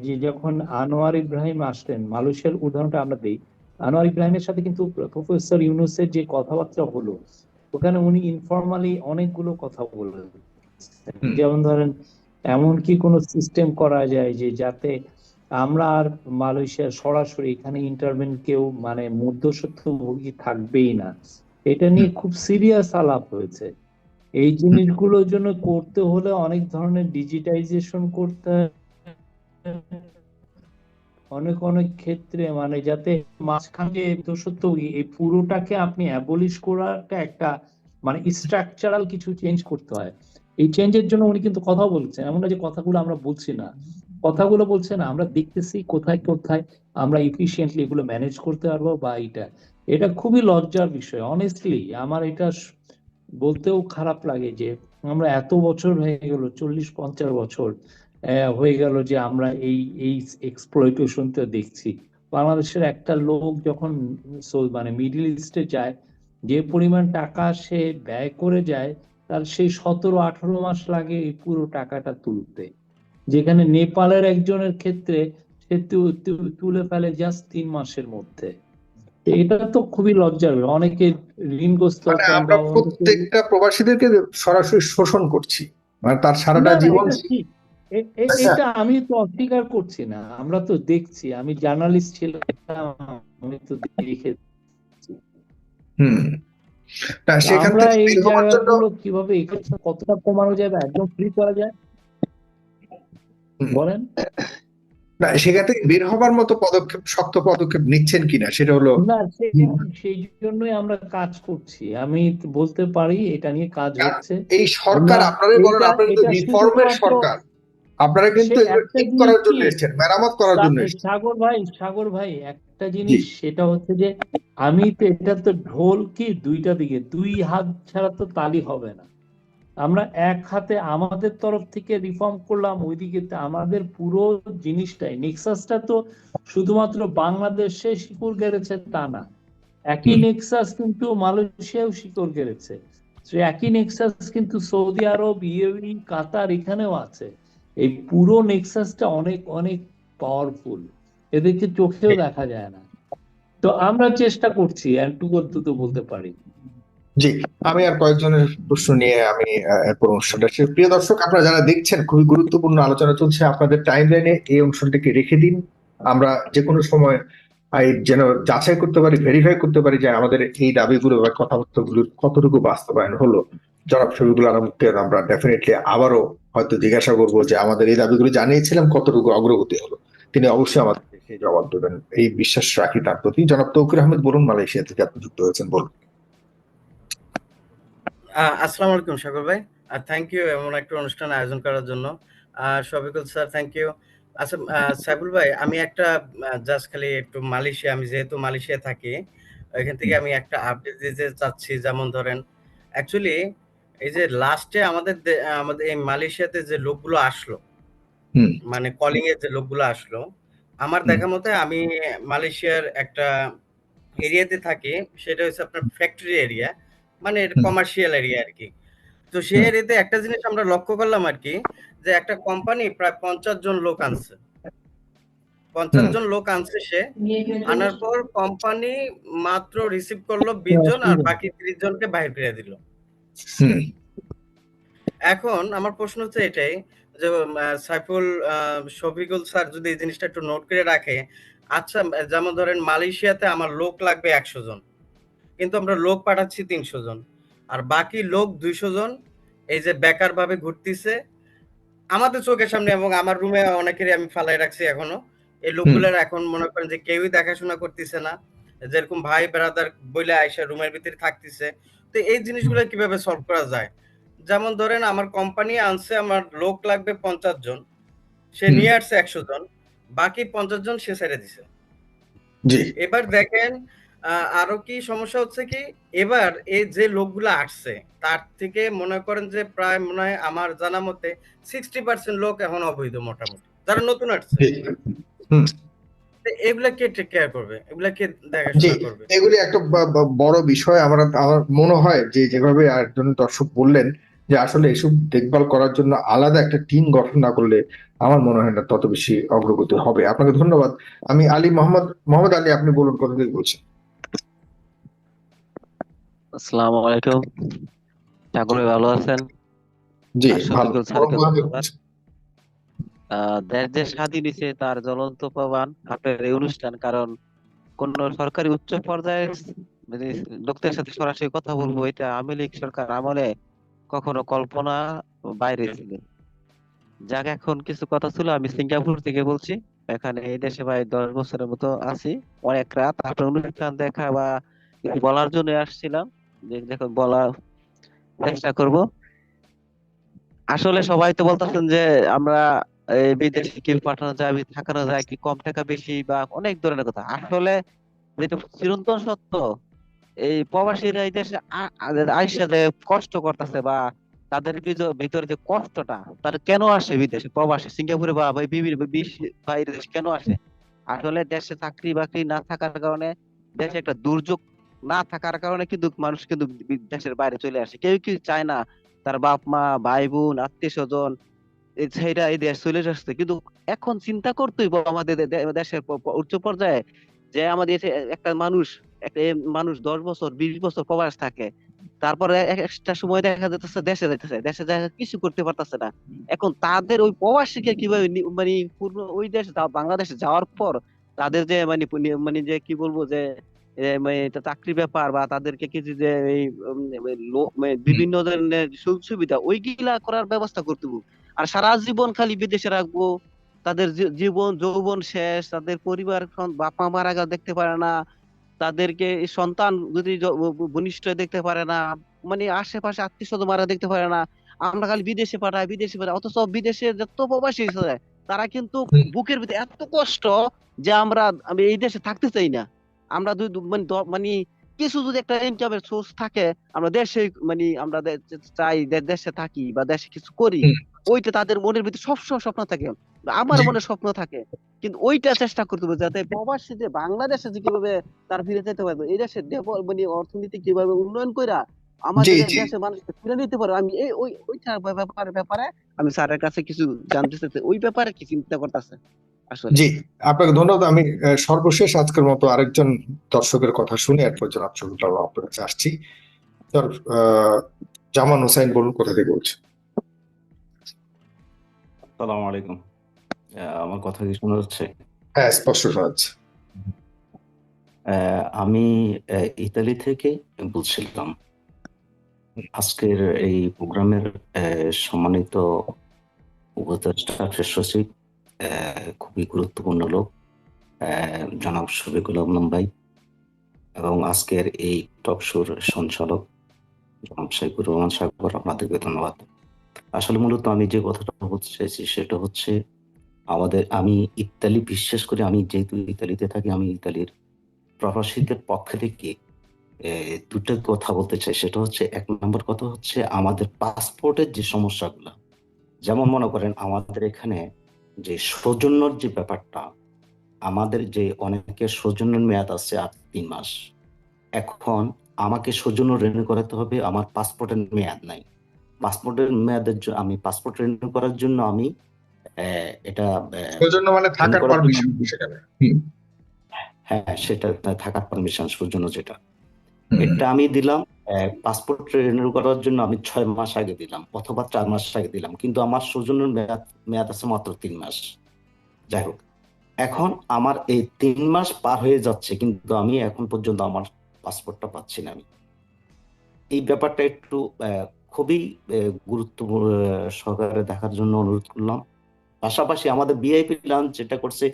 যে যখন আনোয়ার ইব্রাহিম আসলেন, মালয়েশিয়ার উদাহরণটা আমরা দিই, আনোয়ার ইব্রাহিমের সাথে কিন্তু প্রফেসর ইউনূসের যে কথাবার্তা হলো, ওখানে উনি ইনফরমালি অনেকগুলো কথা বললেন। যেমন ধরেন এমন কি কোনো সিস্টেম করা যায় যে যাতে আমরা আর মালয়েশিয়ার সরাসরি এখানে ইন্টারভেন কেউ মানে মধ্যস্বত্বভোগী থাকবেই না। এটা নিয়ে খুব সিরিয়াস আলাপ হয়েছে। এই জিনিসগুলোর জন্য করতে হলে অনেক ধরনের ডিজিটাইজেশন করতে অনেক অনেক ক্ষেত্রে মানে যাতে মাঝখানে যে দোষত্বই এই পুরোটাকে আপনি অ্যাবলিশ করাটা একটা মানে স্ট্রাকচারাল কিছু চেঞ্জ করতে হয়। এই চেঞ্জের জন্য উনি কিন্তু কথা বলছেন, এমন না যে কথাগুলো আমরা বলছি না, কথাগুলো বলছে না, আমরা দেখতেছি কোথায় কোথায় আমরা ইফিশিয়েন্টলি এগুলো ম্যানেজ করতে পারবো। বা এটা খুবই লজ্জার বিষয় অনেস্টলি। আমার এটা বলতেও খারাপ লাগে যে আমরা এত বছর হয়ে গেল, 40-50 বছর হয়ে গেল যে আমরা এই এই এক্সপ্লয়টেশনটা দেখছি। বাংলাদেশের একটা লোক যখন মানে মিডল ইস্টে যায়, যে পরিমাণ টাকা সে ব্যয় করে যায়, তার সেই 17-18 মাস লাগে এই পুরো টাকাটা তুলতে। যেখানে নেপালের একজনের ক্ষেত্রে সে তুলে ফেলে জাস্ট 3 মাসের মধ্যে। এটা তো খুবই লজ্জার বিষয়। অনেকে ঋণগ্রস্ত মানে আছেন আমরা বা অনেকে প্রত্যেকটা প্রবাসীদেরকে সরাসরি শোষণ করছি, মানে তার সারাটা না না জীবন। এটা ঠিক। আচ্ছা, এটা আমি তো অস্বীকার করছি না, আমরা তো দেখছি, আমি জার্নালিস্ট ছিলাম, আমি তো দেখেছি। হুম, না তো সেখান আমরা থেকে এই বের হওয়ার জন্য জায়গাগুলো কিভাবে এখানে কতটা কমানো যায় বা একদম ফ্রি করা যায় হুম, বলেন। না সেখান থেকে বের হবার মতো পদক্ষেপ, শক্ত পদক্ষেপ নিচ্ছেন কিনা সেটা হলো। না সেই জন্যই আমরা কাজ করছি, আমি বলতে পারি এটা নিয়ে কাজ কারণ হচ্ছে। এই সরকার, আমরা আপনারাই বলেন, এটা আপনারা কিন্তু এটা রিফর্মের শুধুমাত্র সরকার, আপনারা কিন্তু সে এগুলো একটা ঠিক জিনিস করার জন্য কি এসেছেন, মেরামত করার জন্য এসেছেন। সাগর ভাই একটা জি, জিনিস সেটা হচ্ছে যে আমি তো এটা তো ঢোল কি দুইটা দিকে, দুই হাত ছাড়া তো তালি হবে না। আমরা এক হাতে আমাদের তরফ থেকে রিফর্ম করলাম, ওইদিকে তো আমাদের পুরো জিনিসটাই নেক্সাসটা তো শুধুমাত্র বাংলাদেশে শিকড় গেড়েছে তা না, একই হুম, নেক্সাস কিন্তু মালয়েশিয়াও শিকড় গেড়েছে। সে একই নেক্সাস কিন্তু সৌদি আরব, ইউএই, কাতার এখানেও আছে। এই পুরো নেক্সাসটা অনেক অনেক পাওয়ারফুল, এদেরকে চোখেও দেখা যায় না। তো আমরা চেষ্টা করছি একটু তো বলতে পারি। জি। আমি আর কয়েকজনের প্রশ্ন নিয়ে আমি এরপর অনুষ্ঠানটা শেষ। প্রিয় দর্শক, আপনারা যারা দেখছেন, খুবই গুরুত্বপূর্ণ আলোচনা চলছে, আপনাদের টাইম লাইনে এই অনুষ্ঠানটাকে রেখে দিন। আমরা যে কোনো সময় যেন যাচাই করতে পারি, ভেরিফাই করতে পারি যে আমাদের এই দাবিগুলো বা কথাবার্তাগুলোর কতটুকু বাস্তবায়ন হলো। জনাব শফিকুল আলমকে আমরা ডেফিনেটলি আবারও হয়তো জিজ্ঞাসা করবো যে আমাদের এই দাবিগুলো জানিয়েছিলাম, কতটুকু অগ্রগতি হলো। তিনি অবশ্যই আমাদেরকে সেই জবাব দেবেন, এই বিশ্বাস রাখি তার প্রতি। জনাব তৌকির আহমেদ বলুন, মালয়েশিয়া থেকে আপনি যুক্ত হয়েছেন, বলুন। আসসালামু আলাইকুম সাগর ভাই, থ্যাংক ইউ এমন একটা অনুষ্ঠান আয়োজন করার জন্য। Shafiqul sir thank you. আচ্ছা, সাইফুল ভাই, আমি একটা জাস্ট খালি একটু মালয়েশিয়া, আমি যেহেতু মালয়েশিয়া থাকি, এখান থেকে আমি একটা আপডেট দিতে চাচ্ছি। যেমন ধরেন, অ্যাকচুয়ালি এই যে লাস্টে আমাদের এই মালয়েশিয়াতে যে লোকগুলো আসলো, হুম, মানে কলিং এর যে লোকগুলো আসলো, আমার হুম, দেখা মতে, আমি মালয়েশিয়ার একটা এরিয়াতে থাকি, সেটা হচ্ছে আপনার ফ্যাক্টরি এরিয়া, মানে হুম, কমার্শিয়াল এরিয়া আর কি। তো সেই হুম, এরিয়াতে একটা জিনিস আমরা লক্ষ্য করলাম আর কি, যে একটা কোম্পানি প্রায় 50 জন লোক আনছে। 50 হুম, জন লোক আনছে সে, আনার পর কোম্পানি মাত্র রিসিভ করলো 20 জন, আর বাকি 30 জনকে বাইরে করে দিল। হুম, এখন আমার প্রশ্ন হচ্ছে এটাই, যে সাইফুল, শফিকুল স্যার যদি এই জিনিসটা একটু নোট করে রাখে। আচ্ছা, যেমন ধরেন মালয়েশিয়াতে আমার লোক লাগবে 100 জন, কিন্তু আমরা লোক পাঠাচ্ছি 300 জন, আর বাকি লোক 200 জন এই যে বেকার ভাবে ঘুরতেছে আমাদের চোখের সামনে, এবং আমার রুমে অনেকেরই আমি ফালাই রাখছি এখনো। এই হুম, লোকগুলার এখন মনে করেন যে কেউই দেখাশোনা করতেছে না, যেরকম ভাই ব্রাদার বইলে আইসা রুমের ভিতরে থাকতেছে। তো এই জিনিসগুলো কিভাবে সলভ করা যায়? যেমন ধরেন, আমার কোম্পানি আনছে, আমার লোক লাগবে 50 জন, সে হুম, নিয়ে আসছে 100 জন, বাকি 50 জন সে ছেড়ে দিছে। জি, এবার দেখেন, আরো কি সমস্যা হচ্ছে কি, এবার এই যে লোকগুলা আসছে, তার থেকে মনে করেন যে প্রায় মনে হয় আমার জানা মতে 60% লোক এখন অবৈধ, মোটামুটি যারা নতুন আসছে। জি, হুম, তো এগুলা কে টেক কেয়ার করবে, এগুলা কে জি। দেখাশোনা করবে? এগুলি একটা বড় বিষয়। আমার মনে হয় যে যেভাবে একজন দর্শক বললেন যে আসলে এসব দেখভাল করার জন্য আলাদা একটা টিম গঠন না করলে আমার মনে হয় না তত বেশি অগ্রগতি হবে। আপনাকে ধন্যবাদ। আমি মোহাম্মদ আলী, আপনি বলুন, কোথা থেকে বলছেন? আসসালামু আলাইকুম। সাগর ভাই ভালো আছেন? জি, আর ভালো। শফিকুল কোন স্যারকে কোথা থেকে ধন্যবাদ। বলছেন? দেশ যে স্বাধীন হয়েছে তার জ্বলন্ত প্রমাণ আপনার এই অনুষ্ঠান। কারণ কোন সরকারি উচ্চ পর্যায়ের মানে লোকদের সাথে সরাসরি কথা বলবো, এটা আওয়ামী লীগ সরকার আমলে কখনো কল্পনা বাইরে ছিল। যাক, এখন কিছু কথা ছিল, আমি সিঙ্গাপুর থেকে বলছি। এখানে এই দেশে প্রায় 10 বছরের মতো আছি। অনেক রাত আপনার অনুষ্ঠান দেখা বা কিছু বলার জন্য আসছিলাম, যে দেখো বলার চেষ্টা করব। আসলে সবাই তো বলতেছেন যে আমরা এই বিদেশে কি পাঠানো যায়, থাকানো যায় কি, কম টাকা বেশি বা অনেক ধরনের কথা। আসলে যেটা চিরন্তন সত্য, এই প্রবাসীরা এই দেশে আইসা যে কষ্ট করতেছে বা তাদের ভিতরে যে কষ্টটা, তারা কেন আসে বিদেশে প্রবাসী সিঙ্গাপুরে বা বিভিন্ন বাইরের দেশে কেন আসে? আসলে দেশে চাকরি বাকরি না থাকার কারণে, দেশে একটা দুর্যোগ না থাকার কারণে কিন্তু মানুষ কিন্তু দেশের বাইরে চলে আসে। কেউ কি চায় না তার বাপ মা ভাই বোন আত্মীয় স্বজন সেইটা এই দেশ চলে আসছে? কিন্তু এখন চিন্তা করতেই আমাদের দেশের উচ্চ পর্যায়ে যে আমাদের দেশে একটা মানুষ, একটা মানুষ 10 বছর 20 বছর প্রবাস থাকে, তারপরে একটা সময় দেখা যাচ্ছে দেশে যাইতেছে, দেশে যায় কিছু করতে পারতেছে না। এখন তাদের ওই প্রবাসীকে কিভাবে মানে পূর্ণ ওই দেশ বাংলাদেশে যাওয়ার পর তাদের যে মানে মানে যে কি বলবো যে মানে এটা চাকরি ব্যাপার বা তাদেরকে কিছু যে এই বিভিন্ন ধরনের সুযোগ সুবিধা ওইগুলা করার ব্যবস্থা করতে হবে। আর সারা জীবন খালি বিদেশে রাখবো, তাদের জীবন যৌবন শেষ, তাদের পরিবার বাপ মা মারা গেলে দেখতে পারে না, তাদেরকে এই সন্তান যদি ঘনিষ্ঠ দেখতে পারে না, মানে আশেপাশে আত্মীয় স্বজন মারা দেখতে পারে না। আমরা খালি বিদেশে পাঠাই, অথচ বিদেশে যত প্রবাসী আছে তারা কিন্তু বুকের ভিতরে এত কষ্ট যে আমি এই দেশে থাকতে চাই না। আমরা মানে মানে কিছু যদি একটা ইনকামের সোর্স থাকে, আমরা দেশে মানে আমরা চাই দেশে থাকি বা দেশে কিছু করি। ওইটা তাদের মনের ভিতরে সবসময় স্বপ্ন থাকে, আমার মনে স্বপ্ন থাকে, কিন্তু ওইটা চেষ্টা করতে হবে যাতে প্রবাসী যে বাংলাদেশে যে কিভাবে তার ফিরে যেতে পারবে, এই দেশের মানে অর্থনীতি কিভাবে উন্নয়ন কইরা জি আমাদের জি দেশের মানুষকে ফিরে নিতে পারবে। আমি এই ওইটা ব্যাপারে আমি স্যারের কাছে কিছু জানতে চাইছি, ওই ব্যাপারে কি চিন্তা করতেছে আসলে। জি, আপনাকে ধন্যবাদ। আমি সর্বশেষ আজকের মতো আরেকজন দর্শকের কথা শুনে এরপর জনাব শফিকুল আলম আপনার কাছে আসছি। স্যার, জামান হোসাইন বলুন, কোথা থেকে বলছেন? আসসালামু আলাইকুম। আমার কথা কি শোনা যাচ্ছে? হ্যাঁ, স্পষ্ট শোনা যাচ্ছে। আমি ইতালি থেকে বলছিলাম। আজকের এই প্রোগ্রামের সম্মানিত উপদেষ্টা শেষ সচিব, খুবই গুরুত্বপূর্ণ লোক, জনাব শফিকুল আলম ভাই, এবং আজকের এই টক শোর সঞ্চালক জনাব সাইফুর রহমান সাগর, আপনাদেরকে ধন্যবাদ। আসলে মূলত আমি যে কথাটা বলতে চাইছি সেটা হচ্ছে আমি ইতালি, বিশেষ করে আমি যেহেতু ইতালিতে থাকি, আমি ইতালির প্রবাসীদের পক্ষ থেকে দুটো কথা বলতে চাই। সেটা হচ্ছে, এক নম্বর কথা হচ্ছে আমাদের পাসপোর্টের যে সমস্যাগুলো, যেমন মনে করেন আমাদের এখানে যে সৌজন্যর যে ব্যাপারটা, আমাদের যে অনেকের সৌজন্যের মেয়াদ আছে 3 মাস। এখন আমাকে সৌজন্য রিনিউ করাতে হবে, আমার পাসপোর্টের মেয়াদ নাই। পাসপোর্টের মেয়াদের আমি পাসপোর্ট রিনিউ করার জন্য আমি এটা সেজন্য মানে রিনিউ থাকার করার জন্য পারমিশন সেখানে। হ্যাঁ, সেটা থাকার পারমিশন সৌজন্য যেটা, এটা আমি দিলাম। পাসপোর্ট রিনিউ করার জন্য আমি 6 মাস আগে দিলাম অথবা 4 মাস আগে দিলাম, কিন্তু আমার সৌজন্যের মেয়াদ আছে মাত্র 3 মাস। যাই হোক, এখন আমার এই 3 মাস পার হয়ে যাচ্ছে, কিন্তু আমি এখন পর্যন্ত আমার পাসপোর্টটা পাচ্ছি না। আমি এই ব্যাপারটা একটু খুবই গুরুত্ব সহকারে দেখার জন্য অনুরোধ করলাম। পাশাপাশি আমাদের ভিআইপি লঞ্চ যেটা করছে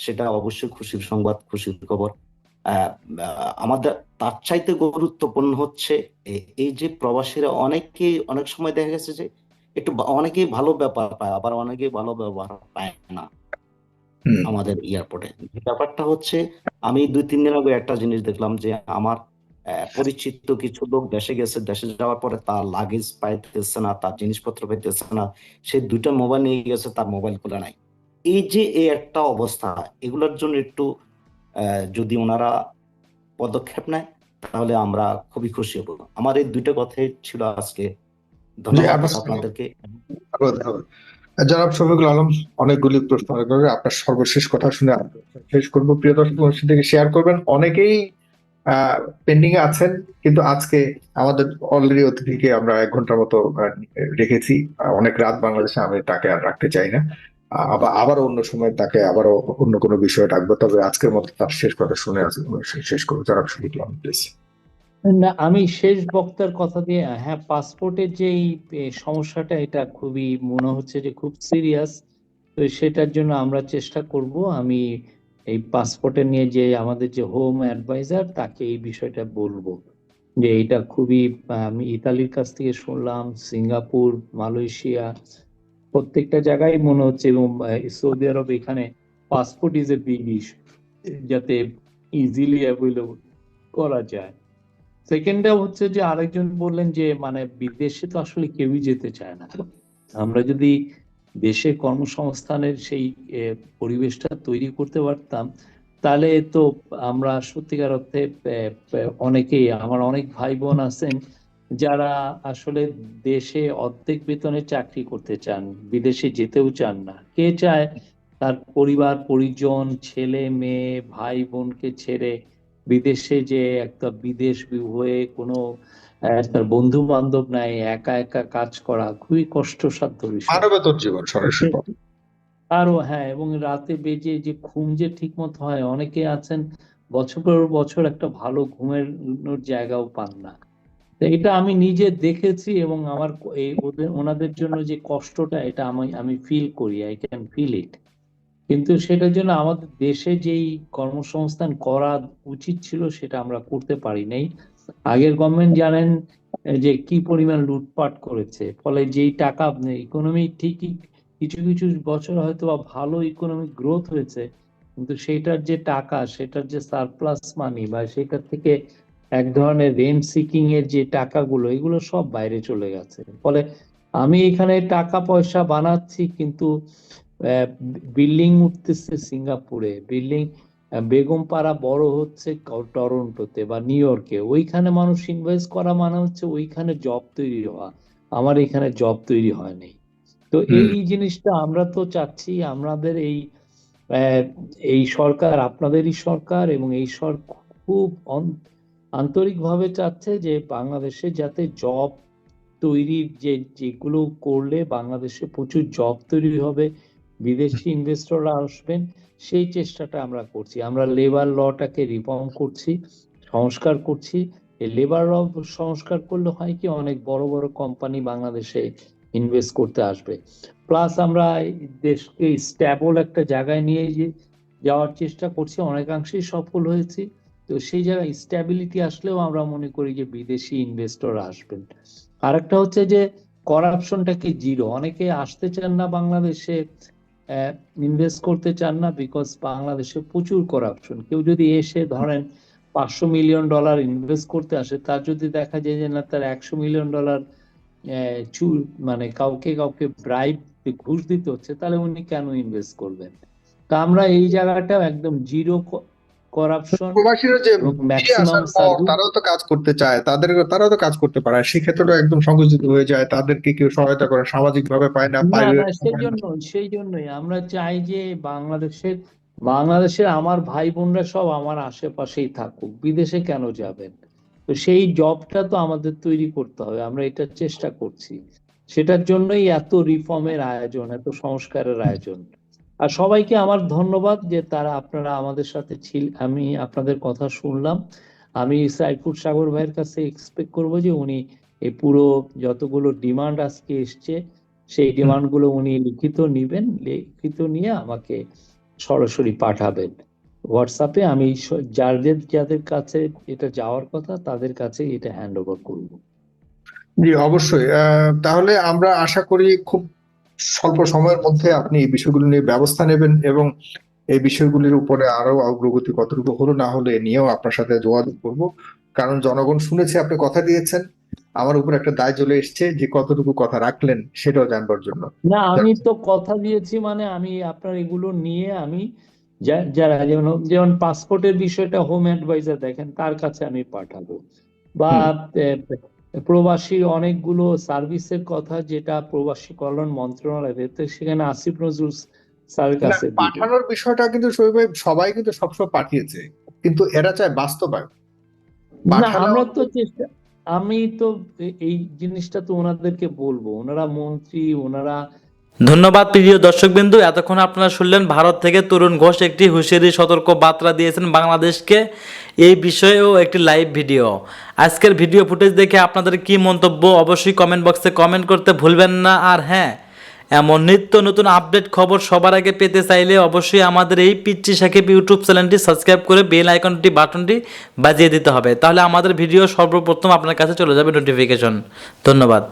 সেটা অবশ্যই খুশির সংবাদ, খুশির খবর। আহ, আমাদের তার চাইতে গুরুত্বপূর্ণ হচ্ছে এই যে প্রবাসীরা অনেক সময় দেখা গেছে যে অনেকেই ভালো ব্যাপার পায়, আবার অনেকেই ভালো ব্যবহার পায় না আমাদের এয়ারপোর্টে। ব্যাপারটা হচ্ছে, আমি 2-3 দিন আগে একটা জিনিস দেখলাম যে আমার পরিচিত কিছু লোক দেশে গেছে, দেশে যাওয়ার পরে তার লাগেজ পাইতেছে না, তার জিনিসপত্র পাইতেছে না, সে 2টা মোবাইল নিয়ে গেছে, তার মোবাইল খোলা নাই। এই যে এই একটা অবস্থা, এগুলোর জন্য একটু যদি ওনারা পদক্ষেপ নেয় তাহলে আমরা খুবই খুশি হব। আমার এই 2টা কথাই ছিল আজকে। জি, ধন্যবাদ আপনাদেরকে। জনাব শফিকুল আলম, অনেকগুলি প্রশ্ন করে আপনার সর্বশেষ কথা শুনে শেষ করবো। প্রিয় দর্শক, অনুষ্ঠান থেকে শেয়ার করবেন। অনেকেই পেন্ডিং এ আছেন, কিন্তু আজকে আমাদের অলরেডি অতিথিকে আমরা 1 ঘন্টার মতো রেখেছি। অনেক রাত বাংলাদেশে, আমি তাকে আর রাখতে চাই না। আবার অন্য সময় তাকে আবারও অন্য কোনো বিষয়ে ডাকবো। তবে আজকের মতো তার শেষ কথা শুনে শেষ করবো। জনাব শফিকুল আলম, প্লিজ। না, আমি শেষ বক্তার কথা দিয়ে, হ্যাঁ, পাসপোর্টের যে সমস্যাটা, এটা খুবই মনে হচ্ছে যে খুব সিরিয়াস। তো সেটার জন্য আমরা চেষ্টা করব। আমি এই পাসপোর্টে নিয়ে যে আমাদের যে হোম অ্যাডভাইজার তাকে এই বিষয়টা বলবো যে এটা খুবই আমি ইতালির কাছ থেকে শুনলাম, সিঙ্গাপুর, মালয়েশিয়া প্রত্যেকটা জায়গায় মনে হচ্ছে, এবং সৌদি আরব, এখানে passport is a big issue, যাতে ইজিলি অ্যাভেলেবল করা যায়। সেকেন্ডটা হচ্ছে যে আরেকজন বললেন যে মানে বিদেশে তো আসলে কেউই যেতে চায় না। আমরা যদি দেশে কর্মসংস্থানের সেই পরিবেশটা তৈরি করতে পারতাম, তাহলে তো আমরা সত্যিকার অর্থে অনেকেই, আমার অনেক ভাই বোন আছেন যারা আসলে দেশে অর্ধেক বেতনে চাকরি করতে চান, বিদেশে যেতেও চান না। কে চায় তার পরিবার পরিজন, ছেলে মেয়ে, ভাই বোনকে ছেড়ে বিদেশে যে একটা বিদেশ হয়ে কোনো তার বন্ধু বান্ধব নাই, একা একা কাজ করা খুবই কষ্টসাধ্য বিষয়। মানবেতর জীবন সরাসরি। আরো হ্যাঁ, এবং রাতে বেজে যে ঘুম যে ঠিক মতো হয়, অনেকে আছেন বছর পর বছর একটা ভালো ঘুমের জায়গাও পান না। তো এটা আমি নিজে দেখেছি, এবং আমার ওনাদের জন্য যে কষ্টটা, এটা আমি ফিল করি, আই ক্যান ফিল ইট। কিন্তু সেটার জন্য আমাদের দেশে যেই কর্মসংস্থান করা উচিত ছিল সেটা আমরা করতে পারি নাই। আগের গভর্নমেন্ট জানেন যে কি পরিমাণ লুটপাট করেছে, ফলে যেই টাকা ইকোনমি ঠিকই কিছু কিছু বছর হয়তো বা ভালো ইকোনমিক গ্রোথ হয়েছে, কিন্তু সেইটার যে টাকা, সেটার যে সারপ্লাস মানি বা সেটার থেকে এক ধরনের রেন্ট সিকিং এর যে টাকাগুলো, এগুলো সব বাইরে চলে গেছে। ফলে আমি এখানে টাকা পয়সা বানাচ্ছি, কিন্তু বিল্ডিং উঠতেছে সিঙ্গাপুরে, বিল্ডিং বেগমপাড়া বড় হচ্ছে টরন্টোতে বা নিউ ইয়র্কে, ওইখানে মানুষ ইনভেস্ট করা মানে হচ্ছে ওইখানে জব তৈরি হওয়া। আমার এখানে জব তৈরি হয় নাই। তো এই জিনিসটা আমরা তো চাচ্ছি, আমাদের এই সরকার, আপনাদেরই সরকার, এবং এই সরকার খুব আন্তরিকভাবে চাচ্ছে যে বাংলাদেশে যাতে জব তৈরির যেগুলো করলে বাংলাদেশে প্রচুর জব তৈরি হবে, বিদেশি ইনভেস্টররা আসবেন, সেই চেষ্টাটা আমরা করছি। আমরা লেবার লটাকে রিফর্ম করছি, সংস্কার করছি। এই লেবার ল সংস্কার করলে হয় কি, অনেক বড় বড় কোম্পানি বাংলাদেশে ইনভেস্ট করতে আসবে। প্লাস আমরা দেশকে স্ট্যাবল একটা জায়গায় নিয়ে যাওয়ার চেষ্টা করছি, অনেকাংশেই সফল হয়েছি। তো সেই জায়গায় স্ট্যাবিলিটি আসলেও আমরা মনে করি যে বিদেশি ইনভেস্টর আসবেন। আরেকটা হচ্ছে যে করাপশনটাকে জিরো, অনেকে আসতে চান না বাংলাদেশে, ইনভেস্ট করতে চান না, বিকজ বাংলাদেশে প্রচুর করাপশন। কেউ যদি এসে ধরেন $500 মিলিয়ন ইনভেস্ট করতে আসে, তার যদি দেখা যায় যে না, তার $100 মিলিয়ন মানে কাউকে ব্রাইব, ঘুষ দিতে হচ্ছে, তাহলে উনি কেন ইনভেস্ট করবেন? তা আমরা এই জায়গাটাও একদম জিরো করাপশন, প্রবাসীরা যে ফিরে ম্যাক্সিমাম আসার পর তারাও তো কাজ করতে চায়, তারাও তো কাজ করতে পারে, সেক্ষেত্রে একদম সংকুচিত হয়ে যায়, তাদেরকে কেউ সহায়তা করে সামাজিক ভাবে পায় না, না পারিবারিক সেই জন্যই আমরা চাই যে বাংলাদেশের আমার ভাই বোনরা সব আমার আশেপাশেই থাকুক, বিদেশে কেন যাবেন? তো সেই জবটা তো আমাদের তৈরি করতে হবে, আমরা এটা চেষ্টা করছি। সেটার জন্যই এত রিফর্মের আয়োজন, এত সংস্কারের আয়োজন। আর সবাইকে আমার ধন্যবাদ যে আপনারা আমাদের সাথে আমি আপনাদের কথা শুনলাম। আমি সাইফুর সাগর ভাইয়ের কাছে এক্সপেক্ট করবো যে উনি এই পুরো যতগুলো ডিমান্ড আজকে এসছে, সেই ডিমান্ড গুলো উনি লিখিত নিয়ে আমাকে সরাসরি পাঠাবেন হোয়াটসঅ্যাপে। আমি যাদের কাছে এটা যাওয়ার কথা তাদের কাছে এটা হ্যান্ড ওভার করবো। জি, অবশ্যই। তাহলে আমরা আশা করি খুব স্বল্প সময়ের মধ্যে আপনি এই বিষয়গুলো নিয়ে ব্যবস্থা নেবেন, এবং এই বিষয়গুলির উপরে আরো অগ্রগতি কতটুকু হলো না হলো এ নিয়েও আপনার সাথে যোগাযোগ করব। কারণ জনগণ শুনেছে আপনি কথা দিয়েছেন, আমার উপর একটা দায় চলে এসছে যে কতটুকু কথা রাখলেন সেটাও জানবার জন্য। না, আমি তো কথা দিয়েছি, মানে আমি আপনার এগুলো নিয়ে আমি যারা যেমন পাসপোর্টের বিষয়টা হোম অ্যাডভাইজার দেখেন, তার কাছে আমি পাঠাবো, বা প্রবাসী অনেকগুলো সার্ভিসের কথা যেটা প্রবাসী কল্যাণ মন্ত্রণালয়, সেখানে আসিফ নজরুল স্যারের কাছে দিব। পাঠানোর বিষয়টা কিন্তু শরীফ ভাই সবাই কিন্তু সবসময় পাঠিয়েছে, কিন্তু এরা চায় বাস্তবায়ন। না, আমরা তো আমি তো এই জিনিসটা তো ওনাদেরকে বলবো, ওনারা মন্ত্রী, ওনারা। ধন্যবাদ প্রিয় দর্শকবিন্দু, এতক্ষণ আপনারা শুনলেন ভারত থেকে তরুণ ঘোষ একটি হুঁশিয়ারি সতর্ক বার্তা দিয়েছেন বাংলাদেশকে, এই বিষয়েও একটি লাইভ ভিডিও। আজকের ভিডিও ফুটেজ দেখে আপনাদের কি মন্তব্য অবশ্যই কমেন্ট বক্সে কমেন্ট করতে ভুলবেন না। আর হ্যাঁ, এমন নিত্য নতুন আপডেট খবর সবার আগে পেতে চাইলে অবশ্যই আমাদের এই পিচ্চি সাকিব ইউটিউব চ্যানেলটি সাবস্ক্রাইব করে বেল আইকনটি বাটনটি বাজিয়ে দিতে হবে, তাহলে আমাদের ভিডিও সর্বপ্রথম আপনার কাছে চলে যাবে নোটিফিকেশন। ধন্যবাদ।